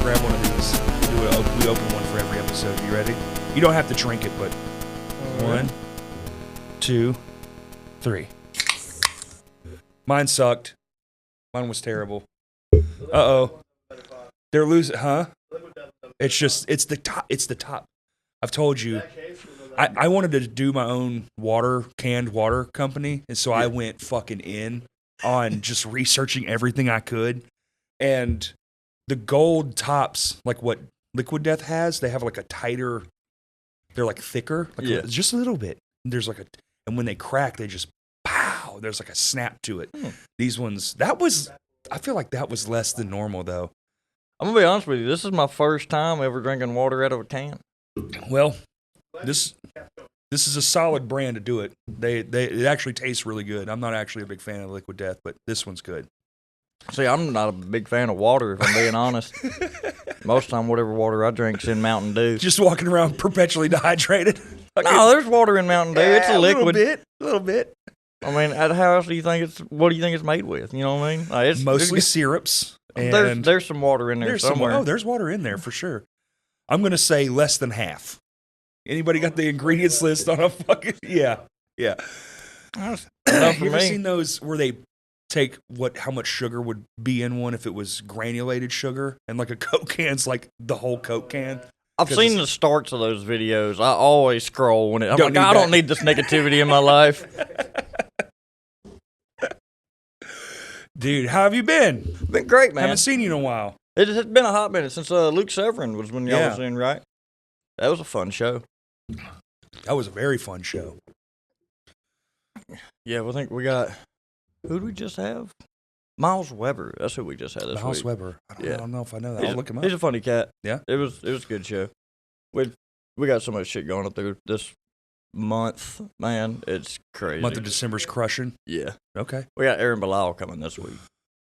grab one of these. We open one for every episode. You ready? You don't have to drink it, but 1, 2, 3. Mine sucked. Mine was terrible. Uh-oh. They're losing, huh? It's the top. It's the top. I've told you. I wanted to do my own canned water company, and so I went fucking in on just researching everything I could. And the gold tops, like what Liquid Death has, they have like a tighter, they're like thicker, just a little bit. There's like and when they crack, they just pow. There's like a snap to it. These ones, I feel like that was less than normal though. I'm gonna be honest with you. This is my first time ever drinking water out of a can. Well, this is a solid brand to do it. It actually tastes really good. I'm not actually a big fan of Liquid Death, but this one's good. See, I'm not a big fan of water, if I'm being honest. Most of the time, whatever water I drink's in Mountain Dew. Just walking around perpetually dehydrated. No, there's water in Mountain Dew. It's a liquid. A little bit. I mean, how else do you think what do you think it's made with? You know what I mean? It's mostly syrups. And there's some water in there somewhere. There's water in there for sure. I'm going to say less than half. Anybody got the ingredients list on a fucking... Yeah. You ever seen those where they take how much sugar would be in one if it was granulated sugar? And like a Coke can's like the whole Coke can? I've seen the starts of those videos. I always scroll when I don't need this negativity in my life. Dude, how have you been? Been great, man. Haven't seen you in a while. It has been a hot minute since Luke Severin was when y'all was in, right? That was a fun show. That was a very fun show. Yeah, I think we got... Who did we just have? Miles Weber. That's who we just had this week. Miles Weber. I don't know if I know that. I'll look him up. He's a funny cat. Yeah? It was a good show. We got so much shit going up there this month, man. It's crazy. Month of December's crushing? Yeah. Okay. We got Aaron Bilal coming this week.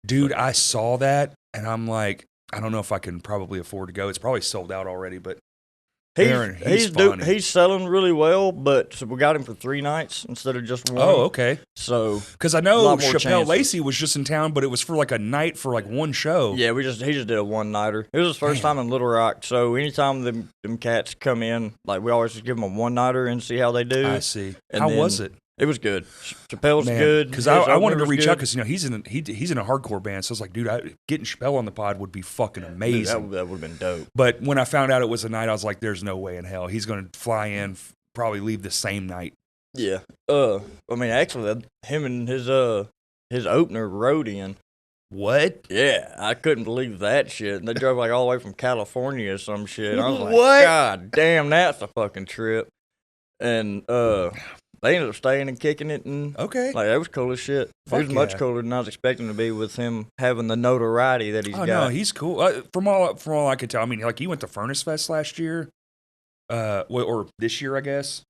Dude, I saw that, and I'm like, I don't know if I can probably afford to go. It's probably sold out already, but Aaron, he's selling really well, but we got him for 3 nights instead of just one. Oh, okay. So, because I know Chappelle Lacey was just in town, but it was for like a night for like one show. Yeah, he just did a one-nighter. It was his first time in Little Rock, so anytime them cats come in, like we always just give them a one-nighter and see how they do. I see. How was it? It was good. Chappelle's good. Because I wanted to reach out because he's in a hardcore band, so I was like, dude, getting Chappelle on the pod would be fucking amazing. Dude, that would have been dope. But when I found out it was a night, I was like, there's no way in hell he's going to fly in, probably leave the same night. Yeah. I mean, actually, him and his opener rode in. What? Yeah, I couldn't believe that shit. And they drove like all the way from California or some shit. I was like, what? God damn, that's a fucking trip. And they ended up staying and kicking it, and okay, like that was cool as shit. It was much cooler than I was expecting to be with him having the notoriety that he's got. No, he's cool. From all I could tell, I mean, like he went to Furnace Fest last year, or this year, I guess.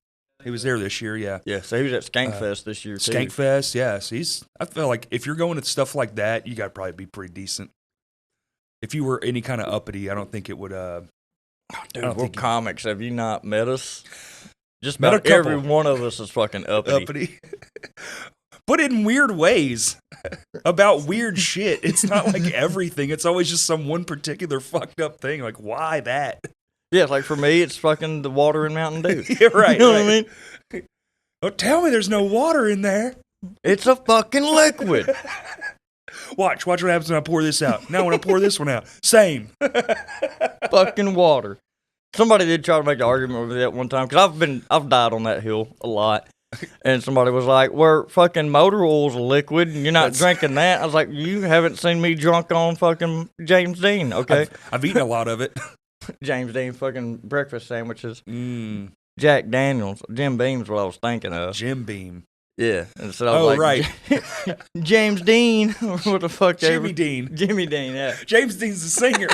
He was there this year, yeah. Yeah, so he was at Skankfest this year too. Skankfest, yes. I feel like if you're going to stuff like that, you got to probably be pretty decent. If you were any kind of uppity, I don't think it would. Dude, we're comics. Have you not met us? Just about every one of us is fucking uppity. But in weird ways. About weird shit. It's not like everything. It's always just some one particular fucked up thing. Like, why that? Yeah, like for me, it's fucking the water in Mountain Dew. Yeah, right. You know what I mean? Don't tell me there's no water in there. It's a fucking liquid. Watch what happens when I pour this out. Now when I pour this one out, same. Fucking water. Somebody did try to make an argument over that one time, because I've died on that hill a lot. And somebody was like, well, fucking motor oil's a liquid, and you're not drinking that. I was like, you haven't seen me drunk on fucking James Dean, okay? I've eaten a lot of it. James Dean fucking breakfast sandwiches. Jack Daniels. Jim Beam's what I was thinking of. Jim Beam. Yeah. And so I was right. James Dean. What the fuck? Jimmy Dean. Jimmy Dean, yeah. James Dean's the singer.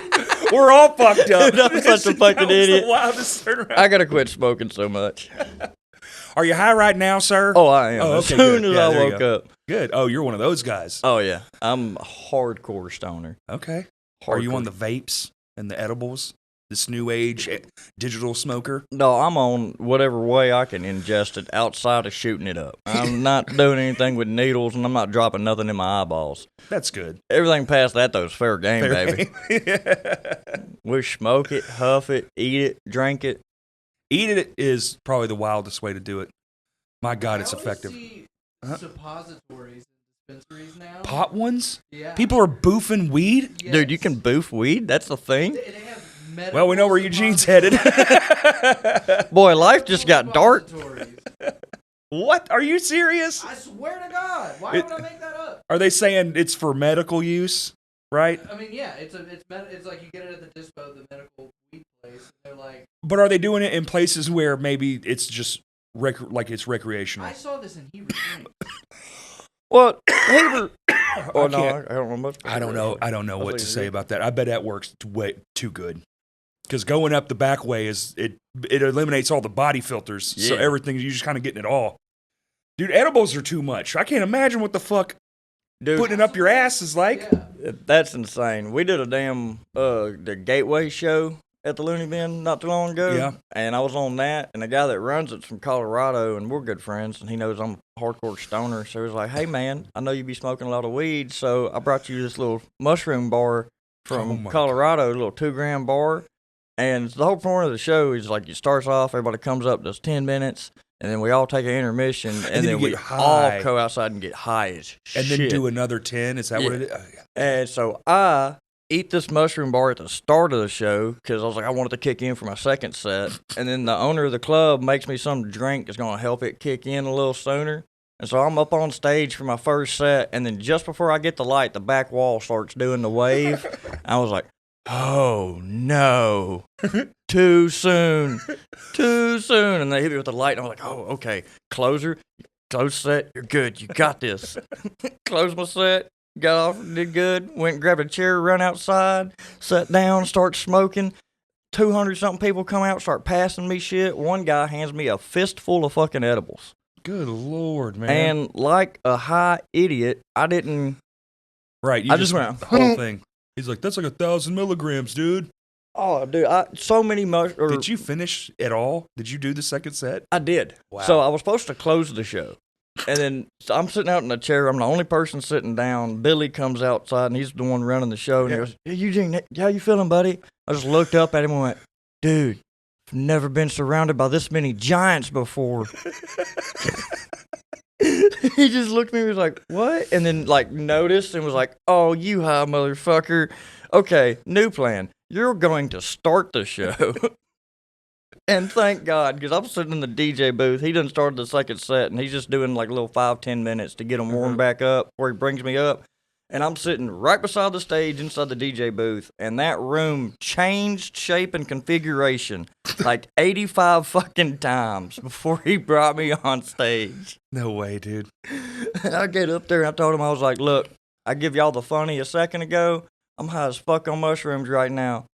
We're all fucked up. Dude, I'm such a fucking idiot. The wildest turnaround. I gotta quit smoking so much. Are you high right now, sir? Oh, I am. Oh, okay, as soon as I woke up. Good. Oh, you're one of those guys. Oh, yeah. I'm a hardcore stoner. Okay. Hardcore. Are you on the vapes and the edibles? this new age digital smoker? No, I'm on whatever way I can ingest it outside of shooting it up. I'm not doing anything with needles, and I'm not dropping nothing in my eyeballs. That's good. Everything past that, though, is fair game, baby. Game. We smoke it, huff it, eat it, drink it. Eating it is probably the wildest way to do it. My God, it's I always effective. see suppositories in dispensaries now. Pot ones? Yeah. People are boofing weed? Yes. Dude, you can boof weed? That's the thing? They have Well, we know where Eugene's suppositories. headed. Boy, life just got dark. Suppositories. What? Are you serious? I swear to God. Why would I make that up? Are they saying it's for medical use? Right? I mean, yeah, it's like you get it at the dispo, the medical weed place. And they're like, But are they doing it in places where maybe it's just like it's recreational? I saw this in Heber Springs. Well, Heber. Oh, no, can't- I don't know much. I don't know. I don't know I'll what leave to it say there. about that. I bet that works way too good. Because going up the back way it eliminates all the body filters, so Yeah. everything you're just kind of getting it all. Dude, edibles are too much. I can't imagine what the fuck Dude, putting it up your ass is like. Yeah. that's insane. We did a damn the Gateway show at the Looney Bin not too long ago. Yeah. And I was on that, and the guy that runs it's from Colorado, and we're good friends, and he knows I'm a hardcore stoner. So he was like, "Hey man, I know you be smoking a lot of weed, so I brought you this little mushroom bar Oh from my Colorado, a little 2-gram bar." And the whole point of the show is like it starts off, everybody comes up, does 10 minutes, and then we all take an intermission, and then then you we get high. all go outside and get high as And shit. then do another 10. Is that what Yeah. it is? Oh, yeah. And so I eat this mushroom bar at the start of the show because I was like, I wanted to kick in for my second set. And then the owner of the club makes me some drink that's going to help it kick in a little sooner. And so I'm up on stage for my first set. And then just before I get the light, the back wall starts doing the wave. I was like, oh no, too soon, too soon. And they hit me with the light. And I was like, oh, okay, closer. Close set, you're good. You got this. Close my set. Got off, did good. Went and grabbed a chair, run outside, sat down, start smoking. 200-something people come out, start passing me shit. One guy hands me a fistful of fucking edibles. Good Lord, man. And like a high idiot, I didn't. right, you I just just went, the whole thing. He's like, that's like 1,000 milligrams, dude. Oh, dude, so many Did you finish at all? Did you do the second set? I did. Wow. So I was supposed to close the show. And then so I'm sitting out in the chair. I'm the only person sitting down. Billy comes outside, and he's the one running the show. And he goes, "Hey, Eugene, how you feeling, buddy?" I just looked up at him and went, "Dude, I've never been surrounded by this many giants before." He just looked at me and was like, "What?" And then, like, noticed and was like, "Oh, you high motherfucker. Okay, new plan. You're going to start the show." And thank God, because I'm sitting in the DJ booth. He done started the second set, and he's just doing like a little 5-10 minutes to get him warmed back up before he brings me up. And I'm sitting right beside the stage inside the DJ booth, and that room changed shape and configuration like 85 fucking times before he brought me on stage. No way, dude. I get up there, and I told him, I was like, look, I give y'all the funny a second ago. I'm high as fuck on mushrooms right now.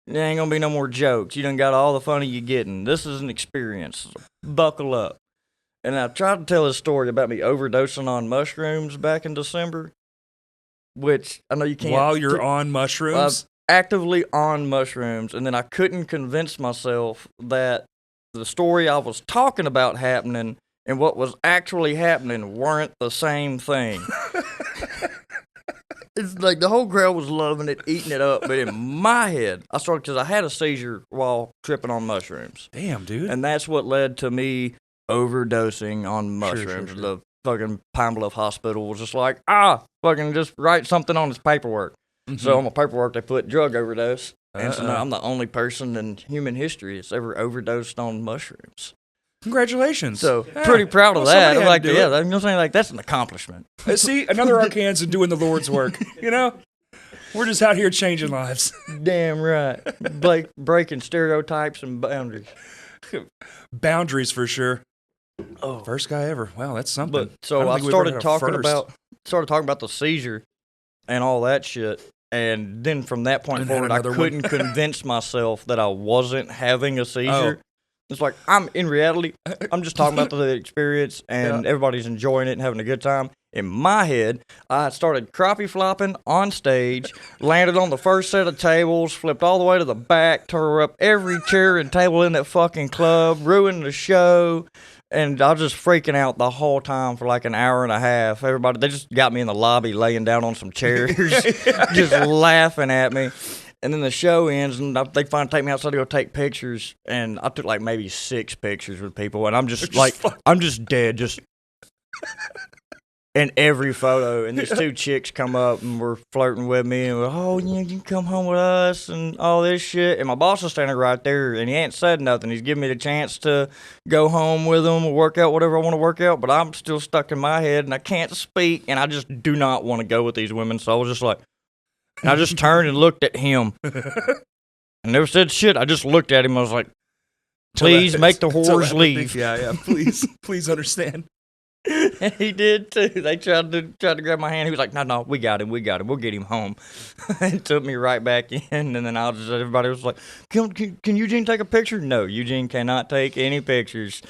There ain't gonna be no more jokes. You done got all the funny you getting. This is an experience. Buckle up. And I tried to tell his story about me overdosing on mushrooms back in December, which I know you can't. While you're on mushrooms? Actively on mushrooms, and then I couldn't convince myself that the story I was talking about happening and what was actually happening weren't the same thing. It's like the whole crowd was loving it, eating it up, but in my head, I started because I had a seizure while tripping on mushrooms, Damn, dude. and that's what led to me overdosing on Sure, mushrooms. sure. The fucking Pine Bluff Hospital was just like, fucking just write something on his paperwork. Mm-hmm. So on my paperwork, they put drug overdose, and so now Uh-uh. I'm the only person in human history that's ever overdosed on mushrooms. Congratulations. So Yeah. pretty proud of Well, that. somebody I'm had like, to do yeah, it. you know what I'm saying? Like that's an accomplishment. See, another Arkansan doing the Lord's work, you know? We're just out here changing lives. Damn right. Breaking stereotypes and boundaries. Boundaries for sure. Oh. First guy ever. Wow, that's something. But so don't I think we've ever started had a talking first. about the seizure and all that shit. And then from that point And then forward, I another one. couldn't convince myself that I wasn't having a seizure. Oh. It's like in reality, I'm just talking about the experience and everybody's enjoying it and having a good time. In my head, I started crappie flopping on stage, landed on the first set of tables, flipped all the way to the back, tore up every chair and table in that fucking club, ruined the show. And I was just freaking out the whole time for like an hour and a half. Everybody, they just got me in the lobby laying down on some chairs, just laughing at me. And then the show ends, and they finally take me outside to go take pictures. And I took like maybe 6 pictures with people, and I'm just I'm just dead, just in every photo. And these 2 chicks come up and were flirting with me, and oh, yeah, you can come home with us, and all this shit. And my boss is standing right there, and he ain't said nothing. He's giving me the chance to go home with him or work out whatever I want to work out, but I'm still stuck in my head, and I can't speak, and I just do not want to go with these women. So I was just like, and I just turned and looked at him. I never said shit. I just looked at him. I was like, please make the whores leave. Yeah, please understand. And he did too. They tried to grab my hand. He was like, no, we got him. We'll get him home. And took me right back in. And then everybody was like, can Eugene take a picture? No, Eugene cannot take any pictures.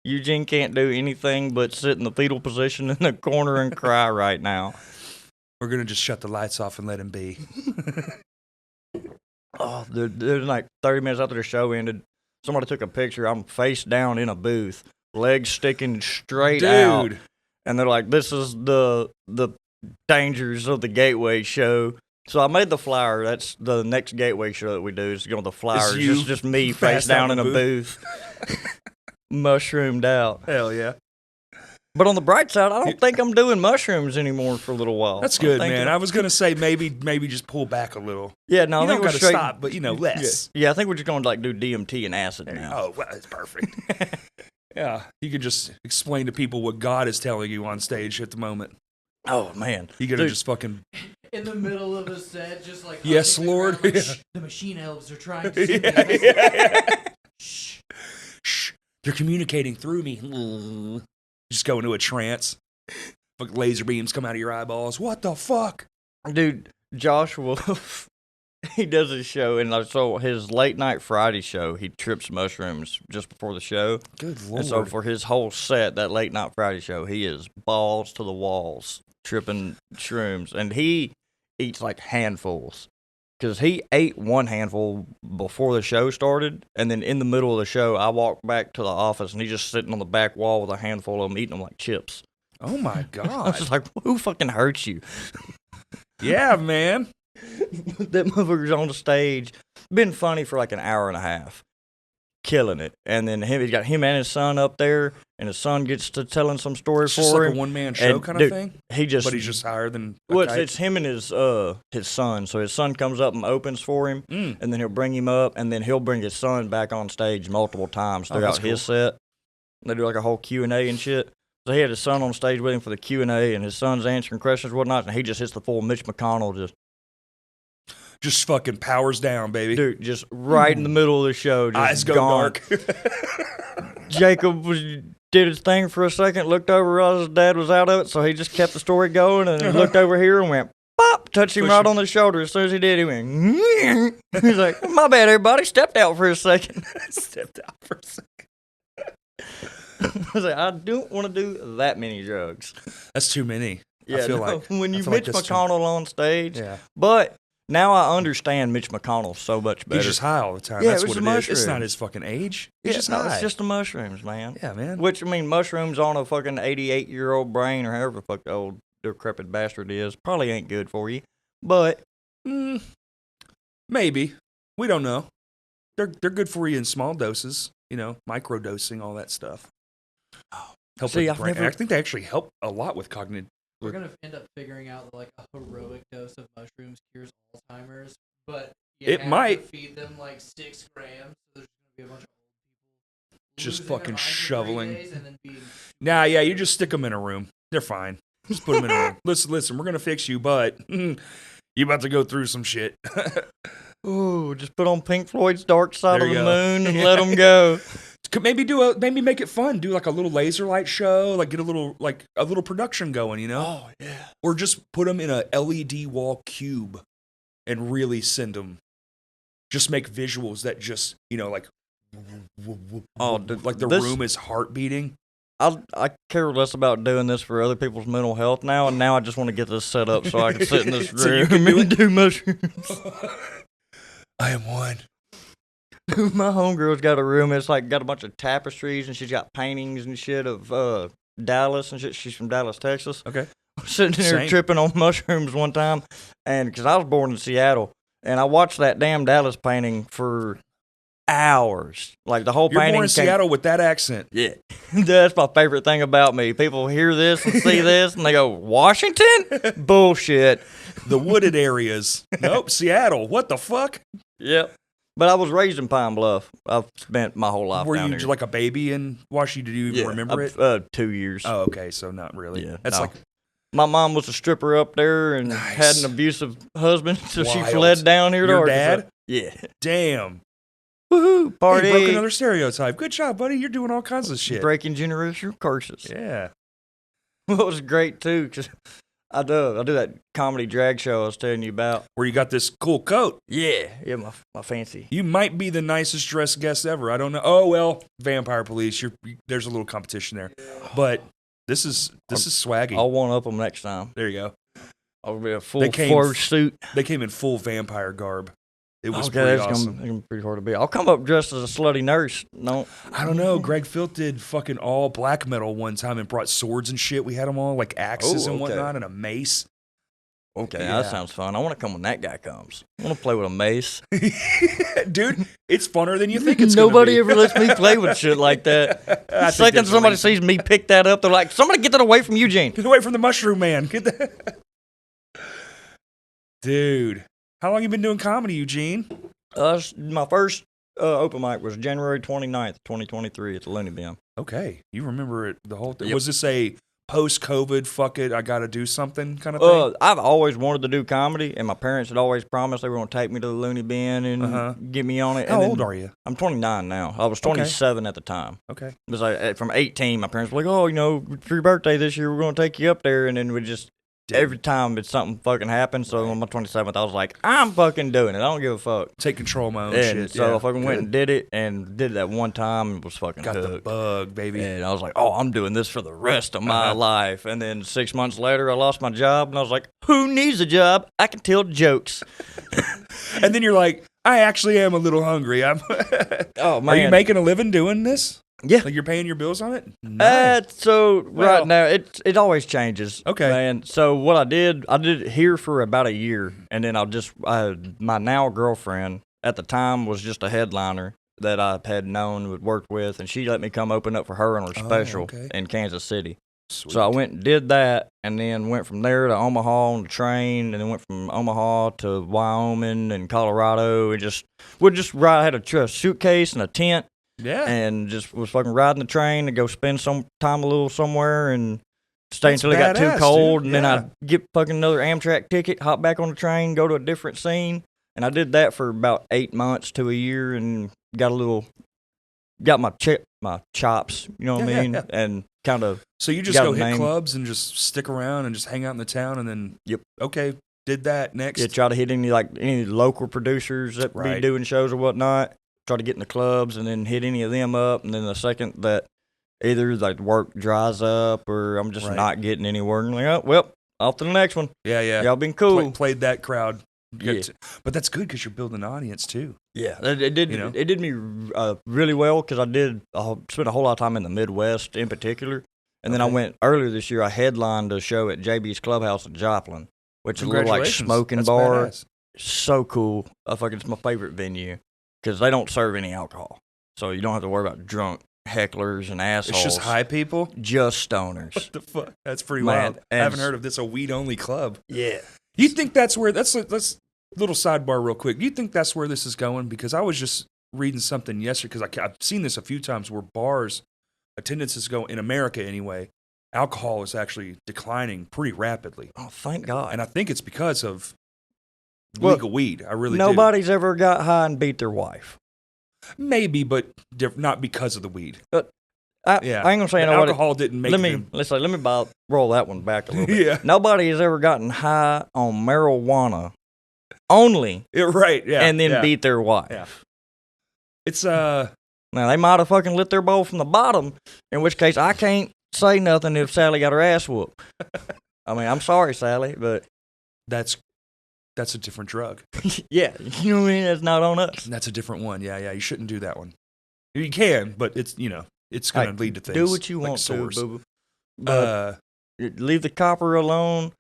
Eugene can't do anything but sit in the fetal position in the corner and cry right now. We're going to just shut the lights off and let him be. Oh, they're like 30 minutes after the show ended, somebody took a picture. I'm face down in a booth, legs sticking straight out. And they're like, this is the dangers of the Gateway show. So I made the flyer. That's the next Gateway show that we do. Is the flyer. It's just me face down in a booth. Mushroomed out. Hell yeah. But on the bright side, I don't think I'm doing mushrooms anymore for a little while. That's good, man. I was going to say maybe just pull back a little. Yeah, no, you don't got to stop, but, less. Yeah, I think we're just going to, like, do DMT and acid now. Oh, well, that's perfect. Yeah, you could just explain to people what God is telling you on stage at the moment. Oh, man. You got to just fucking... In the middle of a set, just like... Yes, Lord. Like, the machine elves are trying to... Shh. Shh. They're communicating through me. Just go into a trance. Fucking laser beams come out of your eyeballs. What the fuck? Dude, Josh Wolf, he does his show, and so his late night Friday show, he trips mushrooms just before the show. Good Lord. And so for his whole set, that late night Friday show, he is balls to the walls, tripping shrooms. And he eats like handfuls. Because he ate one handful before the show started, and then in the middle of the show, I walked back to the office, and he's just sitting on the back wall with a handful of them, eating them like chips. Oh, my God. I was just like, who fucking hurt you? Yeah, man. That motherfucker's on the stage. Been funny for like an hour and a half. Killing it. And then he's got him and his son up there, and his son gets to telling some story it's for just him. like a one-man show kind of thing? But he's just higher than it's him and his son. So his son comes up and opens for him, and then he'll bring him up, and then he'll bring his son back on stage multiple times throughout his set. They do like a whole Q&A and shit. So he had his son on stage with him for the Q&A, and his son's answering questions and whatnot, and he just hits the full Mitch McConnell just fucking powers down, baby. Dude, just right in the middle of the show. Just eyes go gone. dark. Jacob did his thing for a second, looked over, realized his dad was out of it, so he just kept the story going, and then looked over here and went, pop, touched him right on the shoulder. As soon as he did, he went, he's like, my bad, everybody, stepped out for a second. I was like, I don't want to do that many drugs. That's too many. Yeah, I feel like when you Mitch Mitch McConnell on stage, yeah. But now I understand Mitch McConnell so much better. He's just high all the time. Yeah, That's it was what the it is. mushrooms. It's not his fucking age. He's just high. It's just the mushrooms, man. Yeah, man. Which, I mean, mushrooms on a fucking 88-year-old brain or however the fuck the old decrepit bastard is probably ain't good for you. But maybe. We don't know. They're good for you in small doses. Microdosing, all that stuff. Help with the brain. I think they actually help a lot with cognitive. We're going to end up figuring out that, like, a heroic dose of mushrooms cures Alzheimer's, but you have to feed them, like, 6 grams, so there's going to be a bunch of old people just fucking shoveling. Yeah, you just stick them in a room. They're fine. Just put them in a room. Listen, we're going to fix you, but you about to go through some shit. Ooh, just put on Pink Floyd's Dark Side of the Moon and let them go. Maybe make it fun. Do like a little laser light show. Like get a little production going. Oh yeah. Or just put them in a LED wall cube, and really send them. Just make visuals that just like. Oh, like the room is heart beating. I care less about doing this for other people's mental health now, and now I just want to get this set up so I can sit in this So you room can do and do mushrooms. I am one. My homegirl's got a room. It's like got a bunch of tapestries, and she's got paintings and shit of Dallas and shit. She's from Dallas, Texas. Okay. I'm sitting there Same. tripping on mushrooms one time, and because I was born in Seattle, and I watched that damn Dallas painting for hours. Like the whole You're painting. born in Seattle with that accent. Yeah, that's my favorite thing about me. People hear this and see this, and they go, "Washington? Bullshit." The wooded areas. Nope, Seattle. What the fuck? Yep. But I was raised in Pine Bluff. I've spent my whole life Were down you here. like a baby in Washington? Do you even remember it? 2 years. Oh, okay. So not really. Yeah, That's no. like My mom was a stripper up there and Nice. had an abusive husband, so she Wild. fled down here to Your Arkansas. dad? Yeah. damn. Woohoo! Party. Hey, broke another stereotype. Good job, buddy. You're doing all kinds of shit. Breaking generational curses. Yeah. What was great too, because I do that comedy drag show I was telling you about. Where you got this cool coat. Yeah, my fancy. You might be the nicest dressed guest ever. I don't know. Oh well, Vampire Police. There's a little competition there, but this is swaggy. I'll one up them next time. There you go. I'll be a full They came- fur suit. They came in full vampire garb. It was Okay, pretty that's awesome. gonna be pretty hard to be. I'll come up dressed as a slutty nurse. No, I don't know. Greg Filth did fucking all black metal one time and brought swords and shit. We had them all like axes and okay. whatnot and a mace. okay, Yeah. that sounds fun. I want to come when that guy comes. I want to play with a mace. Dude, it's funner than you think it's Nobody gonna be. ever lets me play with shit like that. I The think second there's a somebody reason. sees me pick that up, they're like, "Somebody get that away from Eugene." Get away from the mushroom man. Get that. Dude, how long you been doing comedy, Eugene? My first open mic was January 29th, 2023 at the Looney Bin. Okay, you remember it the whole thing. Yep. Was this a post-COVID, fuck it, I gotta do something kind of thing? I've always wanted to do comedy, and my parents had always promised they were going to take me to the Looney Bin and get me on it. How and old then- are you? I'm 29 now. I was 27 at the time. Okay. It was like from 18, my parents were like, "Oh, for your birthday this year, we're going to take you up there," and then we just every time it's something fucking happened. So on my 27th, I was like, "I'm fucking doing it. I don't give a fuck." Take control of my own And shit. so yeah, I fucking went good. and did it, and did it that one time, and was fucking Got the hooked. bug, baby. And I was like, "Oh, I'm doing this for the rest of my life." And then 6 months later, I lost my job, and I was like, "Who needs a job? I can tell jokes." And then you're like, I actually am a little hungry. I'm. Oh man, Are you making a living doing this? Yeah. Like you're paying your bills on it? Nice. So Well- right now it always changes. Okay. Man. So what I did it here for about a year, and then my now girlfriend at the time was just a headliner that I had known, would worked with, and she let me come open up for her on her special okay. in Kansas City. Sweet. So I went and did that, and then went from there to Omaha on the train, and then went from Omaha to Wyoming and Colorado, and would just ride. I had a suitcase and a tent, Yeah. and just was fucking riding the train to go spend some time a little somewhere and stay That's until it got too badass, cold, dude. and then Yeah. I'd get fucking another Amtrak ticket, hop back on the train, go to a different scene, and I did that for about 8 months to a year, and got my chops, you know what Yeah, I mean, yeah. and kind of. So you just got go a hit name. clubs and just stick around and just hang out in the town and then. Yep. Okay. Did that next. Yeah, try to hit any local producers that be Right. doing shows or whatnot. Try to get in the clubs and then hit any of them up. And then the second that either like work dries up or I'm just Right. not getting anywhere, I'm like, oh well, off to the next one. Yeah. Yeah. Y'all been cool. Played that crowd. Yeah. But that's good because you're building an audience too. Yeah, it did. You know? It did me really well because I spent a whole lot of time in the Midwest in particular. And then I Okay. went earlier this year. I headlined a show at JB's Clubhouse in Joplin, which is a little like Congratulations. smoking That's bar. badass. So cool. It's my favorite venue because they don't serve any alcohol, so you don't have to worry about drunk hecklers and assholes. It's just high people. Just stoners. What the fuck? That's pretty Man, wild. I and- haven't heard of this. A weed only club. Yeah. You think that's where? Let's little sidebar real quick. Do you think that's where this is going? Because I was just reading something yesterday because I've seen this a few times where bars attendances go in America anyway. Alcohol is actually declining pretty rapidly, Oh, thank God. and I think it's because of Well, legal weed. I really Nobody's ever got high and beat their wife. do. Maybe, but not because of the weed. I Yeah, ain't gonna say The nobody. alcohol didn't make Let me them. roll that one back a little bit. Yeah, Nobody has ever gotten high on marijuana only right. Yeah, and then yeah. beat their wife. Yeah. It's Now, they might have fucking lit their bowl from the bottom, in which case I can't say nothing if Sally got her ass whooped. I mean, I'm sorry, Sally, but... That's a different drug. Yeah, you know what I mean? That's not on us. That's a different one. Yeah, you shouldn't do that one. You can, but it's it's going to lead to things. Do what you like want to, boo-boo. Uh, Leave the copper alone.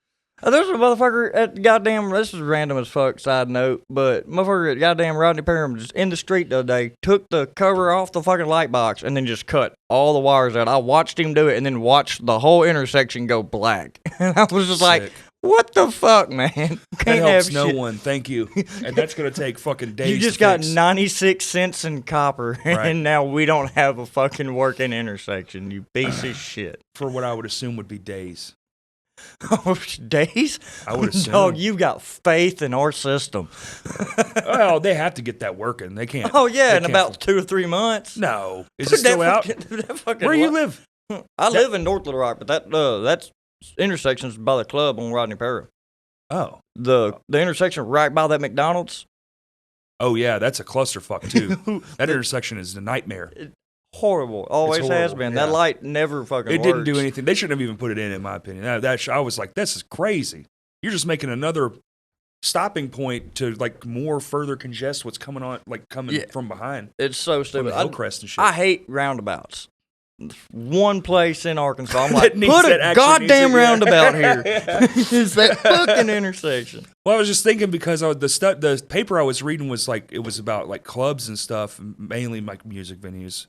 There's a motherfucker at goddamn, this is random as fuck, side note, but motherfucker at goddamn Rodney Parham just in the street the other day, took the cover off the fucking light box and then just cut all the wires out. I watched him do it and then watched the whole intersection go black. And I was just like, what the fuck, man? Can't that helps have no shit. one. Thank you. And that's going to take fucking days. You just to got fix. 96 cents in copper, Right. and now we don't have a fucking working intersection, you piece of shit. For what I would assume would be days. Oh, days? I would assume. Dog, you got faith in our system. Well, they have to get that working. They can't. Oh, yeah, they in can't about 2 or 3 months. No. Is it still out? Where you live? I live in North Little Rock, but that's intersection's by the club on Rodney Parham. Oh. The intersection right by that McDonald's. Oh, yeah, that's a clusterfuck, too. That intersection is a nightmare. Horrible. Always has horrible, been. yeah. That light never fucking It works. didn't do anything. They shouldn't have even put it in my opinion. I was like, this is crazy. You're just making another stopping point to, like, more further congest what's coming on, like, coming from behind. It's so From stupid. the Hillcrest and shit. I hate roundabouts. One place in Arkansas, I'm like, needs- put that a actually goddamn needs it, yeah. roundabout here. It's that fucking intersection. Well, I was just thinking because the paper I was reading was like, it was about like clubs and stuff, mainly like music venues.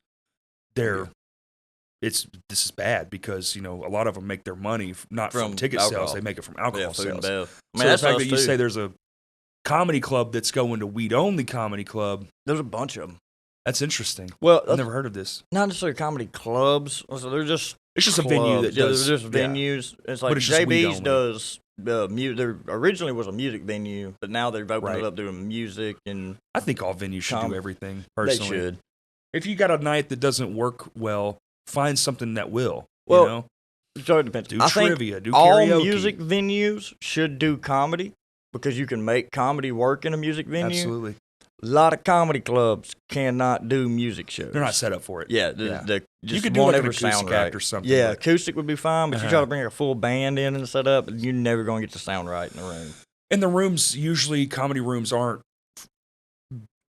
This is bad because, a lot of them make their money not from ticket alcohol. sales. They make it from alcohol Food and sales. bev. I mean, So that's the fact us that you too. say there's a comedy club that's going to weed-only comedy club, There's a bunch of them. that's interesting. Well, I've never heard of this. not necessarily comedy clubs. So they're just It's just a clubs. venue that does. They're just yeah. venues. It's like it's just weed JB's only. does there originally was a music venue, but now they've opened Right. it up doing music and I think all venues should do everything, they personally. should. If you got a night that doesn't work well, find something that will. Well, so it depends. Do I think trivia, do all karaoke. music venues should do comedy because you can make comedy work in a music venue. Absolutely. A lot of comedy clubs cannot do music shows. They're not set up for it. Yeah, You just could do won't like an ever sound acoustic right. act or something. Yeah, but- acoustic would be fine, but you Uh-huh. try to bring a full band in and set up, you're never going to get the sound right in the room. And the rooms, usually comedy rooms aren't,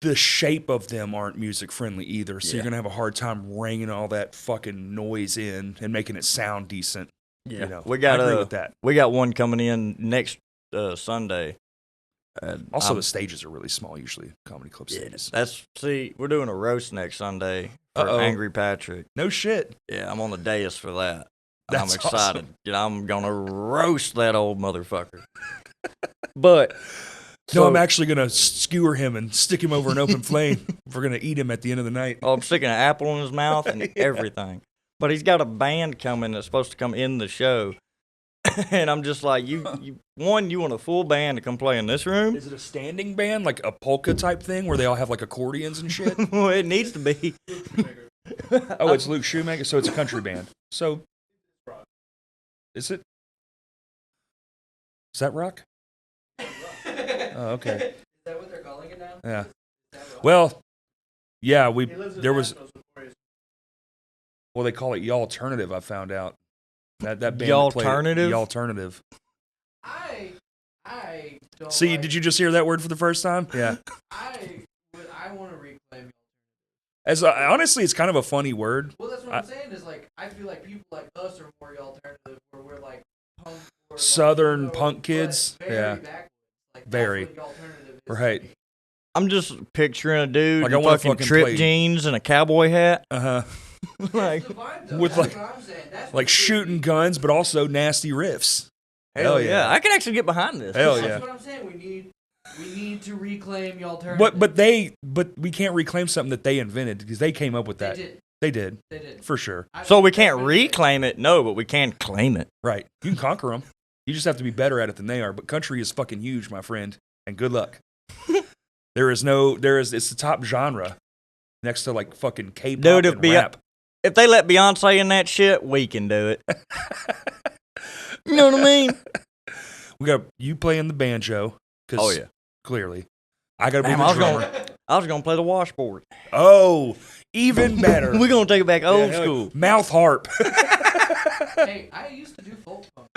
the shape of them aren't music friendly either. So Yeah. you're going to have a hard time ringing all that fucking noise in and making it sound decent. Yeah, I agree with that. We got one coming in next Sunday. Also, the stages are really small usually, comedy club yeah, stages. we're doing a roast next Sunday for Uh-oh. Angry Patrick. No shit. Yeah, I'm on the dais for that. And I'm That's excited. awesome. I'm gonna roast that old motherfucker. But No, so- I'm actually going to skewer him and stick him over an open flame. We're going to eat him at the end of the night. I'm sticking an apple in his mouth and everything. But he's got a band coming that's supposed to come in the show. And I'm just like, you want a full band to come play in this room? Is it a standing band, like a polka type thing where they all have like accordions and shit? Well, it needs to be. Oh, it's Luke Shoemaker, so it's a country band. So, is it? Is that rock? Oh, okay. Is that what they're calling it now? Yeah. Is that rock? Well, yeah, He lives in there was. Nashville, so before he's- Well, they call it Y'all Alternative. I found out that band. Y'all that played it, Alternative? Y'all Alternative. I don't. See, like, did you just hear that word for the first time? Yeah. I want to reclaim. As honestly, it's kind of a funny word. Well, that's what I'm saying. Is like I feel like people like us are more alternative, where we're like punk, or Southern like, punk but kids? very Yeah. backwards. Like, that's Very. what the alternative is. Right. I'm just picturing a dude Like, I in wanna fucking fucking trip play- jeans and a cowboy hat. Uh huh. Like, That's the vibe, though. With, That's like- what I'm saying. That's Like what shooting guns, but also nasty riffs. hell yeah. I can actually get behind this. Hell That's yeah. what I'm saying. We need to reclaim the alternative. But we can't reclaim something that they invented because they came up with that. They They did did. for sure. So we can't reclaim it, no, but we can claim it. Right. You can conquer them. You just have to be better at it than they are. But country is fucking huge, my friend, and good luck. It's the top genre next to like fucking K-pop Dude, and rap. If they let Beyonce in that shit, we can do it. You know what I mean? We got you playing the banjo. 'Cause Oh, yeah. clearly. I got to be Damn, the I was drummer. I was gonna play the washboard. Oh, even better. We're gonna take it back old school. Mouth harp. Hey, I used to do folk punk.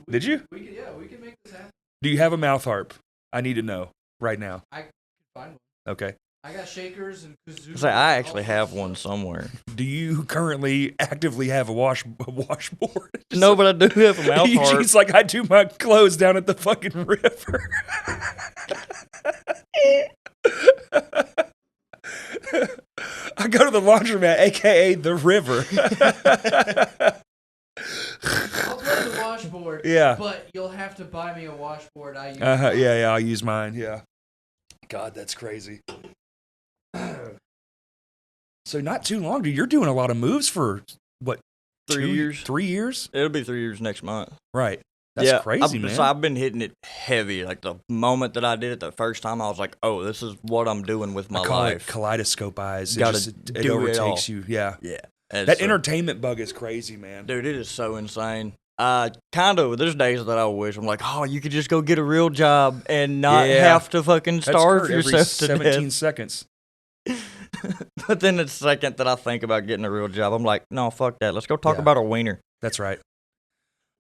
Did you? We can make this happen. Do you have a mouth harp? I need to know right now. I can find one. Okay. I got shakers and kazoo. I actually have one somewhere. Do you currently actively have a washboard? No, but I do have a mouth harp. Eugene's like, I do my clothes down at the fucking river. I go to the laundromat, a.k.a. the river. I'll play the washboard. Yeah. But you'll have to buy me a washboard. Yeah, I'll use mine, yeah. God, that's crazy. So not too long, dude. You're doing a lot of moves for, what, 3 years? 3 years? It'll be 3 years next month. Right. That's crazy, man. So I've been hitting it heavy. Like the moment that I did it the first time, I was like, "Oh, this is what I'm doing with my life." Kaleidoscope eyes. It overtakes you. Yeah. Yeah. That entertainment bug is crazy, man. Dude, it is so insane. There's days that I wish I'm like, oh, you could just go get a real job and not have to fucking starve yourself to 17 death. seconds. But then the second that I think about getting a real job, I'm like, no, fuck that. Let's go talk about a wiener. That's right.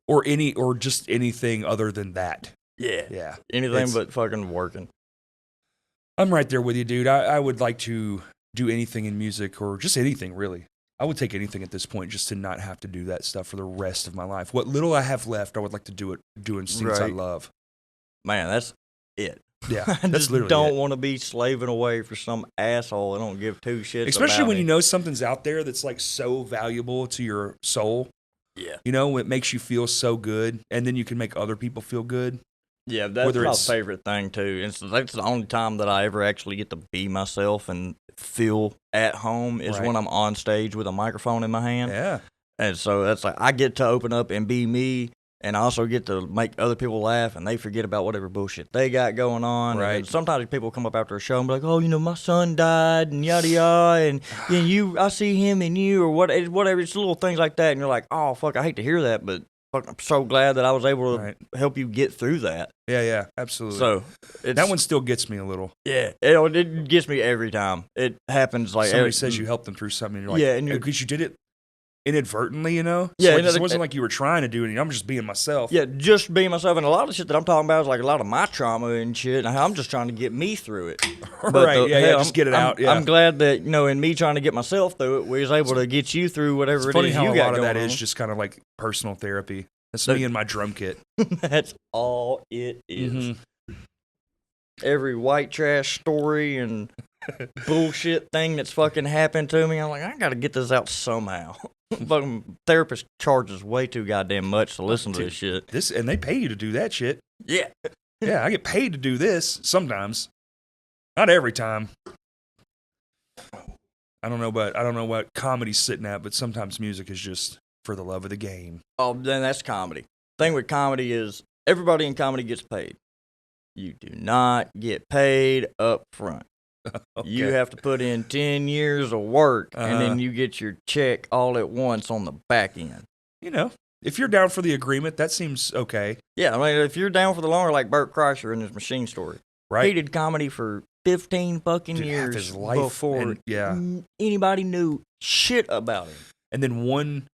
Or just anything other than that. Yeah. Yeah. Anything but fucking working. I'm right there with you, dude. I would like to do anything in music or just anything, really. I would take anything at this point just to not have to do that stuff for the rest of my life. What little I have left, I would like to do it doing things I love. Man, that's it. Yeah, I that's just literally don't it. want to be slaving away for some asshole that don't give two shits Especially about when me. you know something's out there that's like so valuable to your soul. Yeah. You know, it makes you feel so good, and then you can make other people feel good. Yeah, that's my favorite thing, too. And so that's the only time that I ever actually get to be myself and feel at home is when I'm on stage with a microphone in my hand. Yeah. And so that's like, I get to open up and be me, and I also get to make other people laugh, and they forget about whatever bullshit they got going on. Right. And sometimes people come up after a show and be like, oh, my son died, and yada yada, and I see him and you, or whatever. It's little things like that, and you're like, oh, fuck, I hate to hear that, but fuck, I'm so glad that I was able to help you get through that. Yeah, absolutely. So that one still gets me a little. Yeah, it gets me every time. It happens like somebody says you helped them through something, and you're like, and because you did it inadvertently, you know? Yeah. So it wasn't like you were trying to do it, I'm just being myself. Yeah, just being myself. And a lot of shit that I'm talking about is like a lot of my trauma and shit. And I'm just trying to get me through it. Just get it out. Yeah. I'm glad that, in me trying to get myself through it, we was able to get you through whatever it's funny it is how you a got lot of that going is on. just kind of like personal therapy. That's me and my drum kit. That's all it is. Mm-hmm. Every white trash story and bullshit thing that's fucking happened to me, I'm like, I gotta get this out somehow. Fucking therapist charges way too goddamn much to listen to this shit. And they pay you to do that shit. Yeah. Yeah, I get paid to do this sometimes. Not every time. I don't know what comedy's sitting at, but sometimes music is just for the love of the game. Oh, then that's comedy. Thing with comedy is everybody in comedy gets paid. You do not get paid up front. Okay. You have to put in 10 years of work, and then you get your check all at once on the back end. If you're down for the agreement, that seems okay. Yeah, I mean, if you're down for the longer, like Bert Kreischer in his Machine Story. Right. He did comedy for 15 fucking years his life before anybody knew shit about him. And then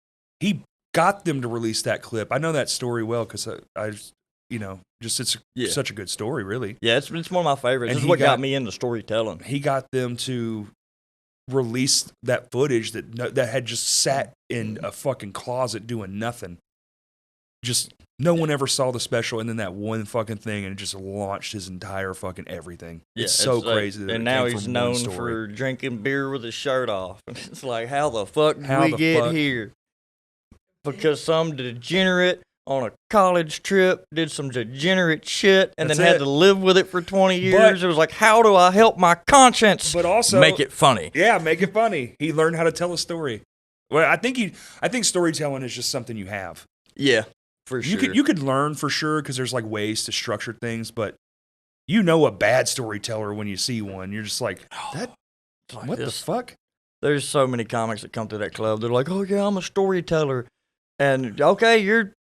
he got them to release that clip. I know that story well because it's such a good story, really. Yeah, it's one of my favorites. And this is what got me into storytelling. He got them to release that footage that had just sat in a fucking closet doing nothing. Just no one ever saw the special, and then that one fucking thing, and it just launched his entire fucking everything. Yeah, it's so crazy. And now he's known for drinking beer with his shirt off. It's like, how the fuck did we get here? Because some degenerate on a college trip did some degenerate shit and then had to live with it for 20 years. It was like, how do I help my conscience? But also make it funny. Yeah, make it funny. He learned how to tell a story. Well, I think storytelling is just something you have. Yeah, for sure. You could learn for sure because there's like ways to structure things, but a bad storyteller when you see one. You're just like, what the fuck? There's so many comics that come to that club. They're like, oh yeah, I'm a storyteller. And okay, you're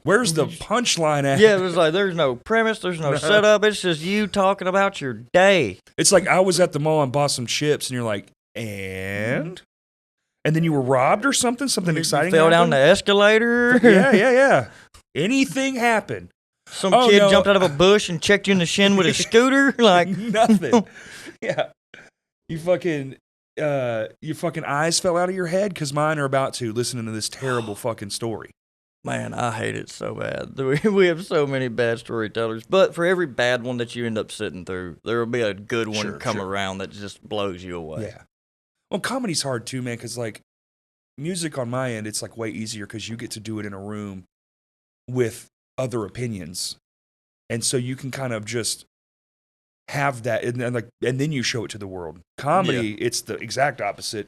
Where's the punchline at? Yeah, it was like there's no premise, there's no setup. It's just you talking about your day. It's like I was at the mall and bought some chips, and you're like, and then you were robbed or something? Something exciting Fell down happened? the escalator. Yeah. Anything happened? Some kid jumped out of a bush and checked you in the shin with a scooter. Like nothing. Yeah. Your fucking eyes fell out of your head because mine are about to, listening to this terrible fucking story. Man, I hate it so bad. We have so many bad storytellers. But for every bad one that you end up sitting through, there will be a good one come around that just blows you away. Yeah. Well, comedy's hard too, man, because like music on my end, it's like way easier because you get to do it in a room with other opinions. And so you can kind of just have that and then you show it to the world. Comedy, it's the exact opposite,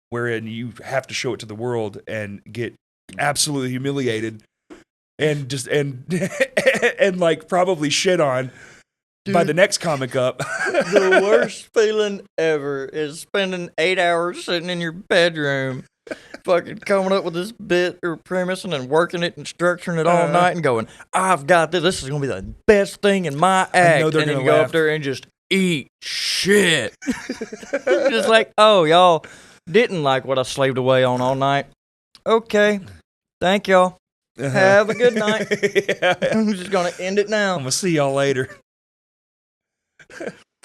wherein you have to show it to the world and get absolutely humiliated and just and like probably shit on by the next comic up. The worst feeling ever is spending 8 hours sitting in your bedroom fucking coming up with this bit or premise and then working it and structuring it all night and going, I've got this. This is going to be the best thing in my act. And then you go up there and just eat shit. Just like, oh, y'all didn't like what I slaved away on all night. Okay. Thank y'all. Have a good night. I'm just going to end it now. I'm going to see y'all later.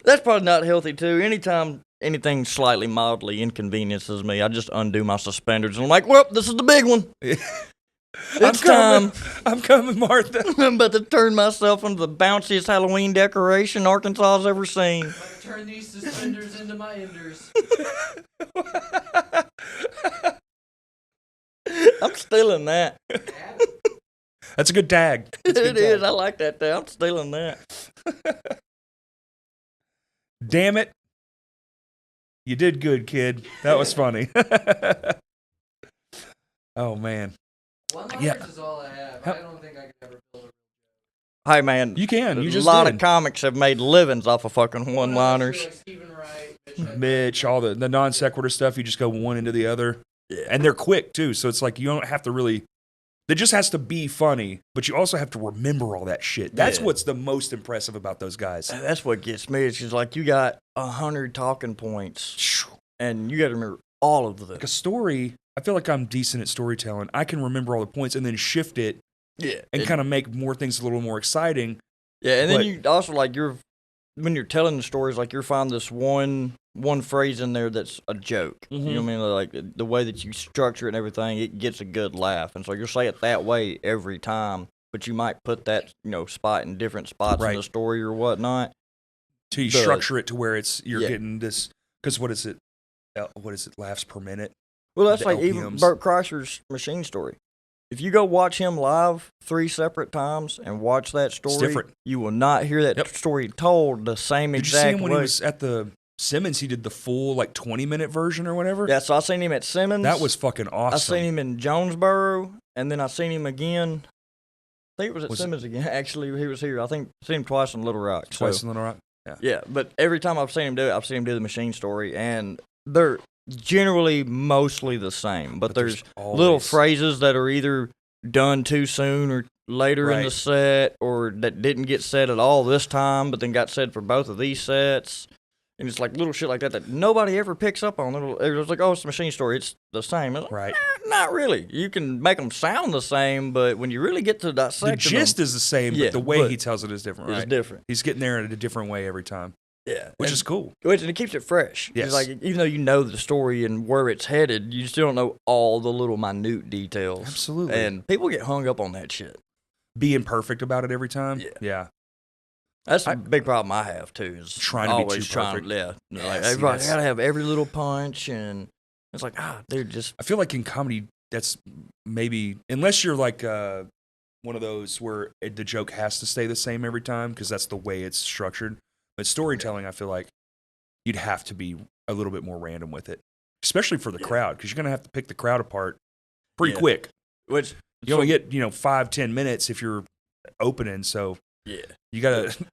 That's probably not healthy, too. Anytime anything slightly mildly inconveniences me, I just undo my suspenders. And I'm like, well, this is the big one. It's time. I'm coming, Martha. I'm about to turn myself into the bounciest Halloween decoration Arkansas has ever seen. I'm about to turn these suspenders into my enders. I'm stealing that. That's a good tag. It is. I like that tag. I'm stealing that. Damn it. You did good, kid. That was funny. Oh, man. One-liners is all I have. I don't think I could ever build a... Hey, man. You can. You just a lot did. of comics have made livings off of fucking one-liners. Like Stephen Wright, Mitch, all the non sequitur stuff, you just go one into the other. Yeah. And they're quick, too. So it's like you don't have to really... It just has to be funny, but you also have to remember all that shit. That's what's the most impressive about those guys. That's what gets me. It's just like you got 100 talking points, and you got to remember all of them. Like a story, I feel like I'm decent at storytelling. I can remember all the points and then shift it and kind of make more things a little more exciting. Yeah, and then you also, like, when you're telling the stories, like, you're finding this one phrase in there that's a joke. Mm-hmm. You know what I mean? Like, the way that you structure it and everything, it gets a good laugh. And so you'll say it that way every time, but you might put that, spot in different spots in the story or whatnot. So you structure it to where you're getting this, because what is it, laughs per minute? Well, that's like LPMs. Even Bert Kreischer's Machine Story. If you go watch him live 3 separate times and watch that story, you will not hear that story told the same exact way. Did you see him when he was at the Simmons? He did the full 20-minute version or whatever? Yeah, so I seen him at Simmons. That was fucking awesome. I seen him in Jonesboro, and then I seen him again. I think it was at Simmons again. Actually, he was here. I think I seen him twice in Little Rock. Twice in Little Rock? Yeah. Yeah, but every time I've seen him do it, I've seen him do the Machine Story, and they're generally mostly the same. But there's little phrases that are either done too soon or later in the set, or that didn't get said at all this time, but then got said for both of these sets. And it's like little shit like that nobody ever picks up on. It was like, oh, it's a Machine Story. It's the same. It's like, not really. You can make them sound the same, but when you really get to dissect the gist is the same, but the way he tells it is different, It's different. He's getting there in a different way every time. Yeah. Which is cool. And it keeps it fresh. Yes. It's like, even though you know the story and where it's headed, you still don't know all the little minute details. Absolutely. And people get hung up on that shit. Being perfect about it every time? Yeah. That's a big problem I have, too, is trying to be too perfect. Like, everybody got to have every little punch, and it's like, they're just... I feel like in comedy, that's maybe... Unless you're like one of those where the joke has to stay the same every time, because that's the way it's structured. But storytelling, I feel like you'd have to be a little bit more random with it, especially for the crowd, because you're going to have to pick the crowd apart pretty quick. Which you only get 5-10 minutes if you're opening, so you got to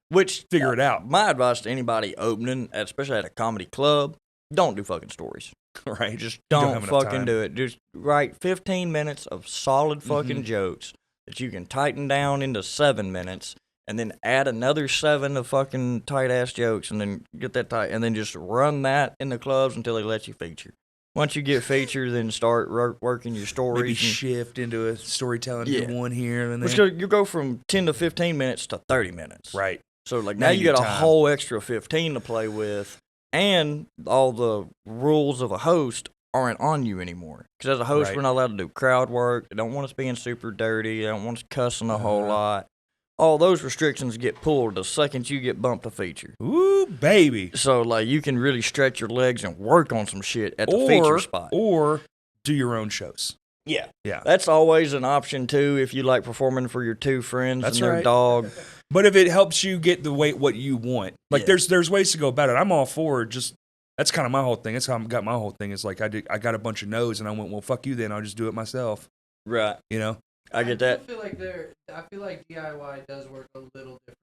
figure it out. My advice to anybody opening, especially at a comedy club, don't do fucking stories. Right? Just don't fucking do it. Just write 15 minutes of solid fucking jokes. that you can tighten down into 7 minutes and then add another 7 of fucking tight-ass jokes and then get that tight and then just run that in the clubs until they let you feature. Once you get featured, then start working your stories. Maybe shift into a storytelling, do one here and then. You go from 10 to 15 minutes to 30 minutes. Right. So, like, now you got a whole extra 15 to play with, and all the rules of a host aren't on you anymore. Because as a host, we're not allowed to do crowd work. They don't want us being super dirty. They don't want us cussing a whole lot. All those restrictions get pulled the second you get bumped to feature. Ooh, baby. So, like, you can really stretch your legs and work on some shit at the feature spot. Or do your own shows. Yeah. Yeah. That's always an option, too, if you like performing for your 2 friends and their dog. But if it helps you get what you want. Like, there's ways to go about it. I'm all for it. Just, that's kind of my whole thing. That's how I got my whole thing. Is like, I got a bunch of no's, and I went, well, fuck you then. I'll just do it myself. Right. You know? I get that. I feel like DIY does work a little different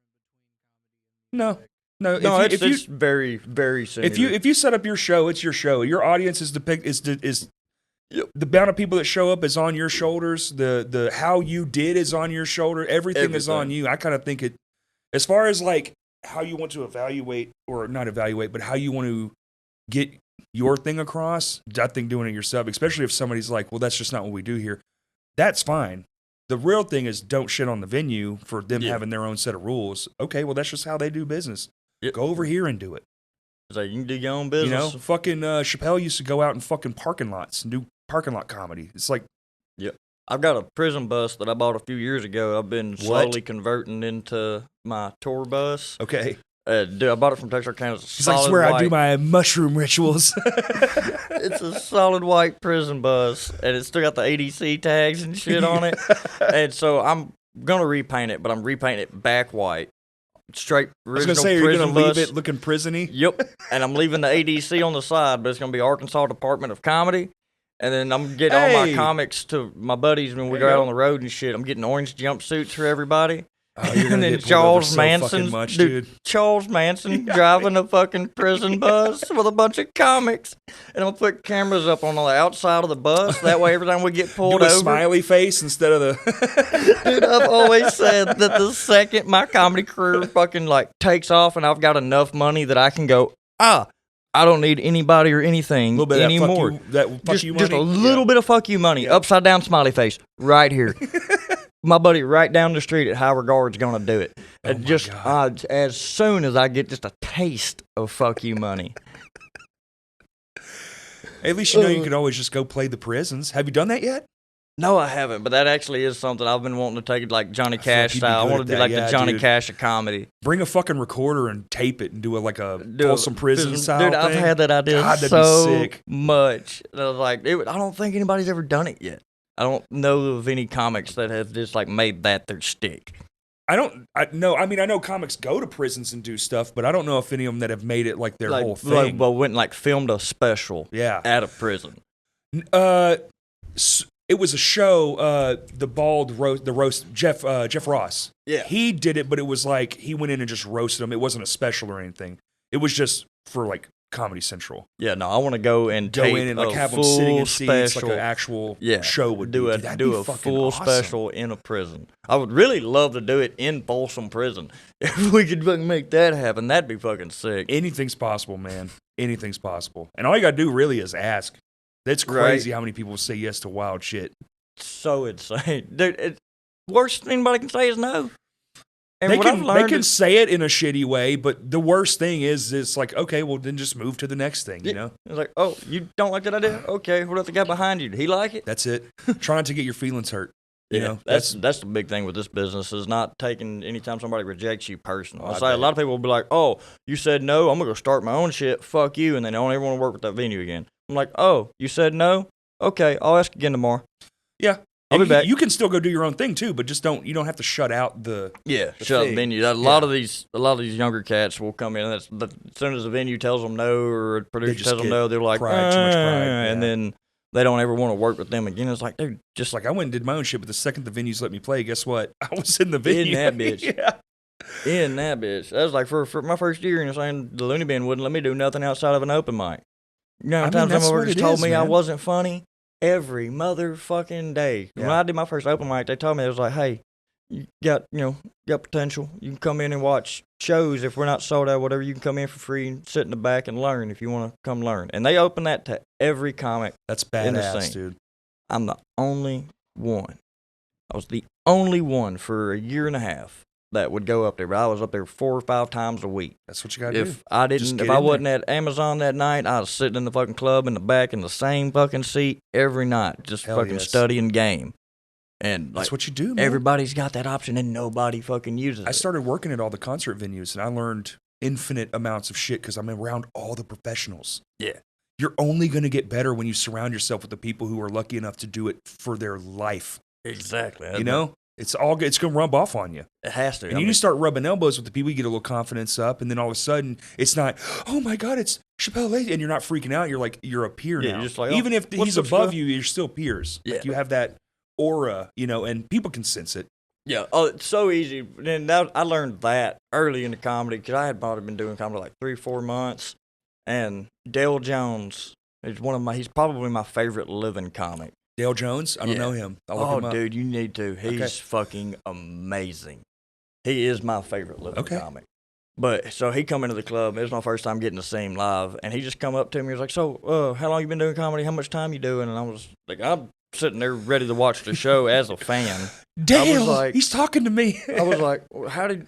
between comedy No. No, it's very, very similar. If you set up your show, it's your show. Your audience is the amount of people that show up is on your shoulders. The how you did is on your shoulder. Everything is on you. I kind of think it, as far as like how you want to evaluate or not evaluate, but how you want to get your thing across. I think doing it yourself, especially if somebody's like, well, that's just not what we do here. That's fine. The real thing is don't shit on the venue for them having their own set of rules. Okay, well, that's just how they do business. Go over here and do it. It's like, you can do your own business. You know, fucking Chappelle used to go out in fucking parking lots and do parking lot comedy. It's like... Yep. I've got a prison bus that I bought a few years ago. I've been slowly converting into my tour bus. Okay. Dude, I bought it from Texarkana. It's like, where I do my mushroom rituals. It's a solid white prison bus, and it's still got the ADC tags and shit on it. And so I'm going to repaint it, but I'm repainting it back white. Straight original prison bus. I was going to say, you're going to leave it looking prison-y? Yep. And I'm leaving the ADC on the side, but it's going to be Arkansas Department of Comedy. And then I'm getting all my comics to my buddies when we go out on the road and shit. I'm getting orange jumpsuits for everybody. Oh, and then Charles Manson, Charles Manson driving a fucking prison bus with a bunch of comics, and I'm gonna put cameras up on the outside of the bus. That way, every time we get pulled over, smiley face instead of the. Dude, I've always said that the second my comedy career fucking like takes off, and I've got enough money that I can go, I don't need anybody or anything anymore. Just a little bit of fuck you money, upside down smiley face, right here. My buddy right down the street at High Regard's gonna do it. And just as soon as I get just a taste of fuck you money. At least you know you could always just go play the prisons. Have you done that yet? No, I haven't, but that actually is something I've been wanting to take it like Johnny Cash style. I want to do like the Johnny Cash of comedy. Bring a fucking recorder and tape it and do a Folsom Prison style thing. Dude, I've had that idea so sick. Much. And I was like, I don't think anybody's ever done it yet. I don't know of any comics that have just like made that their stick. I know comics go to prisons and do stuff, but I don't know if any of them that have made it like their whole thing. Went and filmed a special at a prison. It was a show, the roast, Jeff Ross. Yeah. He did it, but it was like he went in and just roasted them. It wasn't a special or anything. It was just for like Comedy Central. Yeah, no, I want to go in and like have them sitting in seats like an actual show would do a full special in a prison. I would really love to do it in Folsom Prison. If we could fucking make that happen, that'd be fucking sick. Anything's possible, man. Anything's possible. And all you gotta do really is ask. That's crazy how many people say yes to wild shit. So insane. Dude, worst thing anybody can say is no. And they can say it in a shitty way, but the worst thing is it's like, okay, well then just move to the next thing, you know? It's like, oh, you don't like that idea? Okay, what about the guy behind you? Did he like it? That's it. Try not to get your feelings hurt. You know? That's the big thing with this business is not taking anytime somebody rejects you personal. I say a lot of people will be like, oh, you said no, I'm going to go start my own shit, fuck you, and they don't ever want to work with that venue again. I'm like, oh, you said no? Okay, I'll ask again tomorrow. Yeah. I'll be back. You can still go do your own thing too, but you don't have to shut out the shut out the venue. A lot of these younger cats will come in, and as soon as the venue tells them no or a producer tells them no, they're like, too much pride, and then they don't ever want to work with them again. It's like, dude, just like I went and did my own shit, but the second the venues let me play, guess what? I was in the venue. In that bitch. In that bitch. That was like for my first year, and saying the Looney Bin wouldn't let me do nothing outside of an open mic. You know how many times some workers told me I wasn't funny? every motherfucking day. Yeah. When I did my first open mic, they told me, it was like, hey, you got potential. You can come in and watch shows. If we're not sold out, whatever, you can come in for free and sit in the back and learn if you want to come learn. And they open that to every comic. That's in the badass, scene. dude. I'm the only one. I was the only one for a year and a half that would go up there. But I was up there 4 or 5 times a week. That's what you gotta do. If I wasn't at Amazon that night, I was sitting in the fucking club in the back in the same fucking seat every night, just Hell fucking yes. studying game. And That's like, what you do, man. everybody's got that option, and nobody fucking uses it. I started working at all the concert venues, and I learned infinite amounts of shit because I'm around all the professionals. Yeah. You're only going to get better when you surround yourself with the people who are lucky enough to do it for their life. Exactly. You know? It's going to rub off on you. It has to. And you just start rubbing elbows with the people, you get a little confidence up, and then all of a sudden, it's not, oh my God, it's Chappelle Lacey, and you're not freaking out. You're like, you're a peer Yeah, now. you're just like, even if he's up, above Chappelle? you, you're still peers. Yeah. Like you have that aura, and people can sense it. Yeah. Oh, it's so easy. And I learned that early in the comedy because I had probably been doing comedy like 3 or 4 months. And Dale Jones is he's probably my favorite living comic. Dale Jones? I don't know him. I'll look him up. Dude, you need to. He's fucking amazing. He is my favorite living comic. But so he come into the club. It was my first time getting to see him live, and he just come up to me. He was like, "So, how long you been doing comedy? How much time you doing?" And I was like, "I'm sitting there ready to watch the show as a fan." Dale, he's talking to me. I was like, well, "How did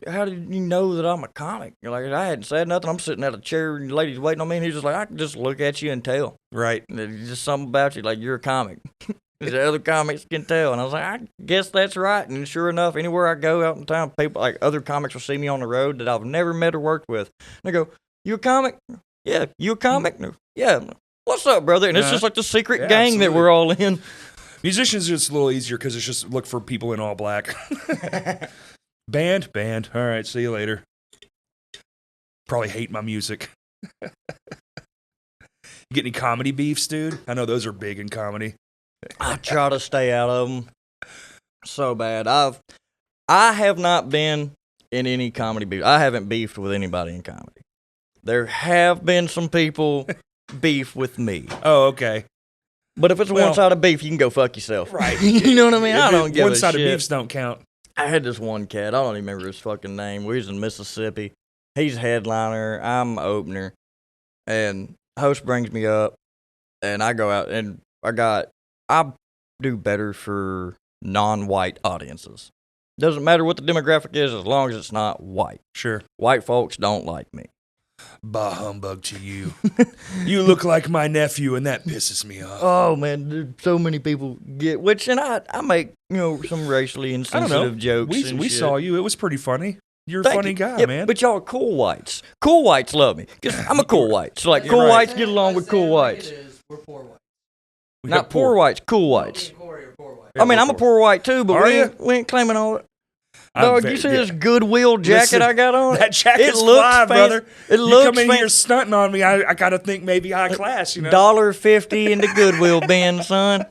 you know that I'm a comic?" You're like, I hadn't said nothing. I'm sitting at a chair, and the lady's waiting on me, and he's just like, "I can just look at you and tell." Right. There's just something about you, like you're a comic. The other comics can tell. And I was like, I guess that's right. And sure enough, anywhere I go out in town, people, like other comics will see me on the road that I've never met or worked with. And they go, "You a comic?" "Yeah." "You a comic?" "No." "Yeah." "What's up, brother?" And it's just like the secret gang that we're all in. Musicians are just a little easier because it's just look for people in all black. Band. All right, see you later. Probably hate my music. You get any comedy beefs, dude? I know those are big in comedy. I try to stay out of them so bad. I have not been in any comedy beef. I haven't beefed with anybody in comedy. There have been some people beef with me. Oh, okay. But if it's a one-sided beef, you can go fuck yourself. Right. You know what I mean? I don't give a shit. One-sided beefs don't count. I had this one cat. I don't even remember his fucking name. We was in Mississippi. He's headliner. I'm opener. And host brings me up, and I go out, and I do better for non-white audiences. Doesn't matter what the demographic is as long as it's not white. Sure. White folks don't like me. Bah humbug to you. You look like my nephew, and that pisses me off. Oh, man, there's so many people get, and I make, some racially insensitive jokes. We saw you. It was pretty funny. You're a Thank funny you. guy, Yeah, man. But y'all are cool whites. Cool whites love me. Because I'm a cool white. So, like, cool whites get along with cool whites. We're poor whites. Not poor whites, cool whites. Corey are poor whites. I mean, I'm a poor white too, but we ain't claiming all it. Dog, you see this Goodwill jacket I got on? That jacket's fly, brother. It looks you come in here stunting on me, I gotta think maybe high class, $1.50 in the Goodwill bin, son.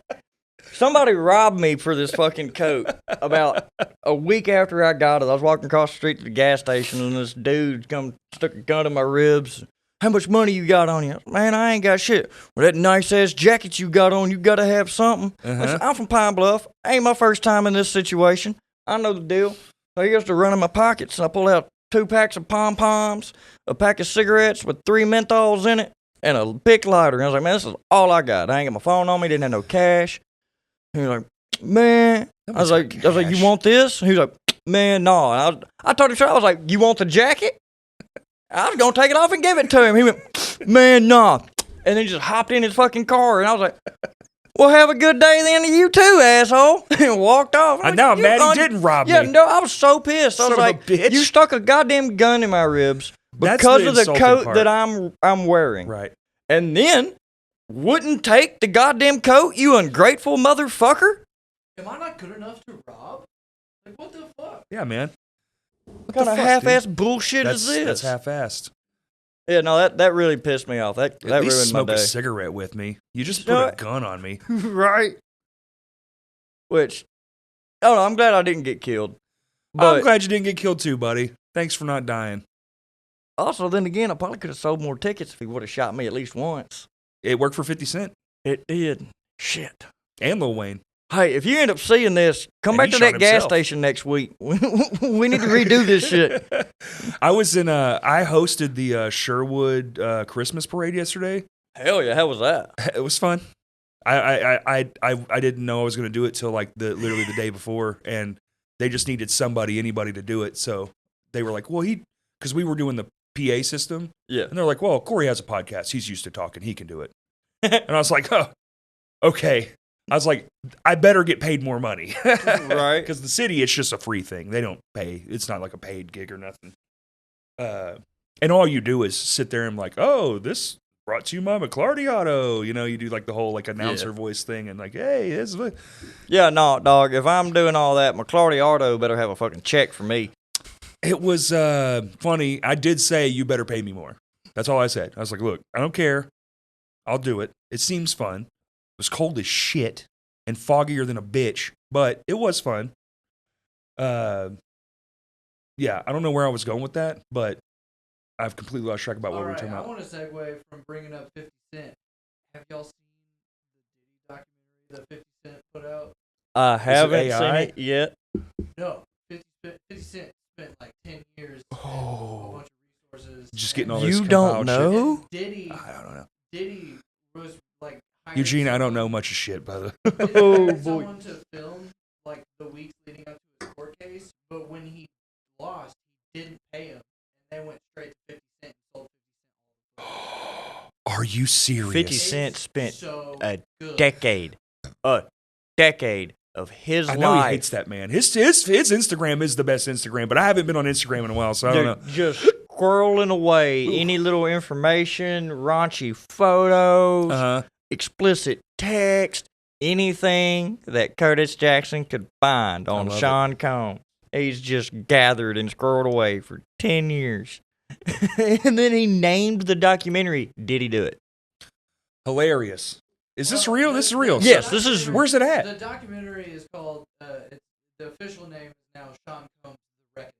Somebody robbed me for this fucking coat about a week after I got it. I was walking across the street to the gas station, and this dude stuck a gun in my ribs. "How much money you got on you?" "Man, I ain't got shit." "Well, that nice-ass jacket you got on, you got to have something." I said, "I'm from Pine Bluff. Ain't my first time in this situation. I know the deal." So he goes to run in my pockets, and I pull out 2 packs of pom-poms, a pack of cigarettes with 3 menthols in it, and a Bic lighter. And I was like, "Man, this is all I got. I ain't got my phone on me, didn't have no cash." He was like, "Man." I was like, "You want this?" He was like, "Man, no." And I told him, I was like, "You want the jacket?" I was going to take it off and give it to him. He went, "Man, nah." And then he just hopped in his fucking car. And I was like, "Well, have a good day then to you too, asshole." And walked off. I know, I'm mad he didn't rob me. Yeah, no, I was so pissed. I was Son of like, a bitch. "You stuck a goddamn gun in my ribs because of the coat that I'm wearing." Right. And then wouldn't take the goddamn coat, you ungrateful motherfucker. Am I not good enough to rob? Like, what the fuck? Yeah, man. What kind of half-ass bullshit is this? That's half-assed. Yeah, no, that really pissed me off. That At least ruined smoke my day. a cigarette with me. You just put a gun on me. Right. Which, I don't know, I'm glad I didn't get killed. But I'm glad you didn't get killed too, buddy. Thanks for not dying. Also, then again, I probably could have sold more tickets if he would have shot me at least once. It worked for 50 Cent. It did. Shit. And Lil Wayne. Hey, if you end up seeing this, come And back he to shot that gas himself. station next week. We need to redo this shit. I hosted the Sherwood Christmas parade yesterday. Hell yeah, how was that? It was fun. I didn't know I was going to do it till like literally the day before, and they just needed anybody to do it. So they were like, well, because we were doing the PA system. Yeah. And they're like, well, Corey has a podcast. He's used to talking. He can do it. And I was like, oh, okay. I was like, I better get paid more money. Right. Because the city, it's just a free thing. They don't pay. It's not like a paid gig or nothing. And all you do is sit there and like, oh, this brought to you by McClarty Auto. You know, you do like the whole like announcer voice thing and like, hey, this is Yeah, no, dog. If I'm doing all that, McClarty Auto better have a fucking check for me. It was funny. I did say, you better pay me more. That's all I said. I was like, look, I don't care. I'll do it. It seems fun. It was cold as shit and foggier than a bitch, but it was fun. Yeah, I don't know where I was going with that, but I've completely lost track about what we were talking about. I want to segue from bringing up 50 Cent. Have y'all seen the Diddy documentary that 50 Cent put out? I haven't AI? seen it yet. No, 50 Cent spent like 10 years and a bunch of resources. Just getting all this You don't compiled shit. know? Diddy, I don't know. Diddy was like Eugene, I don't know much of shit, by the way. Oh, boy. Someone to film like the weeks leading up to his court case, but when he lost, he didn't pay him, and they went straight to 50 Cent and sold 50 Cent all the Are you serious? 50 Cent spent so a good. decade of his I know life. he hates that man. His Instagram is the best Instagram, but I haven't been on Instagram in a while, so I don't know. Just squirreling away any little information, raunchy photos, explicit text, anything that Curtis Jackson could find on Sean Combs. He's just gathered and squirreled away for 10 years. And then he named the documentary, Did He Do It? Hilarious. Is this real? This is real. Yes, this is. Where's it at? The documentary is called, the official name is now Sean Combs' The Reckoning.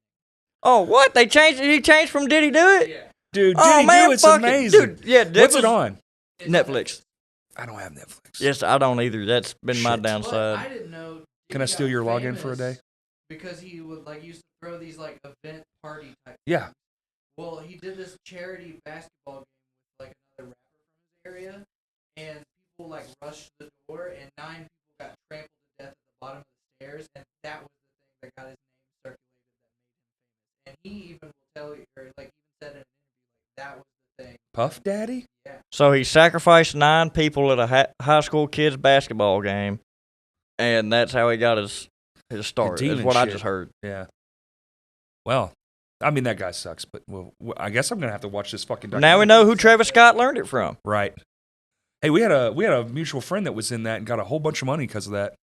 Oh, what? They changed it? He changed from Did He Do It? Yeah. Dude, Oh, Diddy man, Do It's fuck it. amazing. Dude, yeah, What's it on? Netflix. I don't have Netflix. Yes, I don't either. That's been my Shit. But downside. I didn't know. Can I steal your login for a day? Because he would like used to throw these like event party type. Yeah. Well, he did this charity basketball game with like another rapper from his area, and people like rushed the door, and 9 people got trampled to death at the bottom of the stairs, and that was the thing that got his name circulated that made him famous. And he even will tell you, or like even said in an interview, like that was the thing. Puff Daddy? Yeah. So he sacrificed 9 people at a high school kids basketball game, and that's how he got his start. Is what I just heard. Yeah. Well, I mean, that guy sucks, but I guess I'm going to have to watch this fucking documentary. Now we know who Travis Scott learned it from. Right. Hey, we had a mutual friend that was in that and got a whole bunch of money because of that.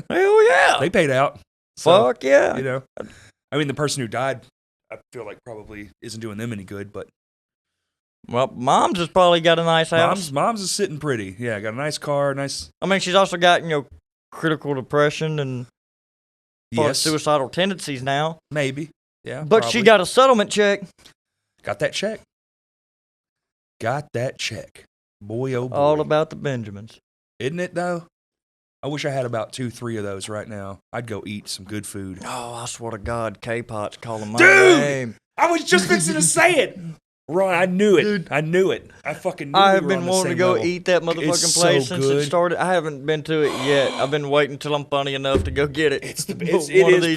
Hell yeah. They paid out. So, Fuck yeah. You know, I mean, the person who died, I feel like probably isn't doing them any good, but. Well, Mom's has probably got a nice house. Mom's is sitting pretty. Yeah, got a nice car, nice. I mean, she's also got, critical depression and suicidal tendencies now. Maybe. Yeah. But she got a settlement check. Got that check. Boy, oh boy. All about the Benjamins. Isn't it, though? I wish I had about 2-3 of those right now. I'd go eat some good food. Oh, I swear to God, K-Pot's calling my Dude! name. I was just fixing to say it. Ron, I knew it. Dude, I knew it. I fucking knew I we have were been on the wanting to same go level. eat that motherfucking It's place so since good. it started. I haven't been to it yet. I've been waiting until I'm funny enough to go get it. It is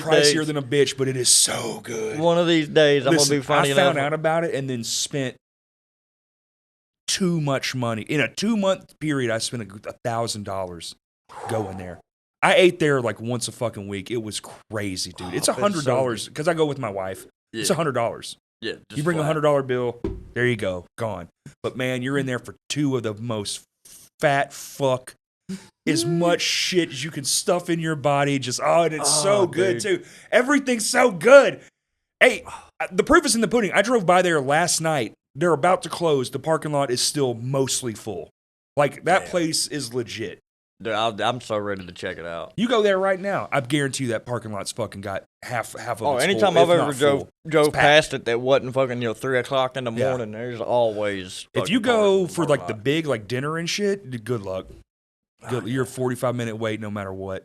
pricier than a bitch, but it is so good. One of these days, I'm going to be funny enough. I found out about it and then spent too much money. In a 2-month period, I spent $1,000 going there. I ate there like once a fucking week. It was crazy, dude. It's $100 because I go with my wife. Yeah. It's $100. Yeah, you bring flat. a $100 bill, there you go, gone. But man, you're in there for 2 of the most fat fuck, as much shit as you can stuff in your body. And it's so good too. Everything's so good. Hey, the proof is in the pudding. I drove by there last night. They're about to close. The parking lot is still mostly full. Like that place is legit. Dude, I'm so ready to check it out. You go there right now. I guarantee you that parking lot's fucking got half of it. Oh, anytime I've ever drove past it that wasn't fucking 3:00 in the morning, there's always. If you go for like the big like dinner and shit, good luck. You're a 45-minute wait no matter what.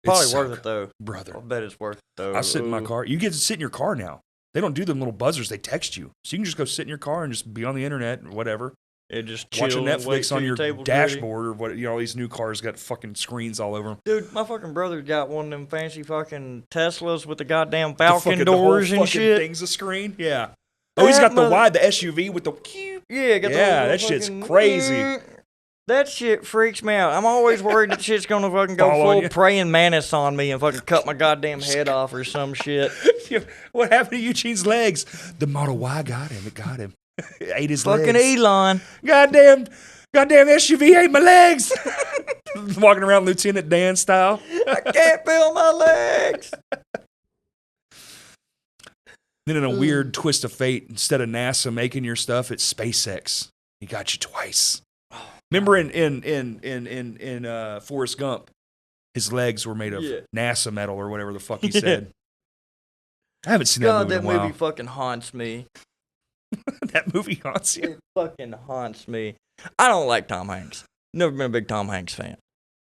Probably worth it, though. Brother. I bet it's worth it, though. I sit in my car. You get to sit in your car now. They don't do them little buzzers. They text you. So you can just go sit in your car and just be on the internet or whatever. It just watching Netflix on your dashboard ready. or what. All these new cars got fucking screens all over them. Dude, my fucking brother got one of them fancy fucking Teslas with the goddamn Falcon doors and shit. Thing's a screen? Yeah. Oh, he's got the SUV with the... Yeah, that shit's crazy. That shit freaks me out. I'm always worried that shit's gonna fucking go full praying mantis on me and fucking cut my goddamn head off or some shit. What happened to Eugene's legs? The Model Y got him. It got him. It ate his fucking legs. Elon. Goddamn SUV ate my legs. Walking around Lieutenant Dan style. I can't feel my legs. Then in a weird twist of fate, instead of NASA making your stuff, it's SpaceX. He got you twice. Remember in Forrest Gump, his legs were made of NASA metal or whatever the fuck he said. I haven't seen that movie in a while. That movie fucking haunts me. That movie haunts you? It fucking haunts me. I don't like Tom Hanks. Never been a big Tom Hanks fan.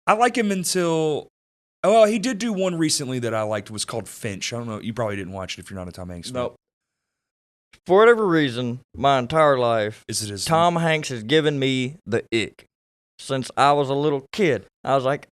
I like him until... Oh, well, he did do one recently that I liked. It was called Finch. I don't know. You probably didn't watch it if you're not a Tom Hanks fan. Nope. For whatever reason, my entire life, Tom Hanks has given me the ick. Since I was a little kid, I was like,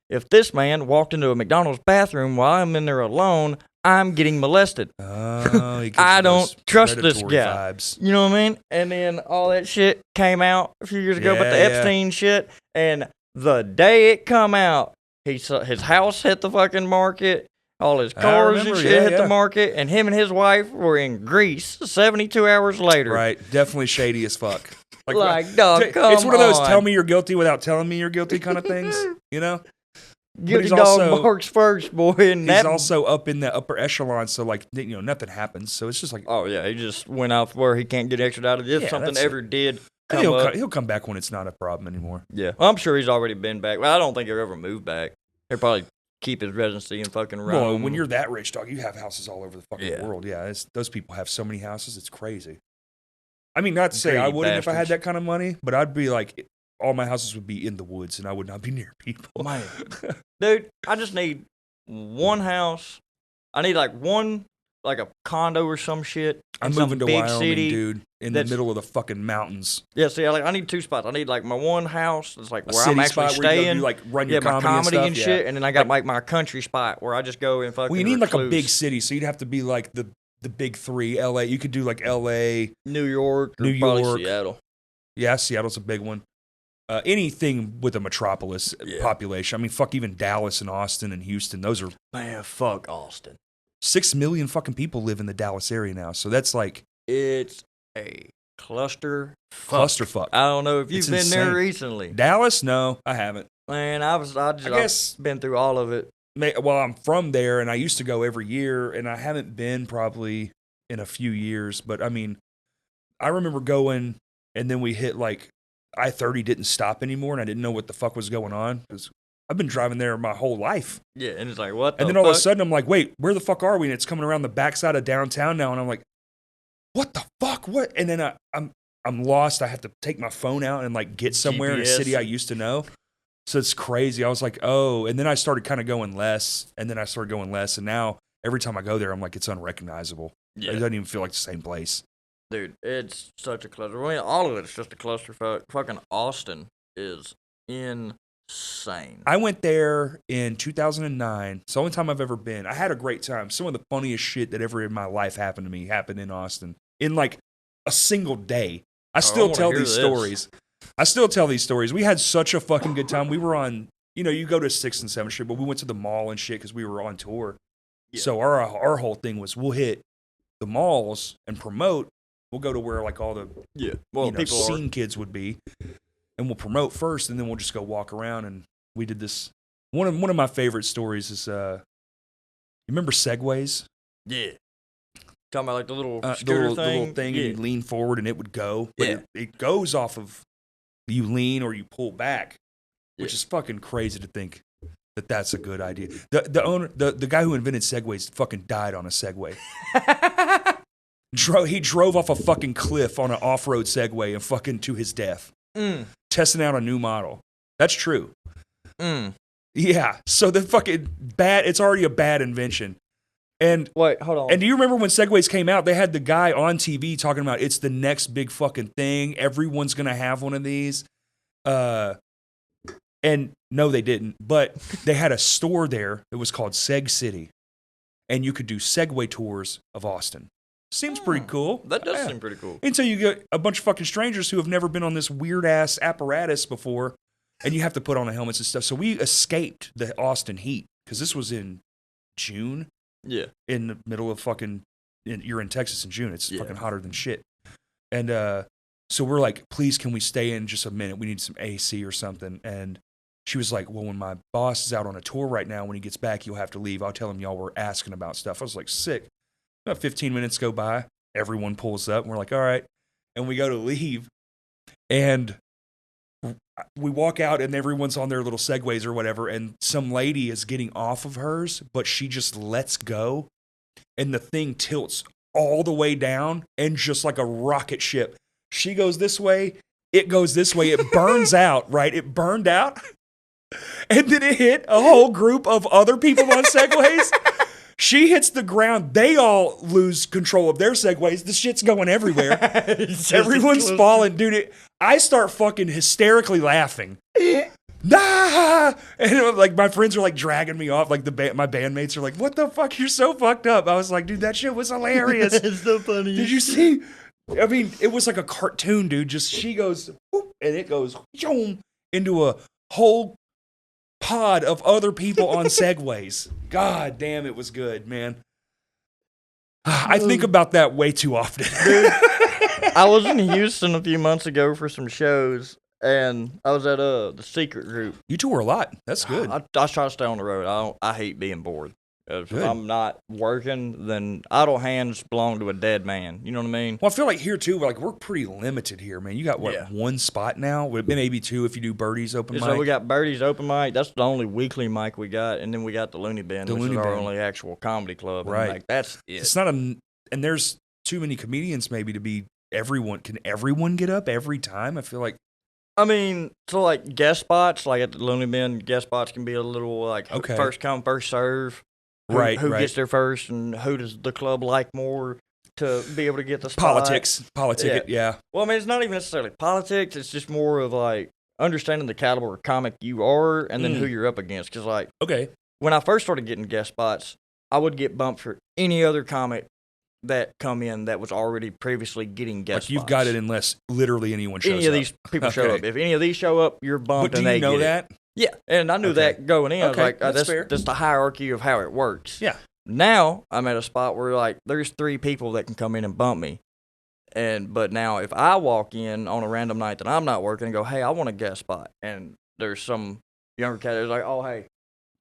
if this man walked into a McDonald's bathroom while I'm in there alone, I'm getting molested. Oh, I don't trust this guy. Vibes. You know what I mean? And then all that shit came out a few years ago, but the Epstein shit, and the day it come out, his house hit the fucking market. All his cars and shit hit the market, and him and his wife were in Greece 72 hours later. Right, definitely shady as fuck. Dog, come it's one of those tell me you're guilty without telling me you're guilty kind of things, you know? Guilty dog barks first, boy. And he's also up in the upper echelon, so nothing happens. So it's just like, oh yeah, he just went out where he can't get extradited. If something ever did come up, he'll come back when it's not a problem anymore. Yeah, well, I'm sure he's already been back. Well, I don't think he'll ever move back. He'll probably keep his residency and fucking run. Well, when you're that rich, dog, you have houses all over the fucking world. Yeah, those people have so many houses, it's crazy. I mean, not to say I wouldn't if I had that kind of money, but I'd be like, all my houses would be in the woods, and I would not be near people. Man. Dude, I just need one house. I need a condo or some shit. I'm moving to Wyoming, dude, in the middle of the fucking mountains. Yeah, see, I need two spots. I need my one house that's where I'm actually staying. Where you run your comedy and stuff, shit, and then I got my country spot where I just go and fucking. Well, you need a big city, so you'd have to be like the big three. L.A. You could do L.A., New York, probably Seattle. Yeah, Seattle's a big one. Anything with a metropolis population. I mean, fuck even Dallas and Austin and Houston. Those are... Man, fuck Austin. 6 million fucking people live in the Dallas area now. So that's like... It's a clusterfuck. I don't know if you've been there recently. Dallas? No, I haven't. Man, I guess I've been through all of it. Well, I'm from there, and I used to go every year, and I haven't been probably in a few years. But, I mean, I remember going, and then we hit I-30 didn't stop anymore, and I didn't know what the fuck was going on because I've been driving there my whole life. Yeah, and it's like, what the fuck? And then all of a sudden, I'm like, wait, where the fuck are we? And it's coming around the backside of downtown now, and I'm like, what the fuck? What? And then I'm lost. I have to take my phone out and get somewhere in a city I used to know. So it's crazy. I was like, oh, and then I started kind of going less, and then I started going less, and now every time I go there, I'm like, it's unrecognizable. Yeah. It doesn't even feel like the same place. Dude, it's such a cluster. I mean, all of it's just a clusterfuck. Fucking Austin is insane. I went there in 2009. It's the only time I've ever been. I had a great time. Some of the funniest shit that ever in my life happened to me happened in Austin in a single day. I still tell these stories. I still tell these stories. We had such a fucking good time. We were on, you go to 6th and 7th Street, but we went to the mall and shit because we were on tour. Yeah. So our whole thing was we'll hit the malls and promote. We'll go to where all the people scene kids would be, and we'll promote first, and then we'll just go walk around. And we did this. One of my favorite stories is you remember Segways? Yeah. Talking about the little scooter thing? The little thing, and you lean forward and it would go. But it goes off of you lean or you pull back, which is fucking crazy to think that that's a good idea. The guy who invented Segways fucking died on a Segway. He drove off a fucking cliff on an off-road Segway and fucking to his death. Testing out a new model. That's true. Mm. Yeah. So the fucking bad. It's already a bad invention. And wait, hold on. And do you remember when Segways came out? They had the guy on TV talking about it's the next big fucking thing. Everyone's gonna have one of these. And no, they didn't. But they had a store there that was called Seg City, and you could do Segway tours of Austin. Seems pretty cool. That does seem pretty cool. Until you get a bunch of fucking strangers who have never been on this weird ass apparatus before, and you have to put on the helmets and stuff. So we escaped the Austin heat because this was in June. Yeah. In the middle of you're in Texas in June. It's fucking hotter than shit. And so we're like, please, can we stay in just a minute? We need some AC or something. And she was like, well, when my boss is out on a tour right now, when he gets back, you'll have to leave. I'll tell him y'all were asking about stuff. I was like, sick. About 15 minutes go by. Everyone pulls up, and we're like, all right. And we go to leave. And we walk out, and everyone's on their little Segways or whatever, and some lady is getting off of hers, but she just lets go, and the thing tilts all the way down, and just like a rocket ship. She goes this way, it goes this way, it burns out, right? It burned out, and then it hit a whole group of other people on Segways. She hits the ground. They all lose control of their Segways. The shit's going everywhere. Everyone's falling. Dude, I start fucking hysterically laughing. Nah! And like my friends are like dragging me off. Like my bandmates are like, what the fuck? You're so fucked up. I was like, dude, that shit was hilarious. It's so funny. Did you see? I mean, it was like a cartoon, dude. Just she goes, whoop, and it goes into a whole pod of other people on Segways. God damn, it was good, man. I think about that way too often. Dude, I was in Houston a few months ago for some shows, and I was at the Secret Group. You tour a lot. That's good. I try to stay on the road. I hate being bored. If I'm not working, then idle hands belong to a dead man. You know what I mean? Well, I feel like here too, we're pretty limited here, man. You got one spot now? Would have been maybe two if you do Birdie's open mic. So we got Birdie's open mic. That's the only weekly mic we got, and then we got the Looney Bin, which is our only actual comedy club. Right. And like, that's it. It's not and there's too many comedians maybe to be everyone. Can everyone get up every time? I feel like. I mean, so like guest spots, like at the Looney Bin, guest spots can be a little like first come, first serve. Who gets there first, and who does the club like more to be able to get the spot? Politic, yeah. Well, I mean, it's not even necessarily politics. It's just more of like understanding the caliber of comic you are, and then who you're up against. Because like, when I first started getting guest spots, I would get bumped for any other comic that come in that was already previously getting guest spots. You've got it unless literally anyone shows up. Any of these people show up. If any of these show up, you're bumped. But and they know get that? It. Yeah, and I knew that going in. I was like, that's fair. That's the hierarchy of how it works. Yeah. Now I'm at a spot where like there's 3 people that can come in and bump me, but now if I walk in on a random night that I'm not working and go, hey, I want a guest spot, and there's some younger cat that's like, oh hey,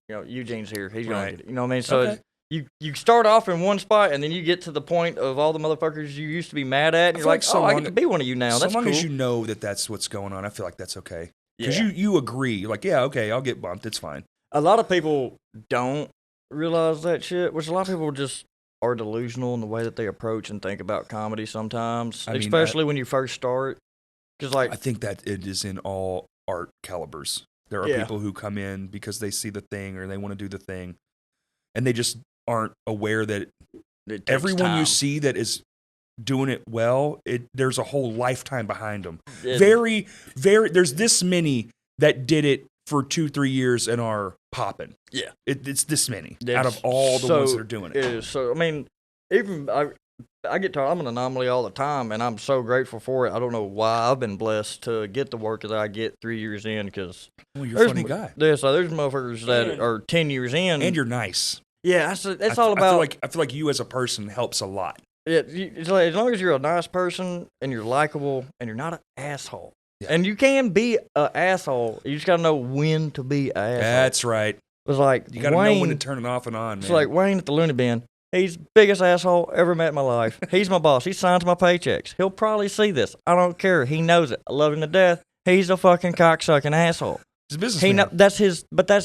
Eugene's here, he's gonna get it. You know what I mean? So you start off in one spot and then you get to the point of all the motherfuckers you used to be mad at, and you're like, I get to be one of you now. That's cool. So long as you know that that's what's going on, I feel like that's okay. Because you agree. You're like, yeah, okay, I'll get bumped. It's fine. A lot of people don't realize that shit, which a lot of people just are delusional in the way that they approach and think about comedy sometimes, especially when you first start. Because like, I think that it is in all art calibers. There are people who come in because they see the thing or they want to do the thing, and they just aren't aware that everyone you see that is doing it well, there's a whole lifetime behind them. Very, very. There's this many that did it for 2-3 years and are popping. Yeah, it's this many out of all the ones that are doing it. It is. So I mean, even I get told I'm an anomaly all the time, and I'm so grateful for it. I don't know why I've been blessed to get the work that I get 3 years in. Because you're a funny guy. So there's motherfuckers that are 10 years in, and you're nice. Yeah, that's all about. I feel like you as a person helps a lot. Yeah, it's like, as long as you're a nice person and you're likable and you're not an asshole. Yeah. And you can be an asshole. You just got to know when to be an asshole. That's right. It's like you got to know when to turn it off and on, man. It's like Wayne at the Looney Bin. He's the biggest asshole ever met in my life. He's my boss. He signs my paychecks. He'll probably see this. I don't care. He knows it. I love him to death. He's a fucking cocksucking asshole. He's a businessman. That's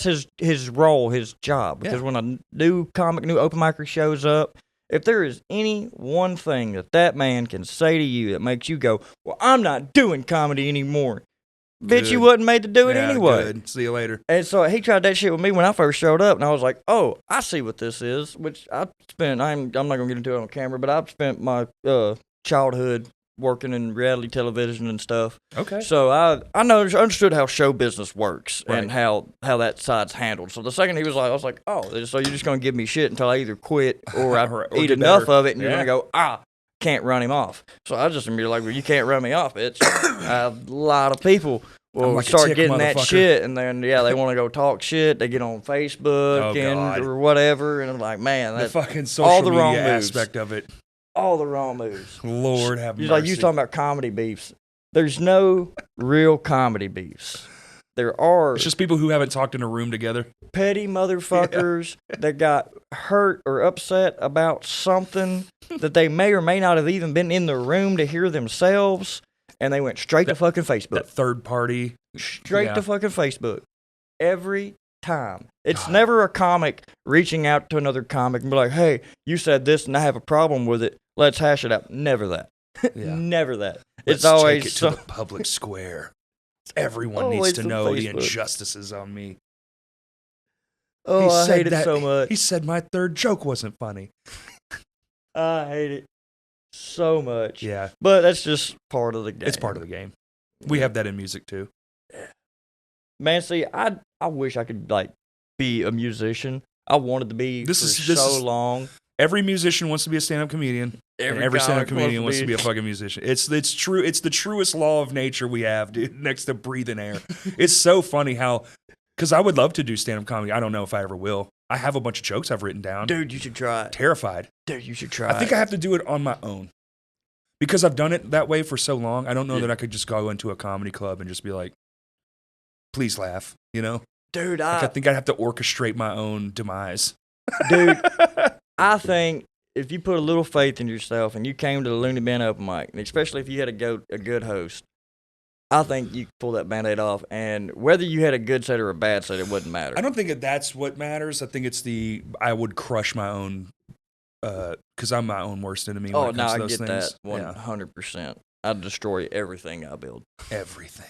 his role, his job. Because when a new open micer shows up, if there is any one thing that man can say to you that makes you go, well, I'm not doing comedy anymore, Bitch, Good. you wasn't made to do it Yeah, anyway. Good. See you later. And so he tried that shit with me when I first showed up, and I was like, "Oh, I see what this is." Which I'm not gonna get into it on camera, but I've spent my childhood working in reality television and stuff. Okay. So I understood how show business works Right. and how that side's handled. So the second he was like, I was like, "Oh, so you're just gonna give me shit until I either quit or I Or eat do enough better." of it, and you're Yeah. gonna go can't run him off." So I just immediately like, "Well, you can't run me off, bitch." A lot of people will like a start tick, getting that motherfucker. shit, and then they want to go talk shit. They get on Facebook God. or whatever, and I'm like, man, The that's fucking social all the media wrong moves. aspect of it. all the wrong moves. Lord have mercy. Like you was talking about comedy beefs. There's no real comedy beefs. There are It's just people who haven't talked in a room together. petty motherfuckers that got hurt or upset about something that they may or may not have even been in the room to hear themselves, and they went straight to fucking Facebook. That third party. Straight Yeah. to fucking Facebook. Every time. It's never a comic reaching out to another comic and be like, hey, you said this and I have a problem with it. Let's hash it out. Never that. Yeah. Never that. Let's It's always take it to the public square. Everyone Always needs to the know the Facebook. injustices on me. Oh, I said hate it so much. He said my third joke wasn't funny. I hate it so much. Yeah, But that's just part of the game. it's part of the game. We have that in music too. Man, see, I wish I could like be a musician. I wanted to be This for is- so long. Every musician wants to be a stand-up comedian. And every stand-up comic comedian wants to be a fucking musician. It's true. It's the truest law of nature we have, dude. Next to breathing air. It's so funny how, because I would love to do stand-up comedy. I don't know if I ever will. I have a bunch of jokes I've written down. Dude, you should try it. Terrified. Dude, you should try I think I have to do it on my own. Because I've done it that way for so long, I don't know that I could just go into a comedy club and just be like, please laugh, you know? Dude, Like, I think I'd have to orchestrate my own demise. dude, I think if you put a little faith in yourself and you came to the Looney Bin open mic, and especially if you had a good host, I think you could pull that Band-Aid off. And whether you had a good set or a bad set, it wouldn't matter. I don't think that's what matters. I think it's I would crush my own, because I'm my own worst enemy when Oh, it no, comes to I those get things. that 100%. I'd destroy everything I build. Everything.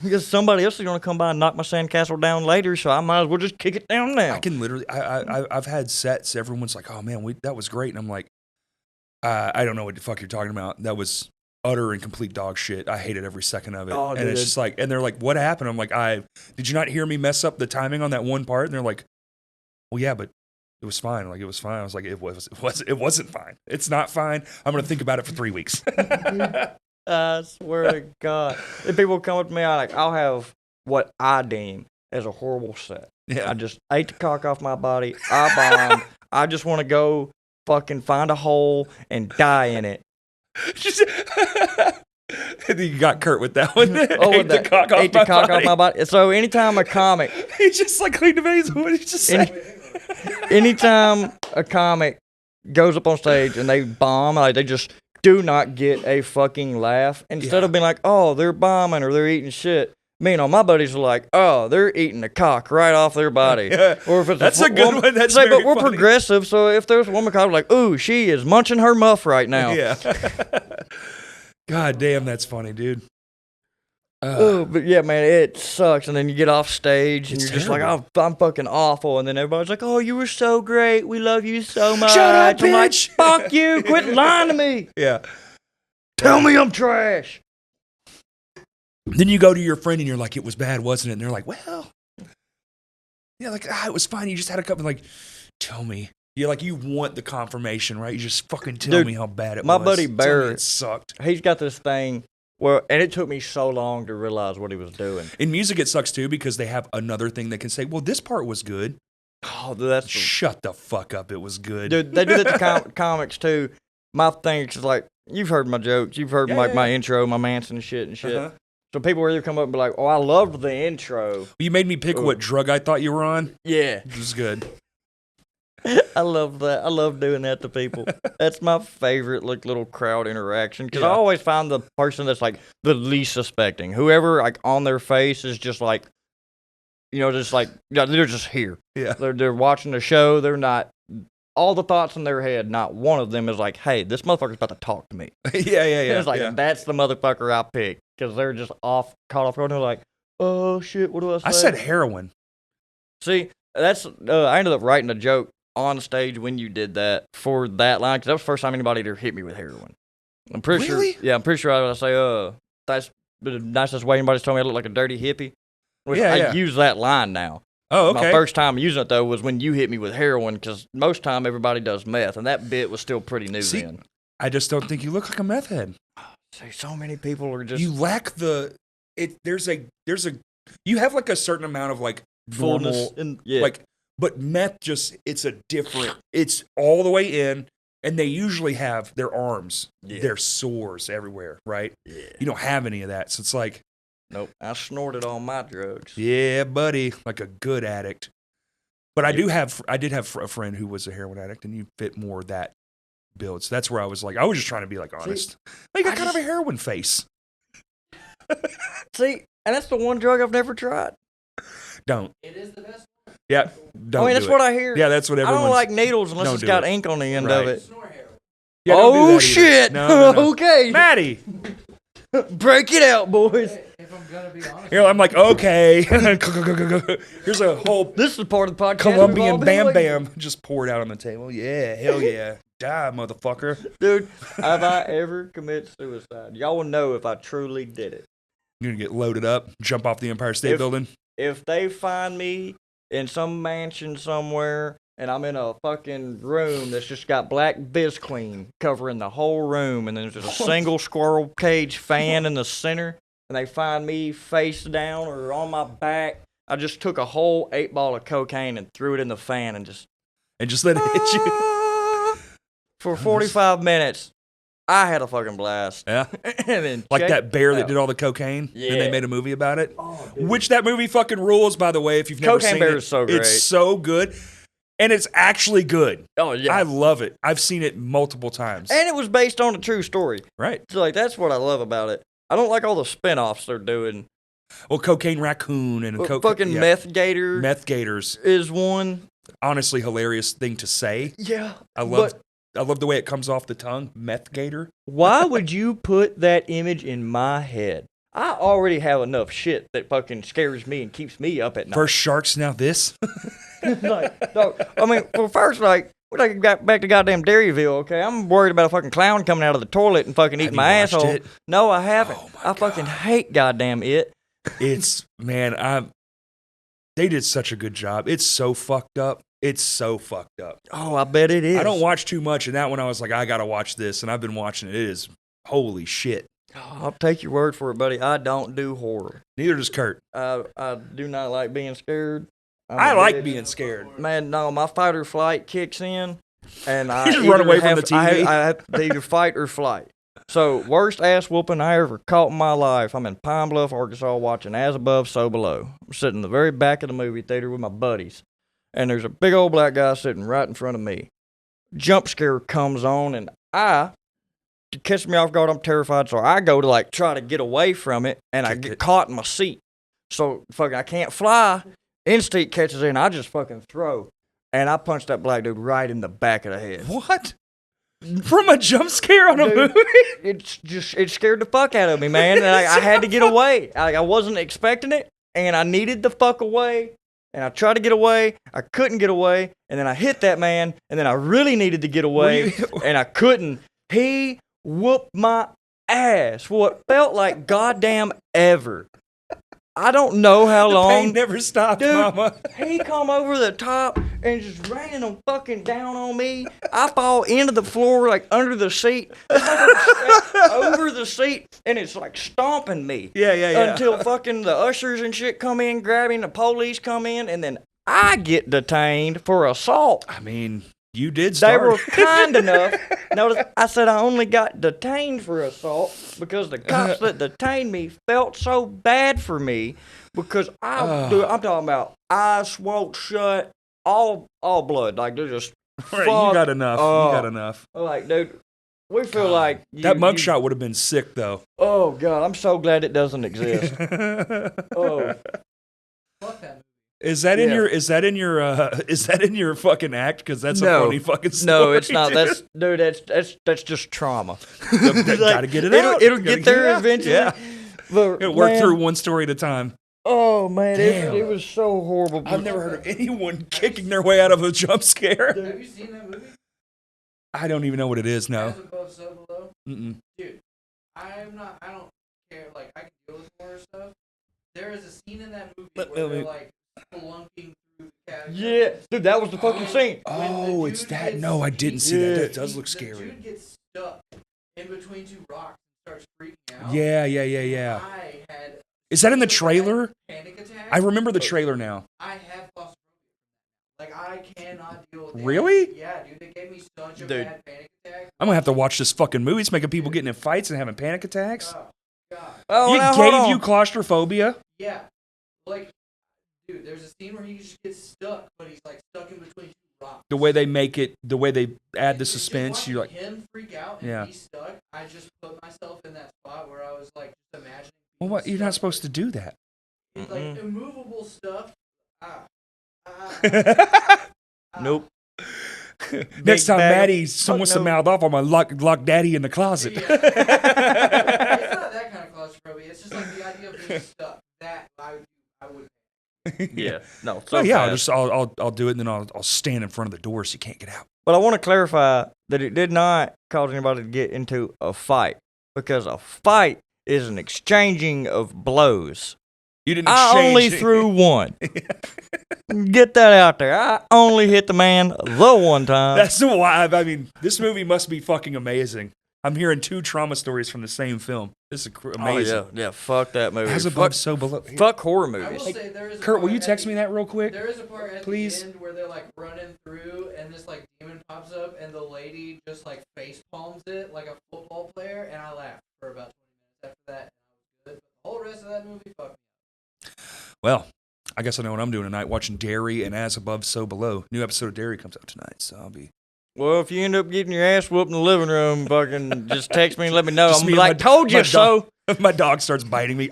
Because somebody else is going to come by and knock my sandcastle down later, so I might as well just kick it down now. I can literally, I've had sets, everyone's like, oh man, that was great. And I'm like, I don't know what the fuck you're talking about. That was utter and complete dog shit. I hated every second of it. Oh, and dude. it's just like, and they're like, what happened? I'm like, did you not hear me mess up the timing on that one part? And they're like, well, yeah, but it was fine. Like, it was fine. I was like, it wasn't fine. It's not fine. I'm going to think about it for 3 weeks. I swear to God. If people come up to me, I'll have what I deem as a horrible set. Yeah. I just ate the cock off my body. I bombed. I just want to go fucking find a hole and die in it. And then you got Kurt with that one. Oh, Ate the cock off ate my the cock body. off my body. So anytime a comic, He just like cleaned the face. What did he just say? anytime a comic goes up on stage and they bomb, like they just do not get a fucking laugh. Instead of being like, oh, they're bombing or they're eating shit. Me and all my buddies are like, oh, they're eating the cock right off their body. Yeah. Or if it's That's a good one. That's say, very but we're funny. progressive, so if there's a woman comic like, ooh, she is munching her muff right now. Yeah. God damn, that's funny, dude. Oh, but yeah, man, it sucks. And then you get off stage and It's you're just like, terrible. oh, I'm fucking awful. And then everybody's like, oh, you were so great. We love you so much. Shut up, I'm like, bitch. fuck you. Quit lying to me. Yeah. Tell me I'm trash. Then you go to your friend and you're like, it was bad, wasn't it? And they're like, well, yeah, like, it was fine. You just had a cup and like, tell me. You're like, you want the confirmation, right? You just fucking tell Dude, me how bad it my was. buddy Tell me Barrett- it sucked. He's got this thing where, and it took me so long to realize what he was doing. In music, it sucks too because they have another thing that can say, well, this part was good. Oh, dude, that's Shut the fuck up. It was good. dude. They do that to comics too. My thing is like, you've heard my jokes, you've heard my intro, my Manson shit and shit. Uh-huh. So people will either come up and be like, oh, I loved the intro. You made me pick what drug I thought you were on. Yeah, It was good. I love that. I love doing that to people. That's my favorite like little crowd interaction because I Yeah. always find the person that's like the least suspecting. Whoever like on their face is just like, just like they're just here. Yeah. They're watching the show. They're not all the thoughts in their head, not one of them is like, hey, this motherfucker's about to talk to me. yeah. It's like, that's the motherfucker I picked. Because they're just caught off guard. They're like, oh, shit, what do I say? I said heroin. See, that's, I ended up writing a joke on stage when you did that for that line. Because that was the first time anybody ever hit me with heroin. I'm pretty Really? sure. Yeah, I'm pretty sure I would say, that's the nicest way anybody's told me I look like a dirty hippie. Which I use that line now. Oh, okay. My first time using it, though, was when you hit me with heroin, because most time everybody does meth, and that bit was still pretty new then. I just don't think you look like a meth head. See, so many people are just... You lack you have like a certain amount of like fullness. Like, but meth just, it's all the way in, and they usually have their arms, their sores everywhere, right? Yeah. You don't have any of that, so it's like... Nope, I snorted all my drugs. Yeah, buddy, like a good addict. But I did have a friend who was a heroin addict, and you fit more that build. So that's where I was just trying to be like honest. You got kind of a heroin face. See, and that's the one drug I've never tried. Don't. It is the best one. Yeah, don't. I mean, that's what I hear. Yeah, that's what everyone. I don't like needles unless it's got ink on the end of it. Yeah, oh shit! No. Okay, Maddie, break it out, boys. If I'm gonna be honest, I'm like, okay. Here's a whole This is part of the podcast. Colombian Bam Bam just poured out on the table. Yeah, hell yeah, die, motherfucker. Dude, have I ever committed suicide? Y'all will know if I truly did it. You're gonna get loaded up, jump off the Empire State Building. If they find me in some mansion somewhere and I'm in a fucking room that's just got black Visqueen covering the whole room, and then there's just a single squirrel cage fan in the center, and they find me face down or on my back, I just took a whole 8-ball of cocaine and threw it in the fan and just let it hit you. For 45 minutes. I had a fucking blast. Yeah. And then like that bear that did all the cocaine. Yeah. And they made a movie about it. Oh, which that movie fucking rules, by the way, if you've never Cocaine seen Bear it. is so great. It's so good. And it's actually good. Oh, yeah. I love it. I've seen it multiple times. And it was based on a true story. Right. So, like, that's what I love about it. I don't like all the spinoffs they're doing. Well, Cocaine Raccoon and fucking Meth Gator. Meth Gators is one. Honestly, hilarious thing to say. Yeah. I love the way it comes off the tongue. Meth Gator. Why would you put that image in my head? I already have enough shit that fucking scares me and keeps me up at night. First sharks, now this. Like, no, I mean, well, first, like, we got back to goddamn Dairyville, okay? I'm worried about a fucking clown coming out of the toilet and fucking eating my asshole. It? No, I haven't. Oh I fucking hate goddamn it. It's, man, they did such a good job. It's so fucked up. It's so fucked up. Oh, I bet it is. I don't watch too much, and that one I was like, I gotta watch this, and I've been watching it. It is holy shit. Oh, I'll take your word for it, buddy. I don't do horror. Neither does Kurt. I do not like being scared. I like being scared. Man, no, my fight or flight kicks in, and I just run away from the TV. I have to either fight or flight. So, worst ass whooping I ever caught in my life. I'm in Pine Bluff, Arkansas, watching As Above, So Below. I'm sitting in the very back of the movie theater with my buddies, and there's a big old black guy sitting right in front of me. Jump scare comes on, and to catch me off guard, I'm terrified, so I go to, like, try to get away from it, and I get caught in my seat. So, fucking, I can't fly. Instinct catches in, I just fucking throw. And I punched that black dude right in the back of the head. What? From a jump scare on a movie? It scared the fuck out of me, man. And I had to get away. I wasn't expecting it, and I needed the fuck away. And I tried to get away. I couldn't get away. And then I hit that man, and then I really needed to get away, and I couldn't. He whooped my ass for what felt like goddamn ever. I don't know how long. Pain never stopped, dude, mama. He come over the top and just raining them fucking down on me. I fall into the floor, like under the seat, over the seat, and it's like stomping me. Yeah. Until fucking the ushers and shit come in, grabbing, the police come in, and then I get detained for assault. I mean, you did start. They were kind enough. Notice I said I only got detained for assault because the cops that detained me felt so bad for me because I'm talking about eyes swollen shut, all blood. Like they're just right, you got enough. You got enough. Like, dude, we feel like that mugshot would have been sick though. Oh God, I'm so glad it doesn't exist. Oh. Fuck that movie. Is that in Yeah. your? Is that in your fucking act? Because that's a funny fucking story. No, it's not. Dude. That's just trauma. Gotta get it out. It'll Gotta get there it out. eventually. Yeah. But, It'll work man, through one story at a time. Oh man, Damn. it was so horrible. I've never heard of anyone kicking their way out of a jump scare. Have you seen that movie? I don't even know what it is now. As Above, So Below? Mm-mm. Dude, I don't care. Like, I can deal with horror stuff. There is a scene in that movie where they're, like, spelunking through the catacombs. Yeah, dude, that was the fucking scene. Oh, it's that. No, I didn't see that. That does look scary. The dude gets stuck in between two rocks and starts freaking out. Yeah. I had Is that in the trailer? panic attack. I remember the trailer now. I have claustrophobia. Like, I cannot deal with it. Really? Yeah, dude, it gave me such a Dude. bad panic attack. I'm gonna have to watch this fucking movie. It's making people getting in fights and having panic attacks. Oh, God. Oh, now, It hold gave on. you claustrophobia. Yeah. Like, dude, there's a scene where he just gets stuck, but he's, like, stuck in between two rocks. The way they make it, the way they add the It's just suspense, watching you're like, him freak out and Yeah. be stuck. I just put myself in that spot where I was, like, just imagining. well, what? You're not supposed to do that. It's like immovable stuff. Nope. Next time, bag of- Maddie, someone wants to no. mouth off, I'm gonna lock Daddy in the closet. Yeah. It's not that kind of claustrophobia. It's just like the idea of being stuck. That I would. Yeah, no. So yeah, fast. I'll do it, and then I'll stand in front of the door so you can't get out. But I want to clarify that it did not cause anybody to get into a fight, because a fight is an exchanging of blows. You didn't. I exchange only it. threw one. Get that out there. I only hit the man the one time. That's why. I mean, this movie must be fucking amazing. I'm hearing 2 trauma stories from the same film. This is amazing. Oh, yeah. Fuck that movie. As above, so below. Fuck horror I will movies. say there is. A Kurt, will part you at text the- me that real quick? There is a part at Please? the end where they're like running through, and this like demon pops up, and the lady just like face palms it like a football player, and I laughed for about 20 minutes after that, and I was good. But the whole rest of that movie fucked me. Well, I guess I know what I'm doing tonight. Watching Dairy and As Above, So Below. New episode of Dairy comes out tonight, so I'll be. Well, if you end up getting your ass whooped in the living room, fucking just text me and let me know. Just I'm me like, and my- told you my so. My dog starts biting me.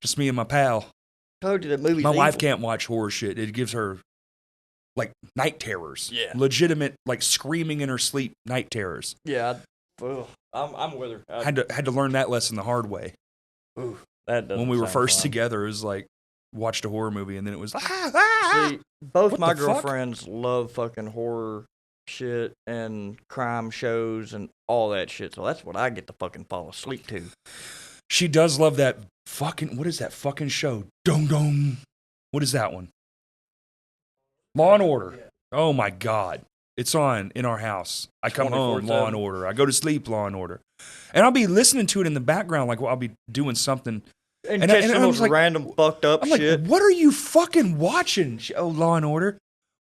Just me and my pal. Told you that movie's My wife evil. can't watch horror shit. It gives her like night terrors. Yeah. Legitimate, like screaming in her sleep night terrors. Yeah, I'm with her. Had to learn that lesson the hard way. That doesn't When we were sound first fun. together, it was like watched a horror movie and then it was See, both What my the fuck? girlfriends love fucking horror shit and crime shows and all that shit. So that's what I get to fucking fall asleep to. She does love that fucking, what is that fucking show? Dong Dong. What is that one? Law and Order. Oh my God. It's on in our house. I come home, Law and 24/7. Order. I go to sleep, Law and Order. And I'll be listening to it in the background, like I'll be doing something. And, And catch some I of was those like- random fucked up I'm shit. like, what are you fucking watching? Oh, Law and Order.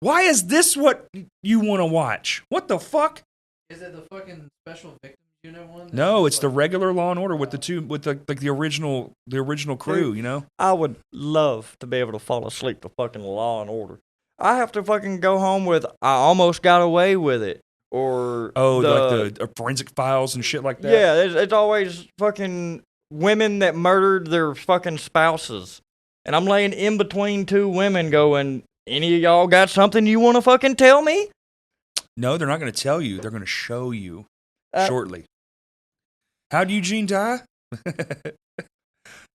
Why is this what you want to watch? What the fuck? Is it the fucking special victims unit one? No, it's the regular Law and Order with the original crew, you know? I would love to be able to fall asleep to fucking Law and Order. I have to fucking go home with I almost got away with it. Or like the forensic files and shit like that. yeah, it's always fucking women that murdered their fucking spouses. And I'm laying in between 2 women going, any of y'all got something you want to fucking tell me? No, they're not going to tell you. They're going to show you Uh, shortly. How'd Eugene die?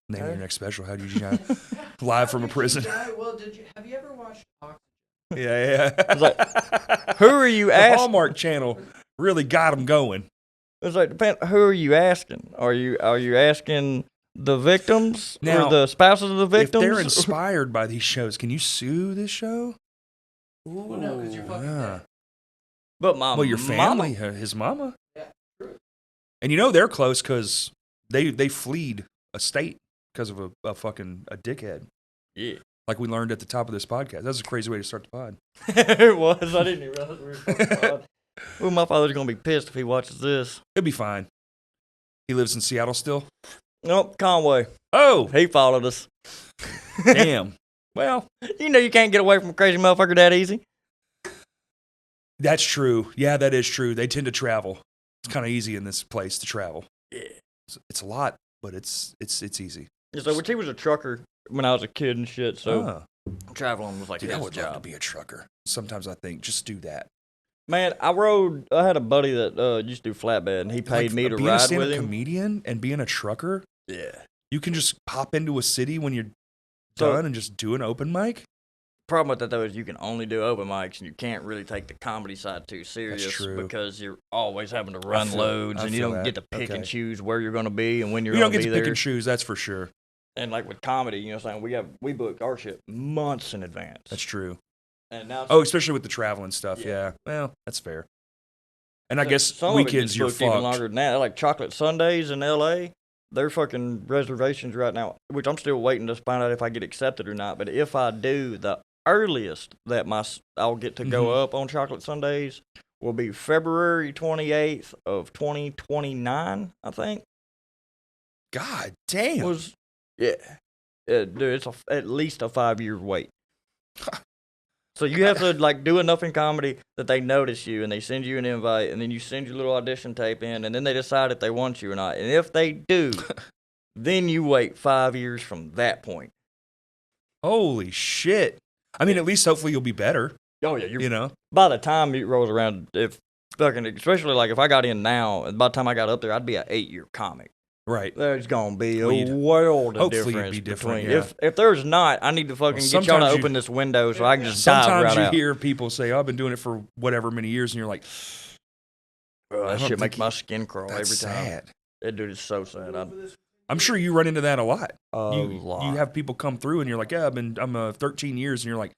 Name of your next special. How'd Eugene die? Live from a prison. Well, have you ever watched Oxygen? Yeah. It's like, who are you The asking? Hallmark Channel really got them going. It's like, who are you asking? Are you asking the victims Now, or the spouses of the victims? If they're inspired by these shows, can you sue this show? Well, no, because you're fucking dead. But my Well, your family, mama, his mama. Yeah, true. And you know they're close because they fleed a state because of a fucking a dickhead. yeah, Like we learned at the top of this podcast. That's a crazy way to start the pod. it was. I didn't even realize we were talking about. Well, my father's gonna be pissed if he watches this. It'll be fine. He lives in Seattle still. Nope, Conway. Oh, He followed us. damn. Well, You know you can't get away from a crazy motherfucker that easy. that's true. Yeah, that is true. They tend to travel. It's kind of easy in this place to travel. Yeah. It's a lot, but it's easy. So, which he was a trucker when I was a kid and shit. So traveling was like dude, his I would job. love to be a trucker. Sometimes I think just do that. Man, I had a buddy that used to do flatbed, and he paid me to being ride a stand-up with him. comedian and being a trucker. Yeah. You can just pop into a city when you're done and just do an open mic. Problem with that though is you can only do open mics, and you can't really take the comedy side too serious. That's true. Because you're always having to run loads, and you don't get to pick and choose where you're going to be and when you're going to be there. You don't get to pick and choose, that's for sure. And like with comedy, you know what I'm saying, we book our shit months in advance. That's true. And now especially with the traveling stuff. Yeah. Well, that's fair. And I guess some weekends you're booked even fucked. longer than that. Like Chocolate Sundays in L.A., they're fucking reservations right now, which I'm still waiting to find out if I get accepted or not. But if I do, the earliest that I'll get to go up on Chocolate Sundays will be February 28th of 2029, I think. God damn. Yeah, dude, it's at least a 5-year wait. So you have to like do enough in comedy that they notice you and they send you an invite, and then you send your little audition tape in, and then they decide if they want you or not. And if they do, then you wait 5 years from that point. Holy shit. I mean, at least hopefully you'll be better. Oh yeah, you know. By the time it rolls around, especially like if I got in now, by the time I got up there, I'd be an 8-year comic. Right. There's gonna be a world of difference between. If there's not, I need to fucking get y'all to open this window so I can just dive right out. Sometimes you hear people say, "Oh, I've been doing it for whatever many years," and you're like, that shit makes my skin crawl every time. Sad. That dude is so sad. I'm sure you run into that a lot. You have people come through and you're like, "Yeah, I'm 13 years," and you're like,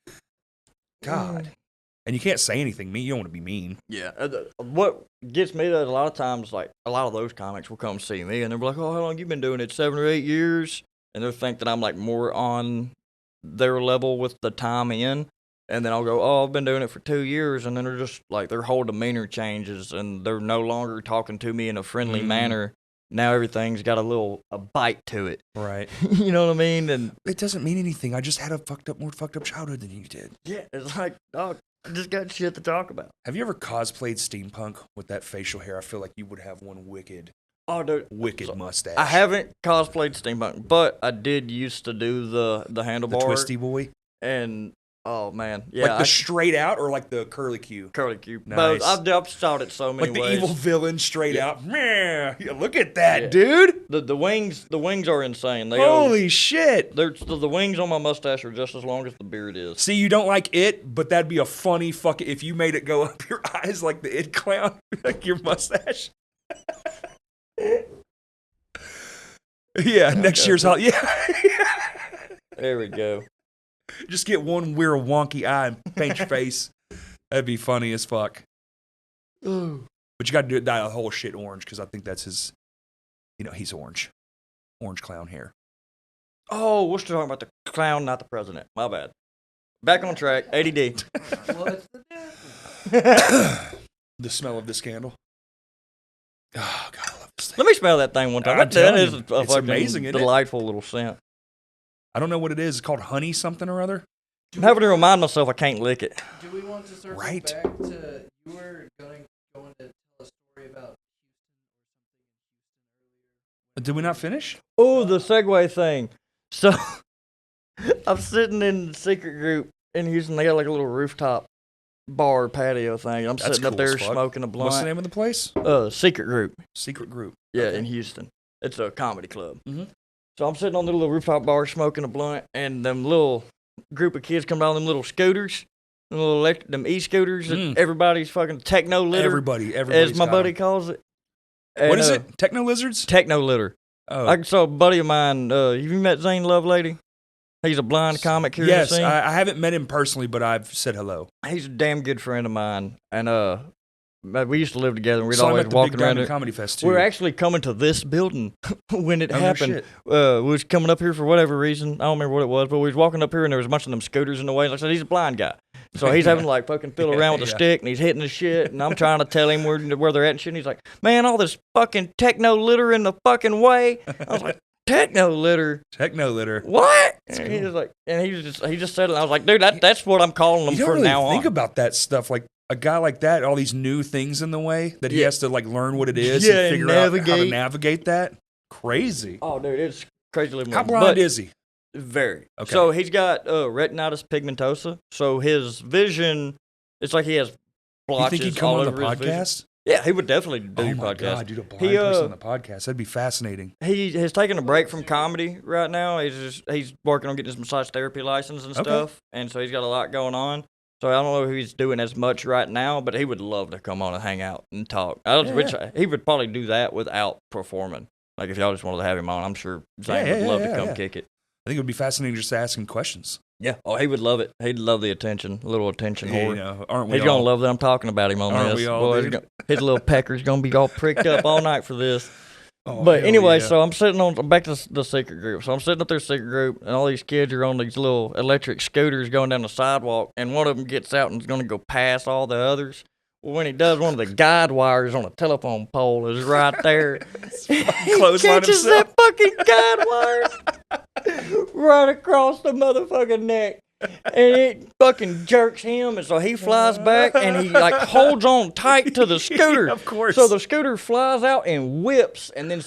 "God." And you can't say anything mean. You don't want to be mean. Yeah. What gets me that a lot of times, like, a lot of those comics will come see me, and they're like, "Oh, how long you been doing it? 7 or 8 years?" And they'll think that I'm, like, more on their level with the time in. And then I'll go, "Oh, I've been doing it for 2 years." And then they're just, like, their whole demeanor changes, and they're no longer talking to me in a friendly manner. Now everything's got a bite to it. Right. You know what I mean? And it doesn't mean anything. I just had a more fucked up childhood than you did. Yeah, it's like, dog, I just got shit to talk about. Have you ever cosplayed steampunk with that facial hair? I feel like you would have one wicked mustache. I haven't cosplayed steampunk, but I did used to do the handlebar. The twisty boy? And, oh, man. Yeah, like the straight out or like the curly Q? Curly Q. Nice. Both. I've shot it so many ways. Like the evil villain straight out. Yeah, look at that, dude. The wings are insane. Holy shit. The wings on my mustache are just as long as the beard is. See, you don't like it, but that'd be a funny fucking, if you made it go up your eyes like the It clown, like your mustache. Yeah, next year's holiday. Yeah. There we go. Just get one weird wonky eye and paint your face. That'd be funny as fuck. Ooh. But you got to dye the whole shit orange because I think that's his, he's orange. Orange clown hair. Oh, we're still talking about the clown, not the president. My bad. Back on track. ADD. What's the difference? The smell of this candle. Oh, God, I love this thing. Let me smell that thing one time. That is a fucking amazing, delightful little scent. I don't know what it is. It's called honey something or other. I'm having to remind myself I can't lick it. Do we want to circle back to, you were going to tell a story about Houston or something in Houston earlier? Did we not finish? Oh, the segue thing. So, I'm sitting in the secret group in Houston. They got like a little rooftop bar patio thing. I'm sitting up there smoking a blunt. What's the name of the place? Secret Group. Secret Group. Yeah, okay. In Houston. It's a comedy club. Mm-hmm. So I'm sitting on the little rooftop bar smoking a blunt, and them little group of kids come down them little scooters, them e-scooters. And everybody's fucking techno litter. Everybody, as my buddy calls it. And, what is it? Techno lizards? Techno litter. Oh. I saw a buddy of mine. Have you met Zane Lovelady? He's a blind comic here. Yes, in the scene. I haven't met him personally, but I've said hello. He's a damn good friend of mine, and we used to live together. And we'd so always walk around the Comedy Fest too. We're actually coming to this building when it happened. We was coming up here for whatever reason. I don't remember what it was, but we was walking up here and there was a bunch of them scooters in the way. Like I said, he's a blind guy, so he's having to like fucking fiddle around with a stick, and he's hitting the shit. And I'm trying to tell him where they're at and shit. And he's like, "Man, all this fucking techno litter in the fucking way." I was like, "Techno litter? Techno litter? What?" And he was like, and he just said it. I was like, "Dude, that's what I'm calling them you don't from really now on." Think about that stuff, like a guy like that, all these new things in the way that he has to like learn what it is and figure out how to navigate that. Crazy. Oh, dude, it's crazy living. How blind is he? Very. Okay. So he's got retinitis pigmentosa. So his vision, it's like he has blotches. You think he'd come all on the over his vision. podcast? Yeah, he would definitely do Oh your my podcast. god, dude, a blind person on the podcast. That'd be fascinating. He has taken a break from comedy right now. He's working on getting his massage therapy license and stuff, and so he's got a lot going on. So I don't know if he's doing as much right now, but he would love to come on and hang out and talk. He would probably do that without performing. Like if y'all just wanted to have him on, I'm sure Zane would love to come kick it. I think it would be fascinating just to ask him questions. Yeah. Oh, he would love it. He'd love the attention, a little attention whore. You know, aren't we He's all? gonna love that I'm talking about him on Aren't this. we all, Boy, dude? his little pecker's gonna be all pricked up all night for this. Oh, But hell anyway, yeah. so I'm sitting on back to the secret group. So I'm sitting up there secret group, and all these kids are on these little electric scooters going down the sidewalk, and one of them gets out and is gonna go past all the others. Well, when he does, one of the guide wires on a telephone pole is right there. He Clothesline catches himself. that fucking guide wire right across the motherfucking neck. And it fucking jerks him, and so he flies back, and he like holds on tight to the scooter. Of course. So the scooter flies out and whips, and then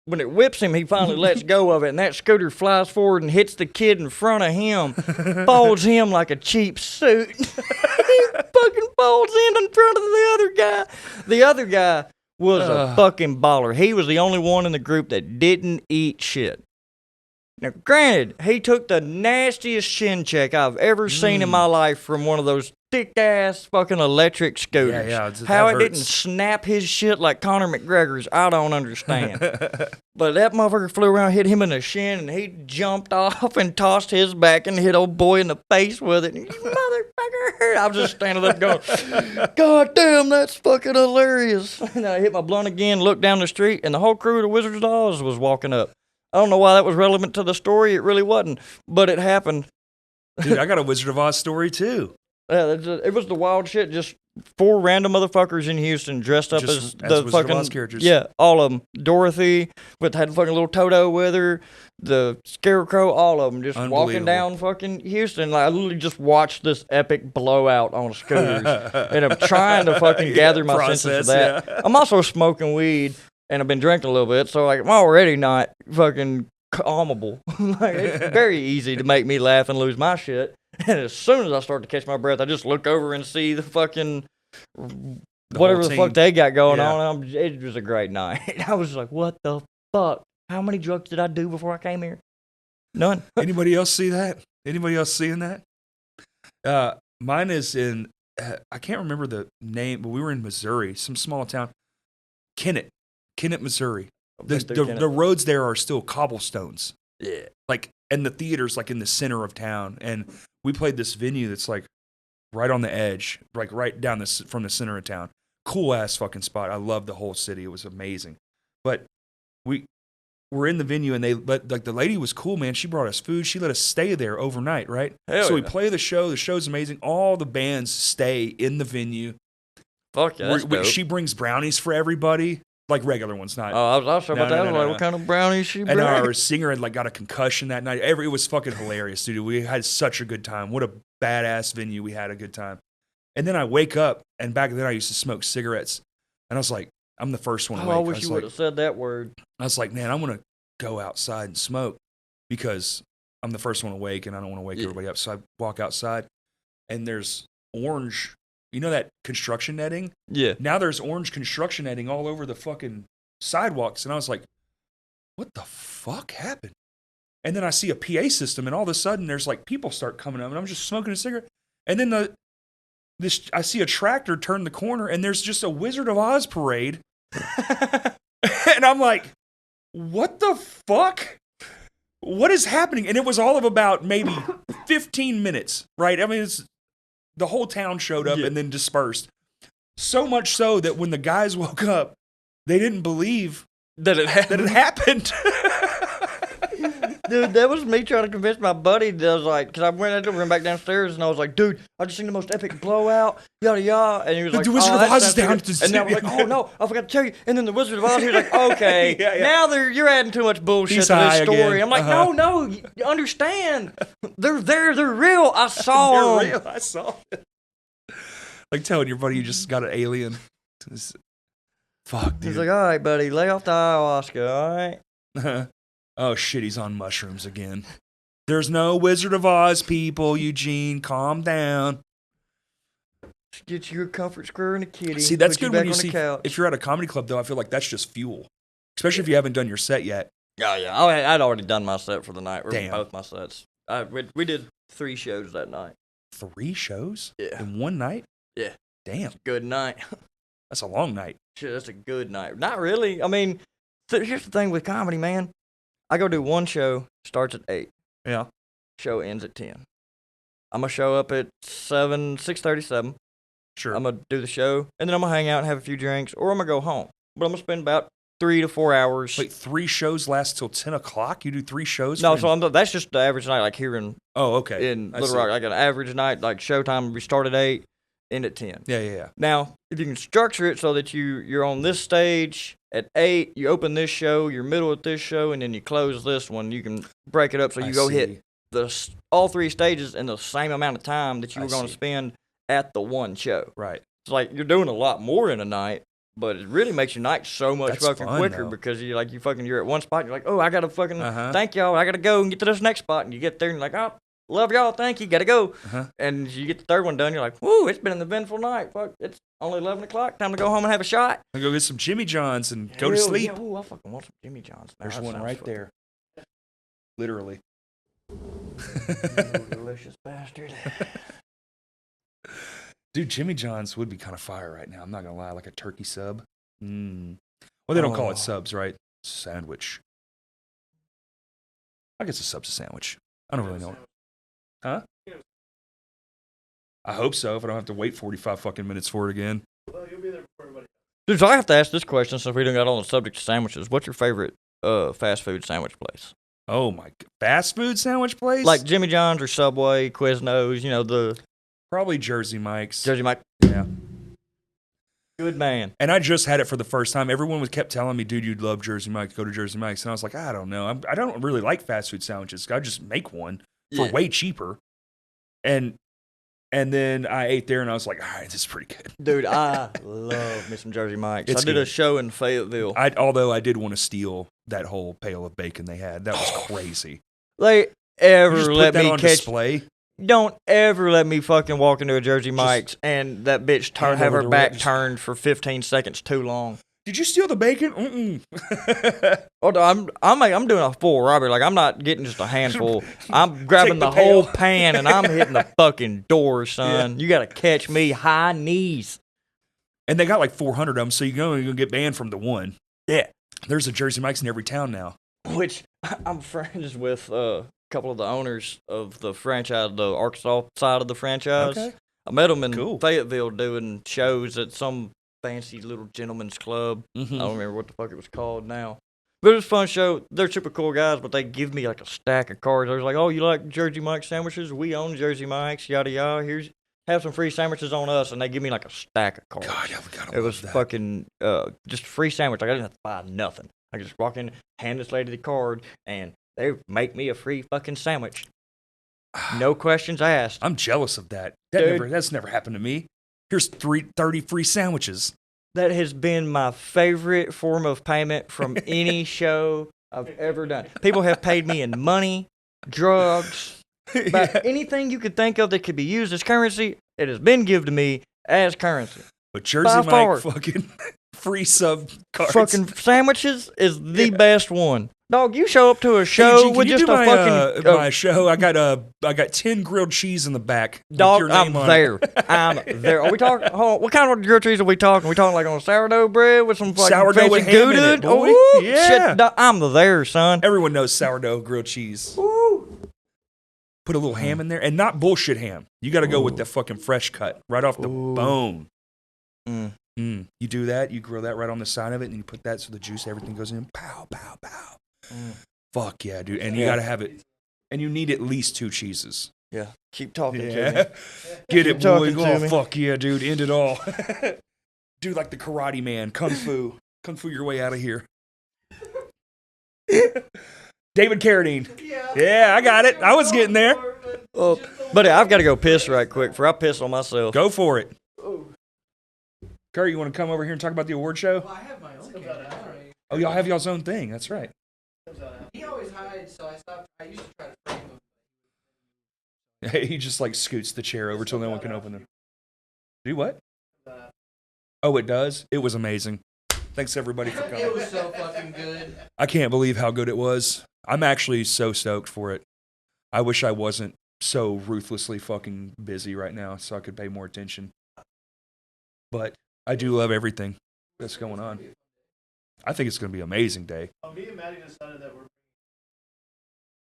when it whips him, he finally lets go of it, and that scooter flies forward and hits the kid in front of him, folds him like a cheap suit. He fucking folds in front of the other guy. The other guy was a fucking baller. He was the only one in the group that didn't eat shit. Now, granted, he took the nastiest shin check I've ever seen in my life from one of those thick-ass fucking electric scooters. Yeah, How that it didn't hurts. snap his shit like Conor McGregor's, I don't understand. But that motherfucker flew around, hit him in the shin, and he jumped off and tossed his back and hit old boy in the face with it. And, you motherfucker! I was just standing up going, God damn, that's fucking hilarious. And I hit my blunt again, looked down the street, and the whole crew of the Wizards of Oz was walking up. I don't know why that was relevant to the story. It really wasn't, but it happened. Dude, I got a Wizard of Oz story too. Yeah, it was the wild shit. Just 4 random motherfuckers in Houston dressed up as the Wizard fucking of Oz characters. Yeah, all of them. Dorothy had fucking little Toto with her, the Scarecrow, all of them just walking Unbelievable. down fucking Houston. Like, I literally just watched this epic blowout on scooters, and I'm trying to fucking gather my senses of that. Yeah. I'm also smoking weed. And I've been drinking a little bit, so like I'm already not fucking calmable. Like it's very easy to make me laugh and lose my shit. And as soon as I start to catch my breath, I just look over and see the fucking whatever the fuck they got going on. It was a great night. I was like, what the fuck? How many drugs did I do before I came here? None. Anybody else see that? Anybody else seeing that? Mine is in, I can't remember the name, but we were in Missouri, some small town. Kennett, Missouri. The roads there are still cobblestones. Yeah. Like, and the theater's like in the center of town. And we played this venue that's like right on the edge, like right down this from the center of town. Cool ass fucking spot. I loved the whole city. It was amazing. But we were in the venue, and the lady was cool, man. She brought us food. She let us stay there overnight, right? Hell so yeah. we play the show. The show's amazing. All the bands stay in the venue. Fuck yeah, that's dope. She brings brownies for everybody, like regular ones, not. Oh, I was also about No, that. no, I was no, like, no. what kind of brownies she And bring? our singer had like got a concussion that night. It was fucking hilarious, dude. We had such a good time. What a badass venue. We had a good time. And then I wake up, and back then I used to smoke cigarettes, and I was like, I'm the first one Oh, awake. I wish you would have said that word. I was like, man, I'm gonna go outside and smoke because I'm the first one awake, and I don't want to wake everybody up. So I walk outside, and there's orange. You know that construction netting? Yeah. Now there's orange construction netting all over the fucking sidewalks. And I was like, what the fuck happened? And then I see a PA system, and all of a sudden there's like people start coming up, and I'm just smoking a cigarette. And then I see a tractor turn the corner, and there's just a Wizard of Oz parade. And I'm like, what the fuck? What is happening? And it was all of about maybe 15 minutes, right? I mean, the whole town showed up and then dispersed. So much so that when the guys woke up, they didn't believe that it happened. Dude, that was me trying to convince my buddy that I was like, because I went back downstairs and I was like, dude, I just seen the most epic blowout, yada yada. And he was like, The Wizard of Oz is down to And then I was like, oh no, I forgot to tell you. And then the Wizard of Oz, he was like, okay, now you're adding too much bullshit He's to this high story. again. I'm like, no, you understand. They're there, they're real. I saw them. They're real. I saw it. Like telling your buddy you just got an alien. Fuck, dude. He's like, all right, buddy, lay off the ayahuasca, all right? Oh shit, he's on mushrooms again. There's no Wizard of Oz, people. Eugene, calm down. Get you a comfort square and a kitty. See, that's put you good back when you on see. the couch. If you're at a comedy club, though, I feel like that's just fuel. Especially if you haven't done your set yet. Oh, yeah. I'd already done my set for the night. Damn. Both my sets. We did 3 shows that night. 3 shows? Yeah. In one night? Yeah. Damn. Good night. That's a long night. Shit, that's a good night. Not really. I mean, here's the thing with comedy, man. I go do one show, starts at 8. Yeah. Show ends at 10. I'm going to show up at 6:37. Sure. I'm going to do the show, and then I'm going to hang out and have a few drinks, or I'm going to go home. But I'm going to spend about 3 to 4 hours. Wait, 3 shows last till 10 o'clock? You do 3 shows? No, so that's just the average night, like here in okay. in Little Rock. Like an average night, like showtime, we start at 8, end at 10. Yeah. Now, if you can structure it so that you're on this stage at 8, you open this show, you're middle at this show, and then you close this one, you can break it up so you hit all 3 stages in the same amount of time that you were going to spend at the one show. Right. It's like you're doing a lot more in a night, but it really makes your night so much fucking fun, quicker though. because you're at one spot, and you're like, oh, I gotta fucking thank y'all, I gotta go and get to this next spot, and you get there and you're like, oh, love y'all, thank you, gotta go. And you get the third one done, you're like, whoo, it's been an eventful night. Fuck, it's only 11 o'clock, time to go home and have a shot. I go get some Jimmy John's and go to sleep. Yeah. Ooh, I fucking want some Jimmy John's now. There's one right there. Literally. Delicious bastard. Dude, Jimmy John's would be kind of fire right now. I'm not going to lie. Like a turkey sub. Well, they don't call it subs, right? Sandwich. I guess a sub's a sandwich. I don't really know. Huh? I hope so, if I don't have to wait 45 fucking minutes for it again. Well, you'll be there before everybody. Dude, so I have to ask this question since we done got on the subject of sandwiches. What's your favorite fast food sandwich place? Oh, my. Fast food sandwich place? Like Jimmy John's or Subway, Quiznos, the... Probably Jersey Mike's. Jersey Mike. Yeah. Good man. And I just had it for the first time. Everyone kept telling me, dude, you'd love Jersey Mike's. Go to Jersey Mike's. And I was like, I don't know. I don't really like fast food sandwiches. I just make one for way cheaper. And then I ate there, and I was like, all right, this is pretty good. Dude, I love me some Jersey Mike's. It's I did good. a show in Fayetteville. Although I did want to steal that whole pail of bacon they had. That was crazy. They You just ever put let that me on catch... display? Don't ever let me fucking walk into a Jersey Mike's and that bitch have her back turned for 15 seconds too long. Did you steal the bacon? Mm-mm. Oh, no, I'm doing a full robbery. Like, I'm not getting just a handful. I'm grabbing the whole pan and I'm hitting the fucking door, son. Yeah. You got to catch me high knees. And they got like 400 of them, so you're going to get banned from the one. Yeah. There's a Jersey Mike's in every town now. Which I'm friends with a couple of the owners of the franchise, the Arkansas side of the franchise. Okay. I met them in Fayetteville doing shows at some fancy little gentleman's club. Mm-hmm. I don't remember what the fuck it was called now. But it was a fun show. They're super cool guys, but they give me like a stack of cards. I was like, oh, you like Jersey Mike's sandwiches? We own Jersey Mike's, yada yada. Have some free sandwiches on us, and they give me like a stack of cards. God, we gotta it was that. Fucking just a free sandwich. Like, I didn't have to buy nothing. I could just walk in, hand this lady the card, and they make me a free fucking sandwich. No questions asked. I'm jealous of that. That's never happened to me. Here's 30 free sandwiches. That has been my favorite form of payment from any show I've ever done. People have paid me in money, drugs, about anything you could think of that could be used as currency. It has been given to me as currency. But Jersey Mike fucking free sub cards. Fucking sandwiches is the best one. Dog, you show up to a show with just my show. I got 10 grilled cheese in the back. Dog, I'm there. I'm there. Are we talking? What kind of grilled cheese are we talking? Are we talking like on sourdough bread with some fucking sourdough with ham in it, boy? Ooh, yeah, shit, I'm there, son. Everyone knows sourdough grilled cheese. Ooh. Put a little ham in there, and not bullshit ham. You got to go with the fucking fresh cut, right off the bone. You do that. You grill that right on the side of it, and you put that so the juice, everything goes in. Pow, pow, pow. Fuck yeah, dude. And you got to have it. And you need at least 2 cheeses. Yeah. Keep talking to me. Get it, boy. Oh, fuck yeah, dude. End it all. Do like the Karate Man. Kung Fu. Kung Fu your way out of here. David Carradine. Yeah, I got it. I was getting there. Buddy, I've got to go piss right quick before I piss on myself. Go for it. Curry, you want to come over here and talk about the award show? Well, I have my own camera. Oh, y'all have y'all's own thing. That's right. He always hides, so I stopped. I used to try to frame him. He just like scoots the chair over till no one can open it. Do what? Oh, it does? It was amazing. Thanks everybody for coming. It was so fucking good. I can't believe how good it was. I'm actually so stoked for it. I wish I wasn't so ruthlessly fucking busy right now so I could pay more attention. But I do love everything that's going on. I think it's going to be an amazing day. Me and Maddie decided that we're...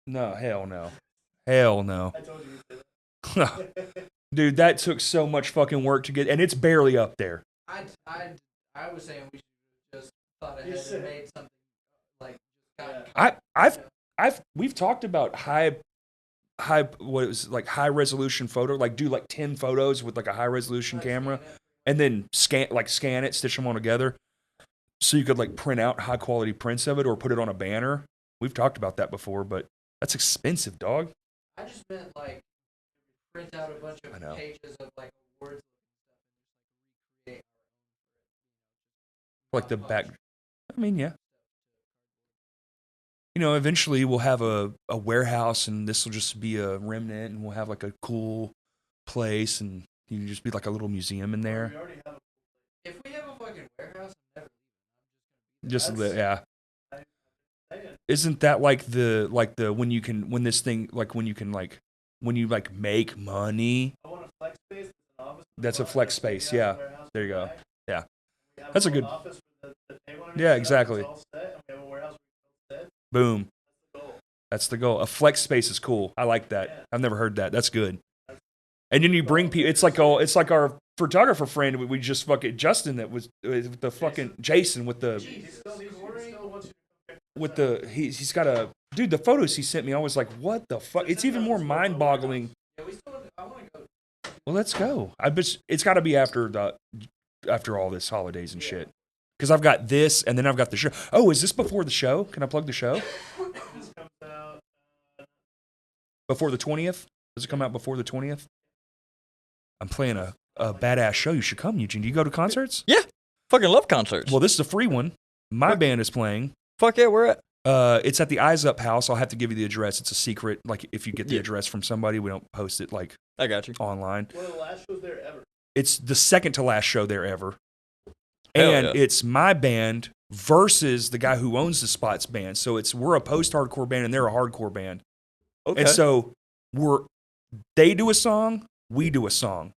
No, hell no. Hell no. I told you. Dude, that took so much fucking work to get, and it's barely up there. I was saying we should just thought ahead and made something like We've talked about high resolution photo, like do like 10 photos with like a high resolution camera, and then scan it, stitch them all together, so you could like print out high quality prints of it or put it on a banner. We've talked about that before, but that's expensive, dog. I just meant like print out a bunch of pages of like awards and stuff and just like recreate Like the back. I mean, yeah. You know, eventually we'll have a warehouse, and this will just be a remnant, and we'll have like a cool place, and you can just be like a little museum in there. We already have If we have a fucking warehouse, I'm never leaving. Just yeah. Isn't that like the when you can make money? I want a flex space. An office. That's a flex space. Yeah. There you go. Yeah. That's a good. Office with the table and Yeah, exactly. it's all set, and we have a warehouse with it all set. Boom. That's the goal. That's the goal. A flex space is cool. I like that. I've never heard that. That's good. And then you bring people. It's like our photographer friend. We just fucking Justin that was with the fucking Jason with the. He's got a dude. The photos he sent me, I was like, what the fuck? It's even more mind-boggling. Yeah, I want to go. Well, let's go. It's got to be after all this holidays and shit. Because I've got this, and then I've got the show. Oh, is this before the show? Can I plug the show? This comes out Before the 20th? Does it come out before the 20th? I'm playing a badass show. You should come, Eugene. Do you go to concerts? Yeah. Fucking love concerts. Well, this is a free one. My band is playing. Fuck yeah, where at? It's at the Eyes Up House. I'll have to give you the address. It's a secret. Like, if you get the address from somebody, we don't post it, like, I got you. online. one of the last shows there ever. It's the second to last show there ever. Hell And yeah. it's my band versus the guy who owns the Spots band. So we're a post-hardcore band, and they're a hardcore band. Okay. And so they do a song, we do a song.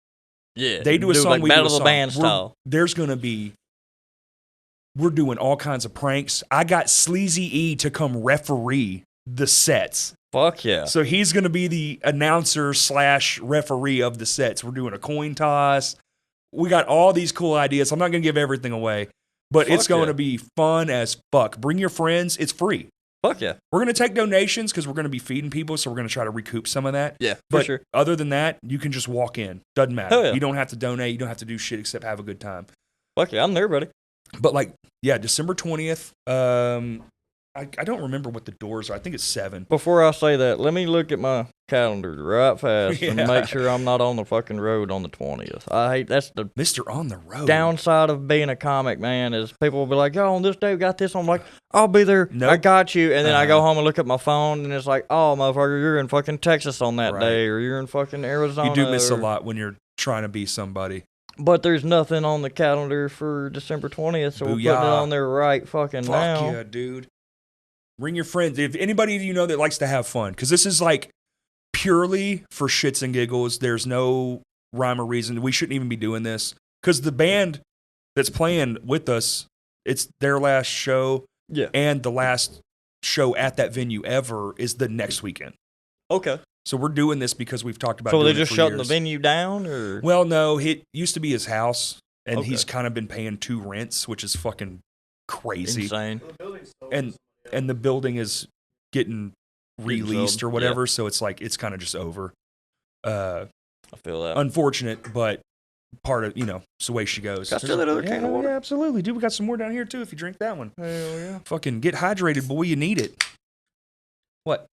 yeah. They do a song, like we Battle do a of the song. Band style. We're doing all kinds of pranks. I got Sleazy E to come referee the sets. Fuck yeah. So he's going to be the announcer / referee of the sets. We're doing a coin toss. We got all these cool ideas. I'm not going to give everything away, but it's Fuck going yeah. to be fun as fuck. Bring your friends. It's free. Fuck yeah. We're going to take donations because we're going to be feeding people, so we're going to try to recoup some of that. Yeah, for But sure. other than that, you can just walk in. Doesn't matter. Hell yeah. You don't have to donate. You don't have to do shit except have a good time. Fuck yeah, I'm there, buddy. But like, yeah, December 20th. I don't remember what the doors are. I think it's 7. Before I say that, let me look at my calendar right fast and Yeah. make sure I'm not on the fucking road on the 20th. That's the Mr. On the Road. downside of being a comic, man, is people will be like, yo, on this day we got this. I'm like, I'll be there. Nope. I got you. And then I go Uh-huh. home and look at my phone, and it's like, oh, motherfucker, you're in fucking Texas on that Right. day, or you're in fucking Arizona. You do miss a or- lot when you're trying to be somebody. But there's nothing on the calendar for December 20th, so we're putting it Booyah. on there right fucking Fuck now. yeah, dude. Bring your friends. If anybody you know that likes to have fun, because this is like purely for shits and giggles. There's no rhyme or reason. We shouldn't even be doing this because the band that's playing with us, it's their last show. Yeah. And the last show at that venue ever is the next weekend. Okay. So we're doing this because we've talked about So doing they it just for shutting the years. venue down, or? Well, no, it used to be his house, and Okay. he's kind of been paying 2 rents, which is fucking crazy. Insane. The building's sold And- to somebody else. And the building is getting released sold, or whatever, so it's like it's kind of just over. I feel that. Unfortunate, but part of it's the way she goes. Got still that other can of water? Yeah, absolutely, dude. We got some more down here too. If you drink that one, Hell yeah. fucking get hydrated, boy. You need it. What?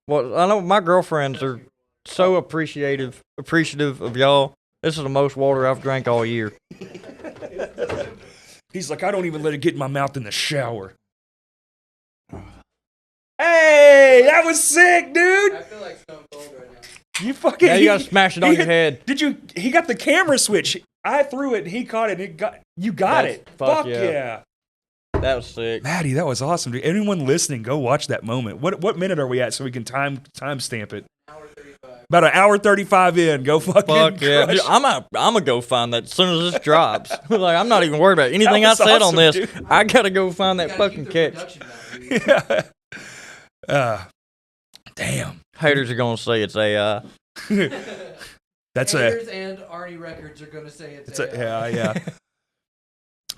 Well, I know my girlfriends are so appreciative of y'all. This is the most water I've drank all year. He's like, I don't even let it get in my mouth in the shower. Hey, that was sick, dude. I feel like Stone Cold right now. You fucking. Now you gotta smash it on your head. Did you? He got the camera switch. I threw it and he caught it. You got That's- it. fuck Yeah. That was sick. Maddie, that was awesome. Dude. Anyone listening, go watch that moment. What minute are we at so we can time stamp it? Hour 35. About an hour 35 in. Go fucking Fuck yeah. crush. Dude, I'm gonna go find that as soon as this drops. Like, I'm not even worried about anything I was said awesome, on this. dude. I gotta go find that Gotta fucking keep the catch. production value. Yeah. Damn. Haters are gonna say it's AI. That's Haters and Arnie Records are gonna say it's AI. yeah.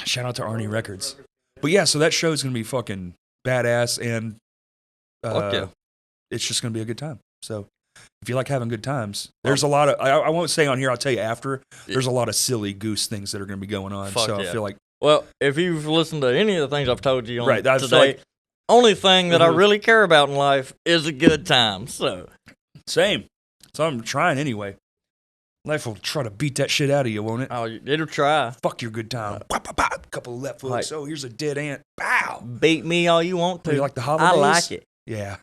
Shout out to Arnie Records. But yeah, so that show's gonna be fucking badass, and Fuck yeah. it's just gonna be a good time. So if you like having good times, there's a lot of I won't say on here. I'll tell you after. There's a lot of silly goose things that are gonna be going on. Fuck so yeah. I feel like Well, if you've listened to any of the things I've told you on Right, that's today, like- only thing that I Mhm. really care about in life is a good time. So same. So I'm trying anyway. Life will try to beat that shit out of you, won't it? oh, it'll try. Fuck your good time. Couple of left hooks. Right. Oh, here's a dead ant. Bow. Beat me all you want Oh, to. you like the I holidays? like it. Yeah.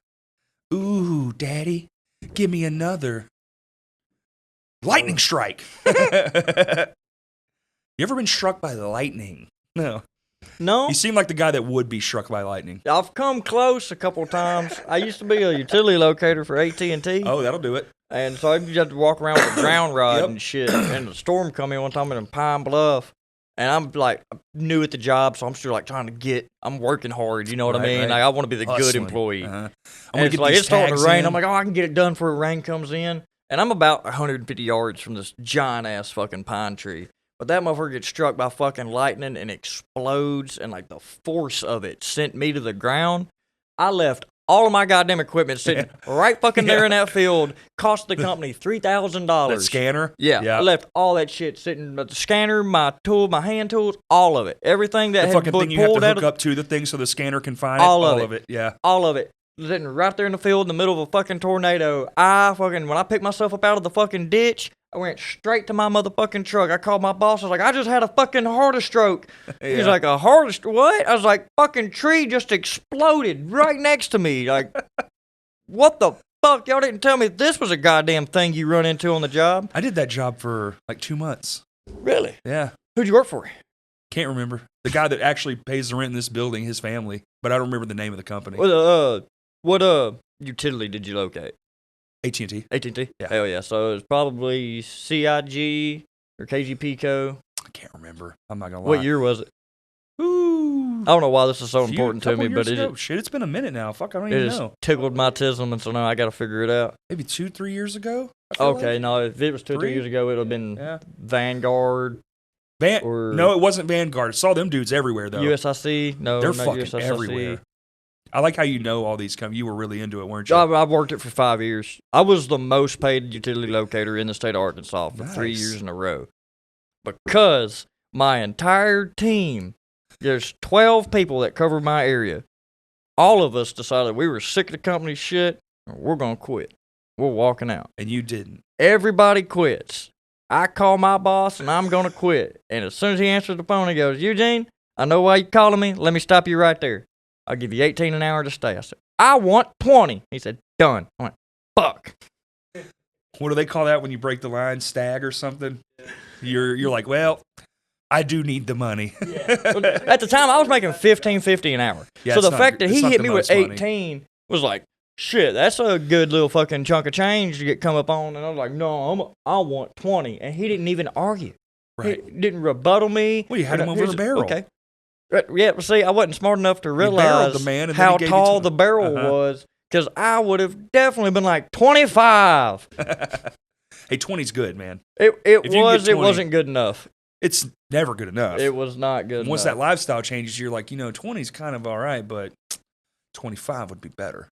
Ooh, daddy, give me another lightning strike. You ever been struck by lightning? No. No, You seem like the guy that would be struck by lightning. I've come close a couple of times. I used to be a utility locator for AT&T. Oh, that'll do it. And so I used to have to walk around with a ground rod Yep. and shit. And the storm come in one time in Pine Bluff. And I'm like new at the job, so I'm still like trying to I'm working hard, you know what I Right, mean? right. Like, I want to be the good Hustling. employee. Uh-huh. I And want it's to get like, these it's starting tags to rain. in. I'm like, oh, I can get it done before rain comes in. And I'm about 150 yards from this giant ass fucking pine tree. But that motherfucker gets struck by fucking lightning and explodes, and like the force of it sent me to the ground. I left all of my goddamn equipment sitting right fucking there in that field. Cost the company $3,000. that scanner. Yeah, I left all that shit sitting. The scanner, my tool, my hand tools, all of it. Everything that The had fucking been thing you have pulled to out hook of up to the thing so the scanner can find All it. of All it. of it. Yeah. all of it. Sitting right there in the field in the middle of a fucking tornado. When I picked myself up out of the fucking ditch, I went straight to my motherfucking truck. I called my boss. I was like, I just had a fucking heart stroke. He's like, a heart stroke? What? I was like, fucking tree just exploded right next to me. Like, what the fuck? Y'all didn't tell me this was a goddamn thing you run into on the job. I did that job for like 2 months. Really? Yeah. Who'd you work for? Can't remember. The guy that actually pays the rent in this building, his family. But I don't remember the name of the company. What utility did you locate? AT&T. AT&T? Yeah. Hell yeah. So it was probably CIG or KG Co. I can't remember. I'm not going to lie. What year was it? Ooh. I don't know why this is so Few- important to couple me, but years it, ago. Shit, it's been a minute now. Fuck, I don't it even has know. tickled my tism, and so now I got to figure it out. Maybe 2-3 years ago? I feel Okay, like. no, if it was 2 or 3 3? years ago, it would have been Yeah. Vanguard, or No, it wasn't Vanguard. Saw them dudes everywhere, though. USIC. No, They're not fucking USIC. everywhere. I like how you know all these. You were really into it, weren't you? I've worked it for 5 years. I was the most paid utility locator in the state of Arkansas for 3 Nice. years in a row. Because my entire team, there's 12 people that cover my area. All of us decided we were sick of the company's shit, and we're going to quit. We're walking out. And you didn't. Everybody quits. I call my boss, and I'm going to quit. And as soon as he answers the phone, he goes, Eugene, I know why you're calling me. Let me stop you right there. I'll give you 18 an hour to stay. I said, I want 20. He said, done. I went, fuck. What do they call that when you break the line? Stag or something? You're like, well, I do need the money. At the time, I was making $15.50 an hour. Yeah, so it's the not- fact that it's he not hit the me with most money. 18 was like, shit, that's a good little fucking chunk of change to get come up on. And I was like, no, I want 20. And he didn't even argue. Right. He didn't rebuttal me. Well, you had him over the barrel. Okay. Yeah, but see, I wasn't smart enough to barreled realize the man and then how he gave you tall 20. the barrel Uh-huh. was, because I would have definitely been like 25. Hey, 20's good, man. It If you can was. get It 20, wasn't good enough. It's never good enough. It was not good Once enough. that lifestyle changes, you're like, 20's kind of all right, but 25 would be better.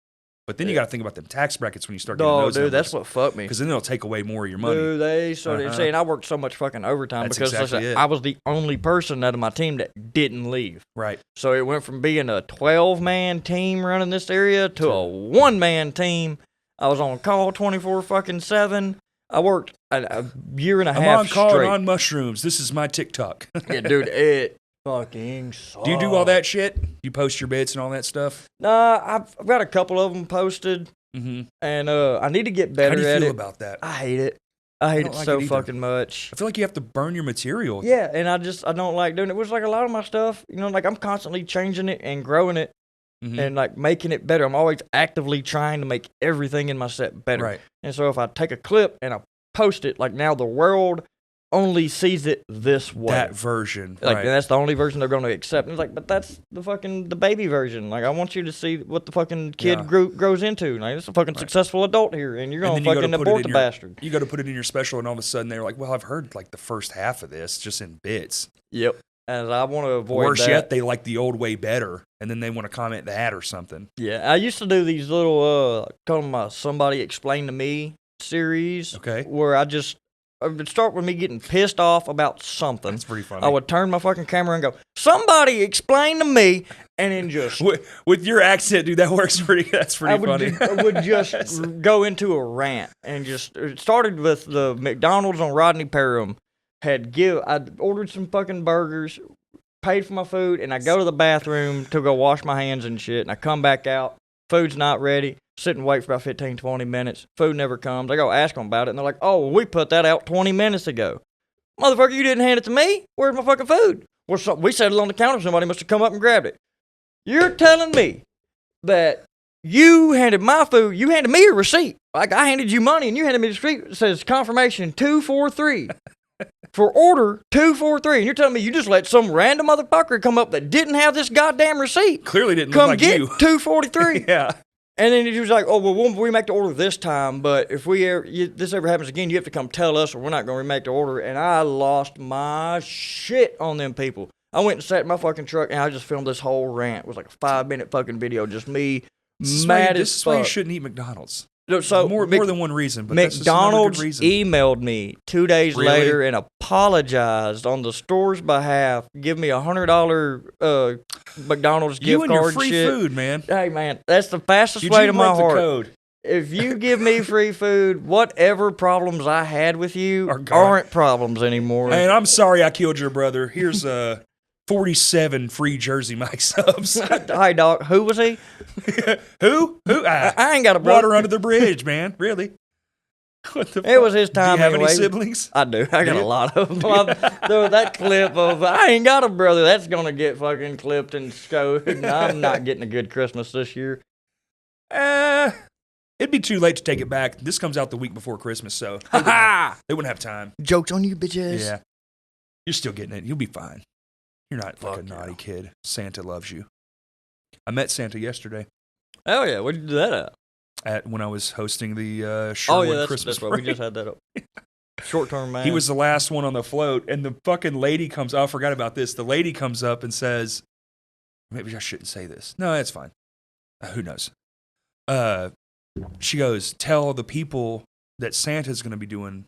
But then you got to think about them tax brackets when you start getting No, those dude, that's numbers. what fucked me. Because then they'll take away more of your money. Dude, they started Uh-huh. saying I worked so much fucking overtime That's because exactly listen, it. I was the only person out of my team that didn't leave. Right. So it went from being a 12-man team running this area to a one-man team. I was on call 24/7. I worked a year and a I'm half on call straight. and on mushrooms. This is my TikTok. Yeah, dude, it fucking sucked. Do you do all that shit? You post your bits and all that stuff? Nah, I've got a couple of them posted. Mm-hmm. And I need to get How better do you at feel it. about that? I hate it. I hate don't it like so it either. fucking much. I feel like you have to burn your material. Yeah, and I don't like doing it. It was like a lot of my stuff, like I'm constantly changing it and growing it Mm-hmm. and like making it better. I'm always actively trying to make everything in my set better. Right. And so if I take a clip and I post it, like now the world only sees it this way. That version. Like right. that's the only version they're going to accept. And it's like, but that's the baby version. Like I want you to see what the fucking kid grows into. Like it's a fucking successful adult here, and you're gonna fucking abort the bastard. You got to put it in your special, and all of a sudden they're like, "Well, I've heard like the first half of this just in bits." Yep. And I want to avoid Worse that. yet, they like the old way better, and then they want to comment that or something. Yeah, I used to do these little call them my Somebody Explain to Me series. Okay. Where it would start with me getting pissed off about something. That's pretty funny. I would turn my fucking camera and go, "Somebody explain to me," and then just with your accent, dude, that works pretty. That's pretty funny. I would just go into a rant and just. It started with the McDonald's on Rodney Parham. I ordered some fucking burgers, paid for my food, and I go to the bathroom to go wash my hands and shit, and I come back out. Food's not ready. Sit and wait for about 15, 20 minutes. Food never comes. I go ask them about it, and they're like, "Oh, well, we put that out 20 minutes ago." Motherfucker, you didn't hand it to me? Where's my fucking food? Well, we set it on the counter. Somebody must have come up and grabbed it. You're telling me that you handed my food, you handed me a receipt. Like I handed you money, and you handed me the receipt that says confirmation 243. For order 243, and you're telling me you just let some random motherfucker come up that didn't have this goddamn receipt Clearly didn't come look like get you. 243. Yeah. And then he was like, "Oh well, we'll remake the order this time, but if this ever happens again, you have to come tell us, or we're not going to remake the order." And I lost my shit on them people. I went and sat in my fucking truck, and I just filmed this whole rant. It was like a 5-minute fucking video, just me mad as This is why you fuck. shouldn't eat McDonald's. So more than one reason, but McDonald's that's just another good reason. emailed me 2 days Really? later and apologized on the store's behalf. Give me $100 McDonald's You gift and your card free shit. food, man. Hey man, that's the fastest Eugene way to my broke the heart. code. If you give me free food, whatever problems I had with you Are gone. aren't problems anymore. And I'm sorry I killed your brother. Here's 47 free Jersey Mike subs. Hey dog, who was he? Who? I ain't got a brother. Water under the bridge, man. Really? What the It fuck? was his time Do you have anyway. any siblings? I do. I got Do a you? lot of them. That clip of I ain't got a brother, that's gonna get fucking clipped and showed. I'm not getting a good Christmas this year. It'd be too late to take it back. This comes out the week before Christmas, so they wouldn't have time. Jokes on you, bitches. Yeah. You're still getting it. You'll be fine. You're not like a naughty kid. Santa loves you. I met Santa yesterday Oh yeah, where'd you do that at? when I was hosting the Oh Sherwood yeah, Christmas that's right. We parade. just had that up. Short-term man. He was the last one on the float, and the fucking lady comes. Oh, I forgot about this. The lady comes up and says, "Maybe I shouldn't say this." No, that's fine. Who knows? She goes, "Tell the people that Santa's going to be doing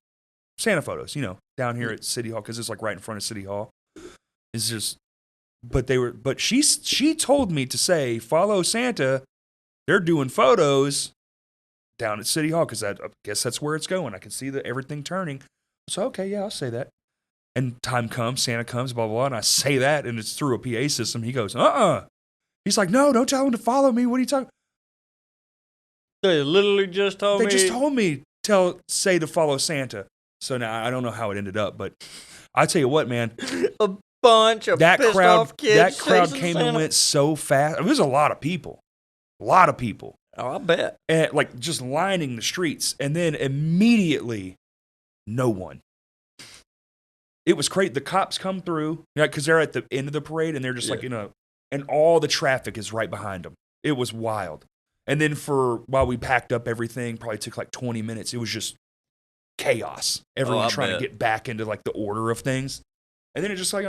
Santa photos. Down here at City Hall, because it's like right in front of City Hall. It's just, but she told me to say, follow Santa. They're doing photos down at City Hall, because I guess that's where it's going. I can see everything turning. So, okay, yeah, I'll say that. And time comes, Santa comes, blah, blah, blah, and I say that, and it's through a PA system. He goes, He's like, no, don't tell him to follow me. What are you talking? They literally just told me. They just told me say to follow Santa. So now I don't know how it ended up, but I tell you what, man, a bunch of that pissed crowd off kids. that crowd chasing came Santa. and went so fast. There was a lot of people. Oh, I bet. And like just lining the streets, and then immediately, no one. It was crazy. The cops come through, because they're at the end of the parade, and they're just like and all the traffic is right behind them. It was wild. And then while we packed up everything, probably took like 20 minutes. It was just chaos. Everyone trying to get back into like the order of things. And then it just like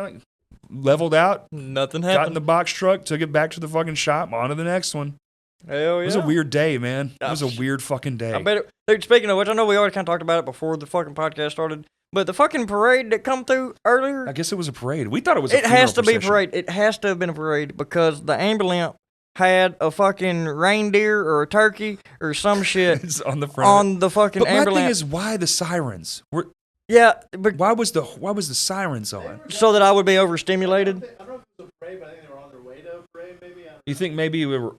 leveled out. Nothing Got in happened. the box truck, took it back to the fucking shop, on to the next one. Hell yeah. It was a weird day, man. It was a weird fucking day. I bet it. Dude, speaking of which, I know we already kind of talked about it before the fucking podcast started, but the fucking parade that come through earlier. I guess it was a parade. We thought it was a It has to funeral be a procession. parade. It has to have been a parade because the ambulance had a fucking reindeer or a turkey or some shit It's on the front. on the fucking But my ambulance. thing is, why the sirens? Yeah, but Why was the sirens on? so that I would be overstimulated. I don't know if it was a parade, but I think they were on their way to a parade, maybe. You think maybe we were?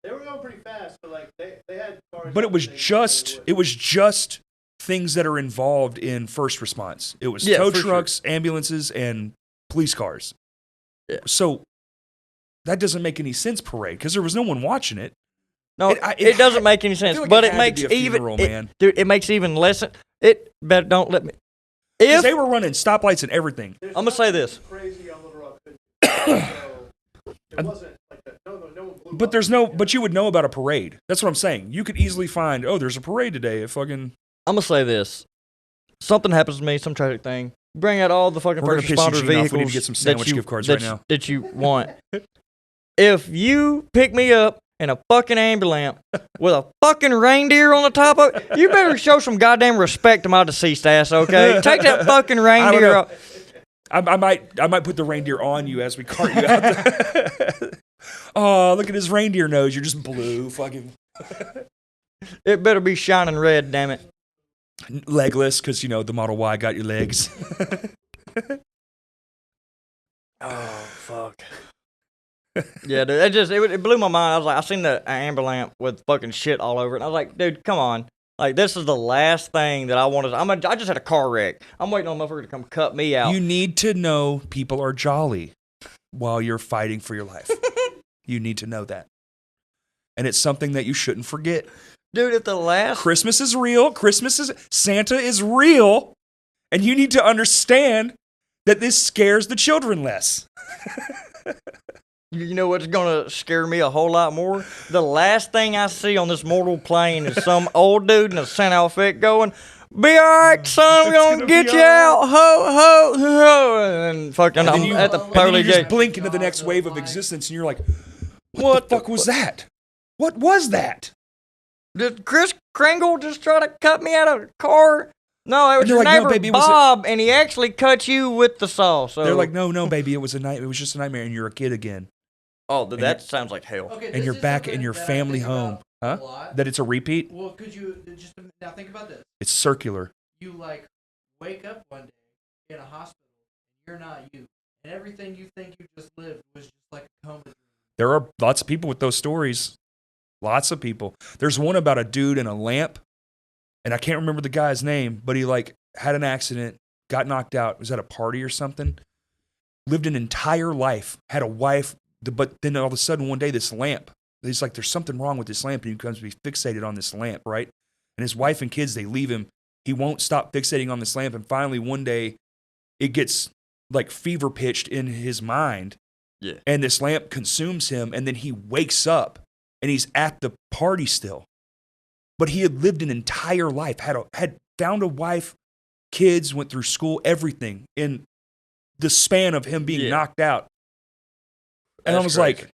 They were going pretty fast, but like they had cars but it was just things that are involved in first response. It was tow trucks, ambulances, and police cars. Yeah. So that doesn't make any sense, parade, because there was no one watching it. No, it doesn't make any sense. like But it it had makes to be a even funeral, man. dude. It makes even less. It better don't let me. 'Cause If they were running stoplights and everything. I'm gonna say this. Crazy on Little Rock. So it wasn't like that. No one blew But up. there's but you would know about a parade. That's what I'm saying. You could easily find, there's a parade today. I'm gonna say this. Something happens to me, some tragic thing. Bring out all the fucking We're first gonna piss responder Eugene off. vehicles We need to get some sandwich gift cards right now. that you want. If you pick me up in a fucking ambulance with a fucking reindeer on the top of it, you better show some goddamn respect to my deceased ass, okay? Take that fucking reindeer up. I might put the reindeer on you as we cart you out. Oh, look at his reindeer nose. You're just blue, fucking It better be shining red, damn it. legless, because the Model Y got your legs. Oh, fuck. Yeah, dude, it blew my mind. I was like, I seen the ambulance with fucking shit all over it. And I was like, dude, come on. Like, this is the last thing that I wanted. I just had a car wreck. I'm waiting on a motherfucker to come cut me out. You need to know people are jolly while you're fighting for your life. You need to know that. And it's something that you shouldn't forget. Dude, if the last... Christmas is real. Santa is real. And you need to understand that this scares the children less. You know what's going to scare me a whole lot more? The last thing I see on this mortal plane is some old dude in a Santa outfit going, "Be all right, son, we're going to get you out, ho, ho, ho." And fucking, I'm at the And then pearly you just gate. blink into the next wave of existence and you're like, what the fuck was that? What was that? Did Chris Kringle just try to cut me out of a car? No, it was they're your like, "No, neighbor baby, it was Bob, and he actually cut you with the saw. So They're like, no, baby, it was just a nightmare and you're a kid again. oh, that sounds like hell. Okay, And this you're is back something in your that I family think home. about Huh? a lot. That it's a repeat? Well, could you just now think about this? It's circular. You wake up one day in a hospital, and you're not you, and everything you think you just lived was just like a coma dream. There are lots of people with those stories. Lots of people. There's one about a dude in a lamp, and I can't remember the guy's name, but he had an accident, got knocked out, was at a party or something, lived an entire life, had a wife, but then all of a sudden one day this lamp, he's like, there's something wrong with this lamp, and he becomes to be fixated on this lamp, right? And his wife and kids, they leave him. He won't stop fixating on this lamp, and finally one day it gets fever pitched in his mind. Yeah. And this lamp consumes him, and then he wakes up and he's at the party still. But he had lived an entire life, had found a wife, kids, went through school, everything in the span of him being knocked out. And I was like,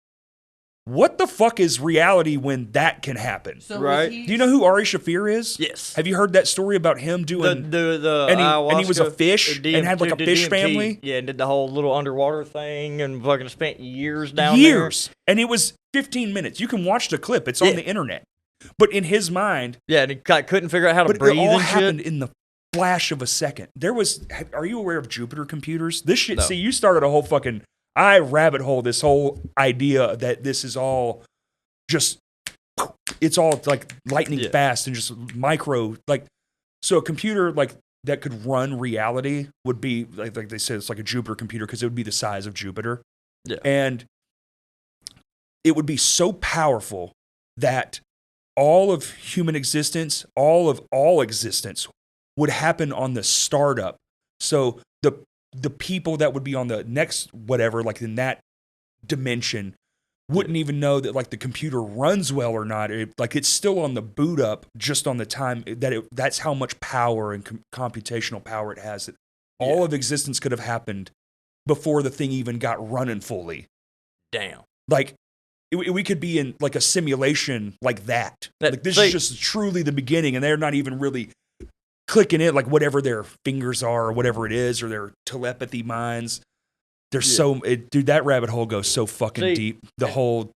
what the fuck is reality when that can happen? So Right. Was he, Do you know who Ari Shafir is? Yes. Have you heard that story about him doing and he was a fish and had a fish family? Yeah, and did the whole little underwater thing and fucking spent years down years. And it was 15 minutes. You can watch the clip. It's on the internet. But in his mind, there. Yeah, and he couldn't figure out how to but breathe it all and happened shit. in the flash of a second. Are you aware of Jupiter computers? This shit, No. see, you started a whole fucking, I rabbit hole this whole idea that this is all just, it's all lightning fast and just micro, so a computer that could run reality would be, like they said, it's like a Jupiter computer because it would be the size of Jupiter. Yeah. And it would be so powerful that all of human existence, all existence would happen on the startup. So the people that would be on the next whatever, in that dimension, wouldn't even know that the computer runs well or not. It's still on the boot up, just on the time that's how much power and computational power it has. That all of existence could have happened before the thing even got running fully. Damn. We could be in a simulation like that. This see- is just truly the beginning, and they're not even really clicking it, whatever their fingers are or whatever it is, or their telepathy minds. They're dude, that rabbit hole goes so fucking deep. The whole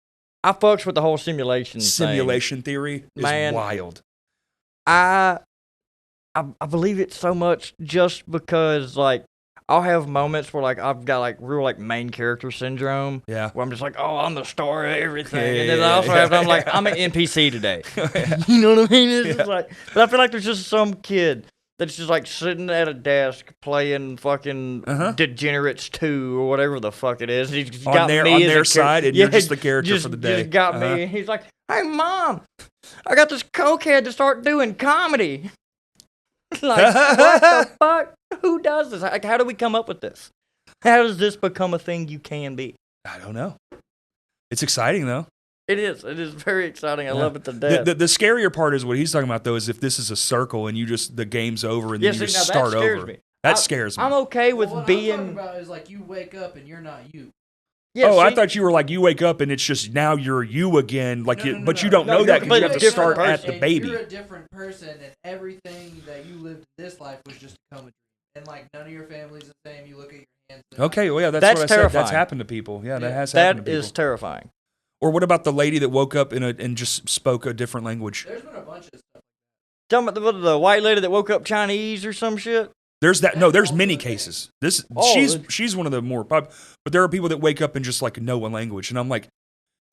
I fucks with the whole simulation theory is Man. wild. I believe it so much just because I'll have moments where like I've got like real like main character syndrome. Yeah. Where I'm just like, oh, I'm the star of everything. Yeah, And then I yeah, also yeah. have, I'm like, I'm an NPC today. You know what I mean? It's just like, but I feel like there's just some kid that's just like sitting at a desk playing fucking Degenerates 2 or whatever the fuck it is. He's On got their- me on as their a side, and you're just the character for the day. Just got me. And he's like, hey, Mom, I got this cokehead to start doing comedy. Like, what the fuck? Who does this? Like, how do we come up with this? How does this become a thing you can be? I don't know. It's exciting though. It is. It is very exciting. I Yeah. love it to death. The scarier part is what he's talking about though. Is if this is a circle and you just the game's over and Yeah, then you see, just now start that scares over. me. That scares me. I'm okay with Well, what I'm talking being. about is like you wake up and you're not you. Yeah, I see? thought you were like you wake up and it's just now you're you again. Like, No, no, but no, you no. don't No, know you're that because you have completely to start different at the And baby. You're a different person, and everything that you lived in this life was just a coma dream. And like none of your family's the same. You look at your hands. they're not- Okay, well yeah, that's That's what I said. That's terrifying. happened to people. Yeah, that has happened That to is people. terrifying. Or what about the lady that woke up and just spoke a different language? There's been a bunch of stuff. Tell me the white lady that woke up Chinese or some shit. There's that. No, there's many cases. This Oh, she's one of the more pop. But there are people that wake up and just like know a language, and I'm like,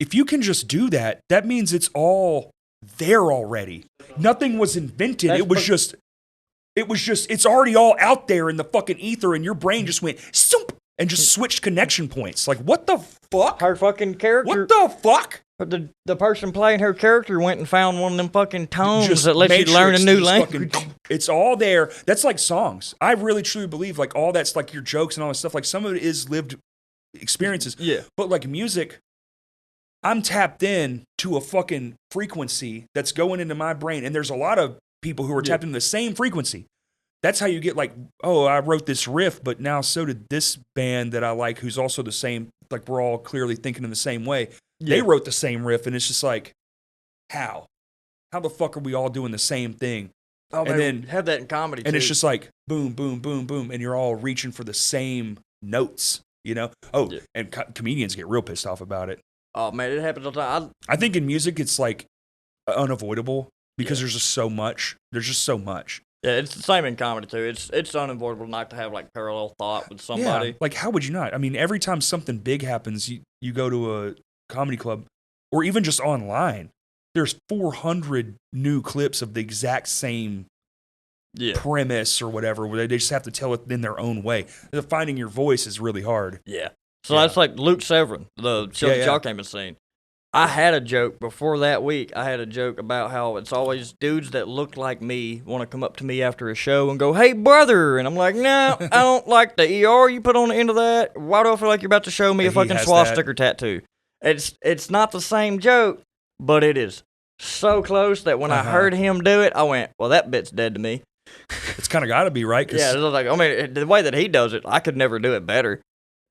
if you can just do that, that means it's all there already. Nothing was invented. That's It was but- just. It's already all out there in the fucking ether, and your brain just went zoop and just switched connection points. Like, what the fuck? Her fucking character. What the fuck? The person playing her character went and found one of them fucking tomes that lets Matrix, you learn a new just language. fucking- it's all there. That's like songs. I really truly believe like all that's like your jokes and all that stuff. Like some of it is lived experiences. Yeah. But like music, I'm tapped in to a fucking frequency that's going into my brain. And there's a lot of people who are tapped into the same frequency. That's how you get like, oh, I wrote this riff, but now so did this band that I like who's also the same, like we're all clearly thinking in the same way. They wrote the same riff, and it's just like, how? How the fuck are we all doing the same thing? Oh, And man, then- have that in comedy And too. it's just like boom, boom, boom, boom, and you're all reaching for the same notes, you know? Oh, Yeah. and comedians get real pissed off about it. oh man, it happens all the time. I think in music it's like unavoidable because there's just so much. There's just so much. Yeah, it's the same in comedy too. It's unavoidable not to have like parallel thought with somebody. Yeah, like how would you not? I mean, every time something big happens, you go to a comedy club or even just online, there's 400 new clips of the exact same Yeah. premise or whatever, where they just have to tell it in their own way. Finding your voice is really hard. Yeah. So Yeah. that's like Luke Severin, the show that y'all came and seen. I had a joke before that week. I had a joke about how it's always dudes that look like me want to come up to me after a show and go, "Hey, brother," and I'm like, "No, I don't like the ER you put on the end of that. Why do I feel like you're about to show me a He fucking has swastika tattoo?" It's not the same joke, but it is so close that when I heard him do it, I went, "Well, that bit's dead to me." It's kind of got to be, right? 'Cause Yeah, it's like, I mean, the way that he does it, I could never do it better.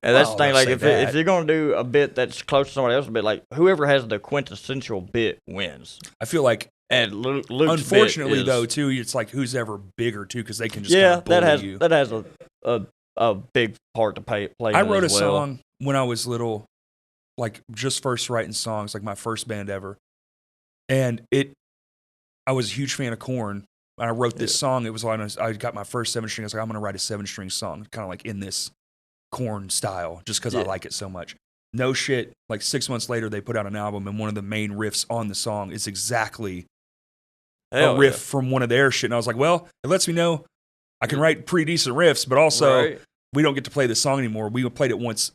And that's the Well, thing, like, say if that. you're going to do a bit that's close to somebody else's bit, like, whoever has the quintessential bit wins. I feel like, And Luke's unfortunately, bit is, though, too, it's like who's ever bigger, too, because they can just yeah, kind of bully that has you. a big part to play. I in it wrote a as well. song when I was little, like just first writing songs, like my first band ever. And I was a huge fan of Korn. And I wrote this song. It was like I got my first 7-string. I was like, I'm going to write a 7-string song, kind of like in this Korn style, just because I like it so much. No shit. Like 6 months later, they put out an album, and one of the main riffs on the song is exactly Hell a riff yeah. from one of their shit. And I was like, well, it lets me know I can write pretty decent riffs, but also Right. we don't get to play this song anymore. We played it once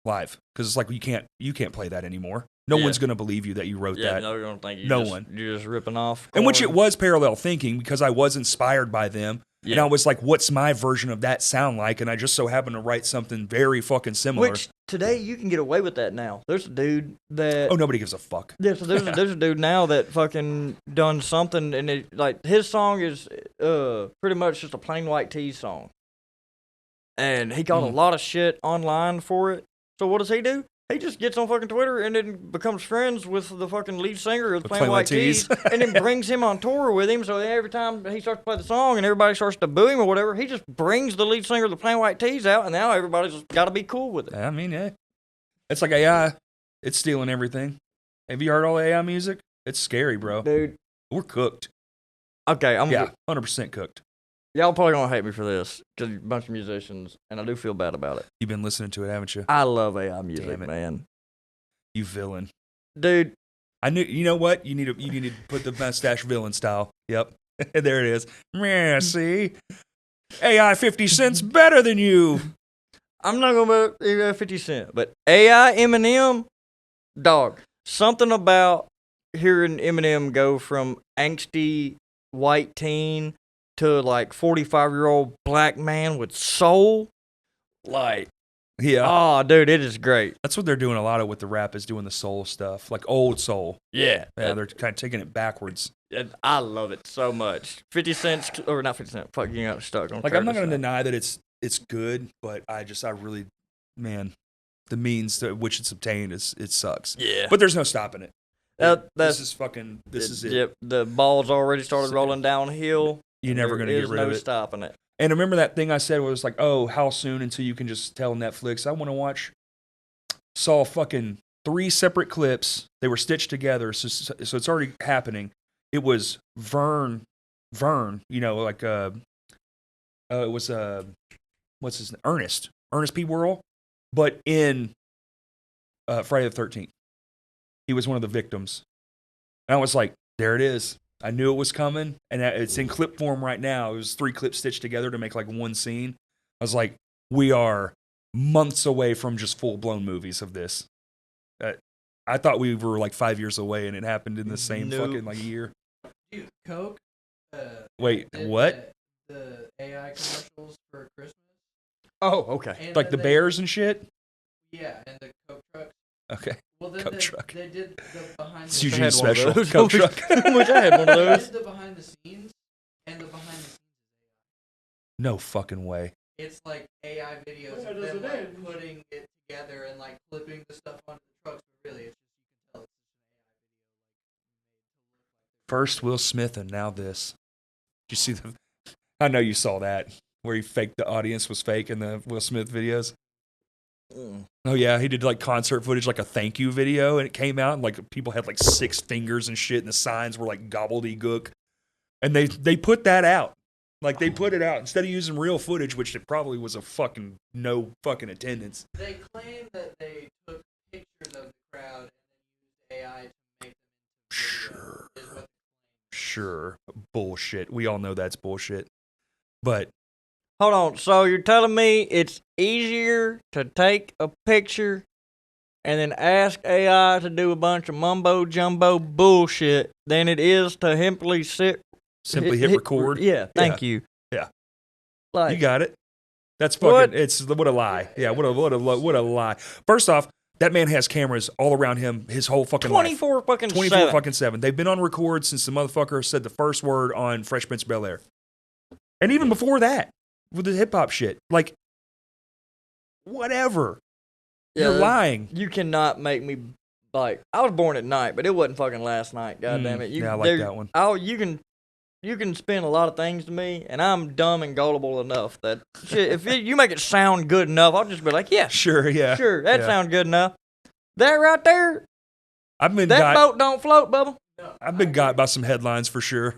live because it's like you can't play that anymore. No Yeah. one's gonna believe you that you wrote Yeah, that. no, you're going to think No one. you're just ripping off. And which it Korn. was parallel thinking because I was inspired by them. And I was like, what's my version of that sound like? And I just so happened to write something very fucking similar. Which, today, you can get away with that now. There's a dude that... Oh, nobody gives a fuck. Yeah, so there's a dude now that fucking done something, and it, like his song is pretty much just a plain white tees song, and he got a lot of shit online for it. So what does he do? He just gets on fucking Twitter and then becomes friends with the fucking lead singer of the Plain White Tees, and then brings him on tour with him. So every time he starts to play the song and everybody starts to boo him or whatever, he just brings the lead singer of the Plain White Tees out, and now everybody's just got to be cool with it. I mean, yeah. It's like AI. It's stealing everything. Have you heard all the AI music? It's scary, bro. Dude, We're cooked. okay, Yeah, 100% cooked. Y'all probably gonna hate me for this because you're a bunch of musicians, and I do feel bad about it. You've been listening to it, haven't you? I love AI music, Damn it. man. You villain. Dude, I knew. You know what? You need to put the mustache villain style. Yep. There it is. Yeah, see? AI 50 cents better than you. I'm not gonna bet AI 50 Cent, but AI Eminem, dog. Something about hearing Eminem go from angsty white teen to like 45-year-old black man with soul. Like, Yeah. oh, dude, it is great. That's what they're doing a lot of with the rap is doing the soul stuff, like old soul. Yeah. Yeah, they're kind of taking it backwards. I love it so much. 50 cents, or not 50 cents, fuck, you got stuck on Like, I'm not going to deny that it's good, but I really, man, the means to which it's obtained it sucks. Yeah. But there's no stopping it. This is it. Yep, the ball's already started rolling downhill. You're never going to get rid of it. There's no stopping it. And remember that thing I said was like, oh, how soon until you can just tell Netflix, I want to watch? Saw fucking 3 separate clips. They were stitched together, so it's already happening. It was Vern, you know, like, it was, what's his name? Ernest P. Worrell, but in Friday the 13th. He was one of the victims. And I was like, there it is. I knew it was coming, and it's in clip form right now. It was 3 clips stitched together to make like one scene. I was like, we are months away from just full-blown movies of this. I thought we were like 5 years away, and it happened in the same fucking like year. Dude, Coke. Wait, did what? The AI commercials for Christmas. Oh, okay. And Like the bears and shit? Yeah, and the Coke trucks. Okay. Well, then Coke truck. They did the behind It's the Eugene had one of special. those. Coke truck. Wish I had one of They those. did the behind the scenes, and the behind the scenes. No fucking way. It's like AI videos Yeah, of does them it like end? putting it together and like flipping the stuff onto the trucks, but really it's just you can tell it's First Will Smith and now this. Did you see the? I know you saw that where he faked the audience was fake in the Will Smith videos. Oh yeah, he did like concert footage, like a thank you video, and it came out and like people had like 6 fingers and shit, and the signs were like gobbledygook, and they put that out. Like they put it out instead of using real footage, which it probably was a fucking no fucking attendance. They claim that they took pictures of the crowd and then used AI to make them into video. Is what Sure, bullshit. We all know that's bullshit. But Hold on. So you're telling me it's easier to take a picture and then ask AI to do a bunch of mumbo jumbo bullshit than it is to simply hit record? Yeah. Thank you. Yeah. Like, you got it. That's fucking. What? It's what a lie. Yeah. What a lie. First off, that man has cameras all around him his whole fucking life. 24 fucking 24 7. fucking 7. They've been on record since the motherfucker said the first word on Fresh Prince of Bel-Air. And even before that, with the hip hop shit. Like, whatever. Yeah, You're lying. You cannot make me, like, I was born at night, but it wasn't fucking last night, God damn it. Yeah, I like that one. You can spin a lot of things to me, and I'm dumb and gullible enough that shit, if you make it sound good enough, I'll just be like, yeah, Sure, yeah. sure, that Yeah. sounds good enough. That right there, I've been that got, boat don't float, Bubba. I've been got by some headlines for sure.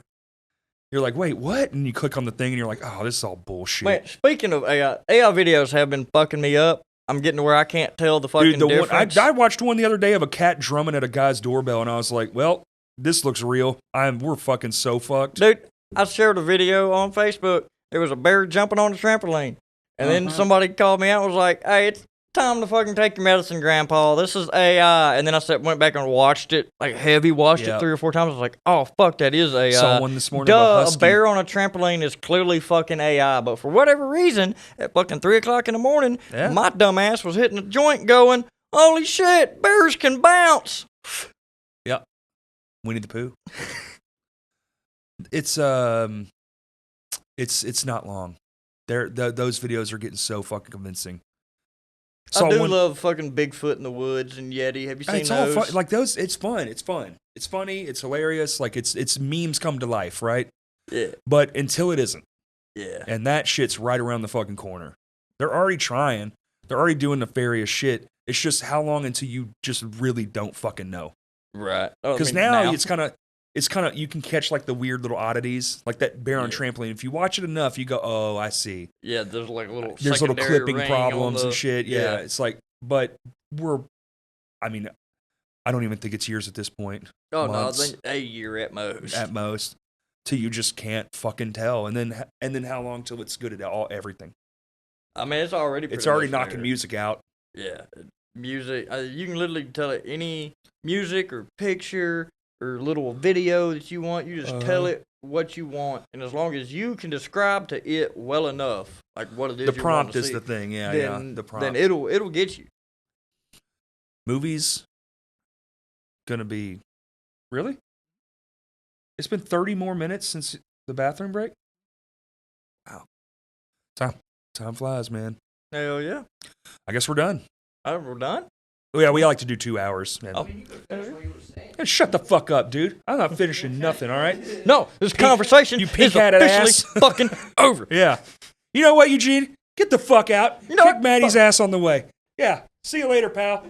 You're like, wait, what? And you click on the thing and you're like, oh, this is all bullshit. Man, speaking of AI videos have been fucking me up. I'm getting to where I can't tell the fucking Dude, the one, difference. I watched one the other day of a cat drumming at a guy's doorbell, and I was like, well, this looks real. We're fucking so fucked. Dude, I shared a video on Facebook. There was a bear jumping on the trampoline. And then somebody called me out and was like, hey, it's time to fucking take your medicine, Grandpa. This is AI. And then I went back and watched it, like heavy, watched it 3 or 4 times. I was like, oh, fuck, that is AI. Saw one this morning of a Duh, a husky. bear on a trampoline is clearly fucking AI. But for whatever reason, at fucking 3 o'clock in the morning, Yeah. my dumb ass was hitting a joint going, holy shit, bears can bounce. Yep. Winnie the Pooh. It's not long. Those videos are getting so fucking convincing. I do love fucking Bigfoot in the woods and Yeti. Have you seen It's those? all fun. Like those, it's fun. It's fun. It's funny. It's hilarious. Like it's memes come to life, right? Yeah. But until it isn't, Yeah. and that shit's right around the fucking corner. They're already trying. They're already doing nefarious shit. It's just how long until you just really don't fucking know. Right. Oh, I Because mean, now it's kind of it's kind of, you can catch like the weird little oddities, like that bear on trampoline. If you watch it enough, you go, oh, I see. Yeah, there's like little clipping ring problems on and shit. Yeah, it's like, but I mean, I don't even think it's years at this point. Oh Months, no, I think a year at most. At most, till you just can't fucking tell, and then how long till it's good at everything? I mean, it's already knocking there. music out. Yeah, music. You can literally tell it any music or picture or little video that you want. You just tell it what you want, and as long as you can describe to it well enough, like what it is. The you prompt want to is see, the thing. Yeah, then, the prompt. Then it'll get you. Movies. Gonna be, really? It's been 30 more minutes since the bathroom break. Wow, time flies, man. Hell yeah! I guess we're done. We're done. Yeah, we like to do 2 hours. Man. Hey, shut the fuck up, dude. I'm not finishing nothing. All right. No, this conversation you is pink-hatted officially ass. fucking over. Yeah. You know what, Eugene? Get the fuck out. You know Kick what? Maddie's ass on the way. Yeah. See you later, pal.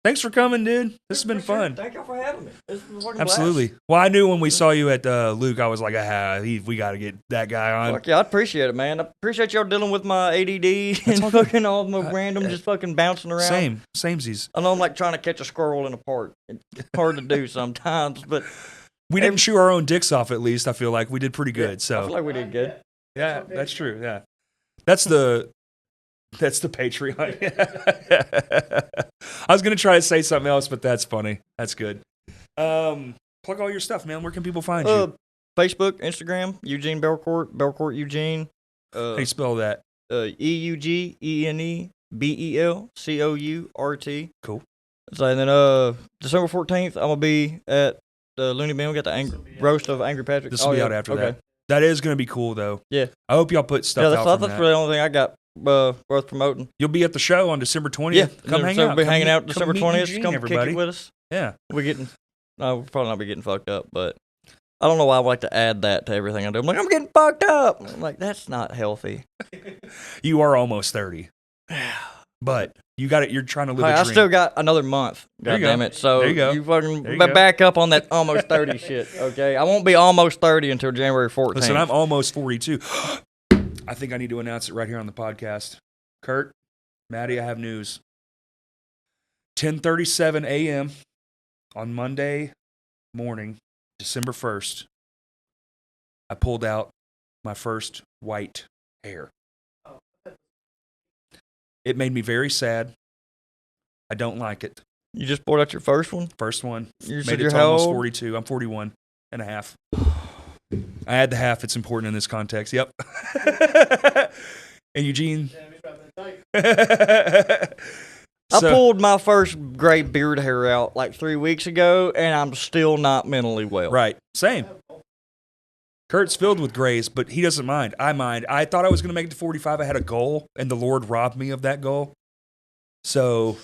Thanks for coming, dude. This has been fun. Thank y'all for having me. This was fucking Absolutely. blast. Well, I knew when we saw you at Luke, I was like, we got to get that guy on. Fuck yeah, I appreciate it, man. I appreciate y'all dealing with my ADD and fucking all my random just fucking bouncing around. Samesies. I know I'm like trying to catch a squirrel in a park. It's hard to do sometimes, but We didn't chew our own dicks off, at least. I feel like we did pretty good. I feel like we did good. Yeah, that's true. Yeah. That's the Patreon. I was going to try to say something else, but that's funny. That's good. Plug all your stuff, man. Where can people find you? Facebook, Instagram, Eugene Belcourt, Belcourt Eugene. How do you spell that? EUGENEBELCOURT. Cool. So, and then December 14th, I'm going to be at the Looney Bin. We got the roast of Angry Patrick. This will be out after that. That is going to be cool, though. Yeah. I hope y'all put stuff out from that's that. really the only thing I got worth promoting. You'll be at the show on December 20th. Yeah. Come hang so out. We'll be hanging out come December meet 20th. Eugene, Come everybody. kick it with us. Yeah. We'll probably not be getting fucked up, but I don't know why I like to add that to everything I do. I'm like, I'm getting fucked up. I'm like, that's not healthy. You are almost 30. But you got it. You're trying to live a dream. I still got another month. There God you go. damn it. So There you go. you fucking There you go. back up on that almost 30 shit, okay? I won't be almost 30 until January 14th. Listen, I'm almost 42. I think I need to announce it right here on the podcast. Kurt, Maddie, I have news. 10:37 a.m. on Monday morning, December 1st, I pulled out my first white hair. It made me very sad. I don't like it. You just pulled out your first one? First one. You Made said it you're to how almost old? 42. I'm 41 and a half. I had the half. It's important in this context. Yep. And Eugene. I pulled my first gray beard hair out like 3 weeks ago, and I'm still not mentally well. Right. Same. Kurt's filled with grays, but he doesn't mind. I mind. I thought I was going to make it to 45. I had a goal, and the Lord robbed me of that goal. So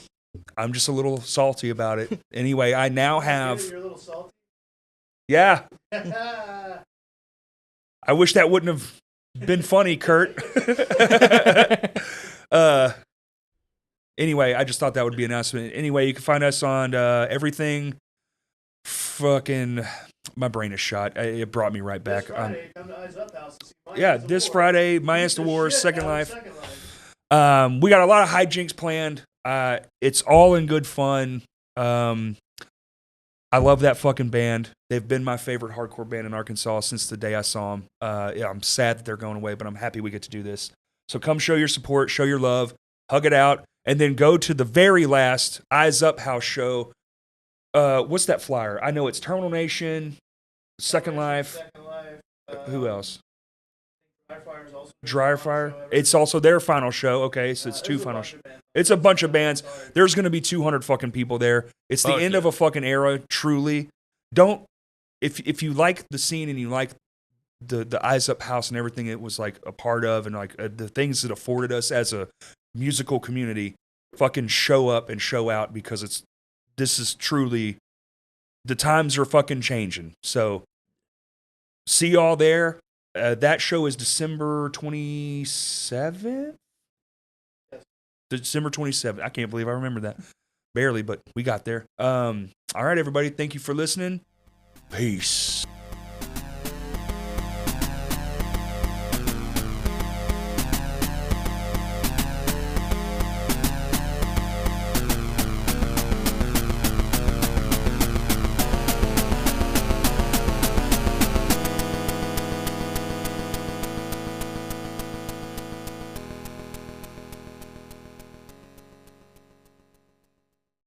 I'm just a little salty about it. Anyway, I now have. You're a little salty. Yeah. I wish that wouldn't have been funny, Kurt. Anyway, I just thought that would be an announcement. Anyway, you can find us on everything. Fucking, my brain is shot. It brought me right back. This Friday, come to Eyes Up House and see My Yeah, Insta this War. Friday, My Beat Insta the Wars, shit Second out of Life. Second Life. We got a lot of hijinks planned. It's all in good fun. I love that fucking band. They've been my favorite hardcore band in Arkansas since the day I saw them. Yeah, I'm sad that they're going away, but I'm happy we get to do this. So come show your support, show your love, hug it out, and then go to the very last Eyes Up House show. What's that flyer? I know it's Terminal Nation, Second Life. Second Life. Who else? Dry Fire is also Dryer Fire. It's also their final show. Okay, so it's two There's a final bunch shows. of bands. It's a bunch of bands. There's going to be 200 fucking people there. It's the Fuck end yeah. of a fucking era, truly. Don't if you like the scene and you like the Eyes Up House and everything it was like a part of and like the things that afforded us as a musical community, fucking show up and show out because this is truly the times are fucking changing. So see y'all there. That show is December 27th. December 27th. I can't believe I remember that. barely, but we got there. All right, everybody. Thank you for listening. Peace.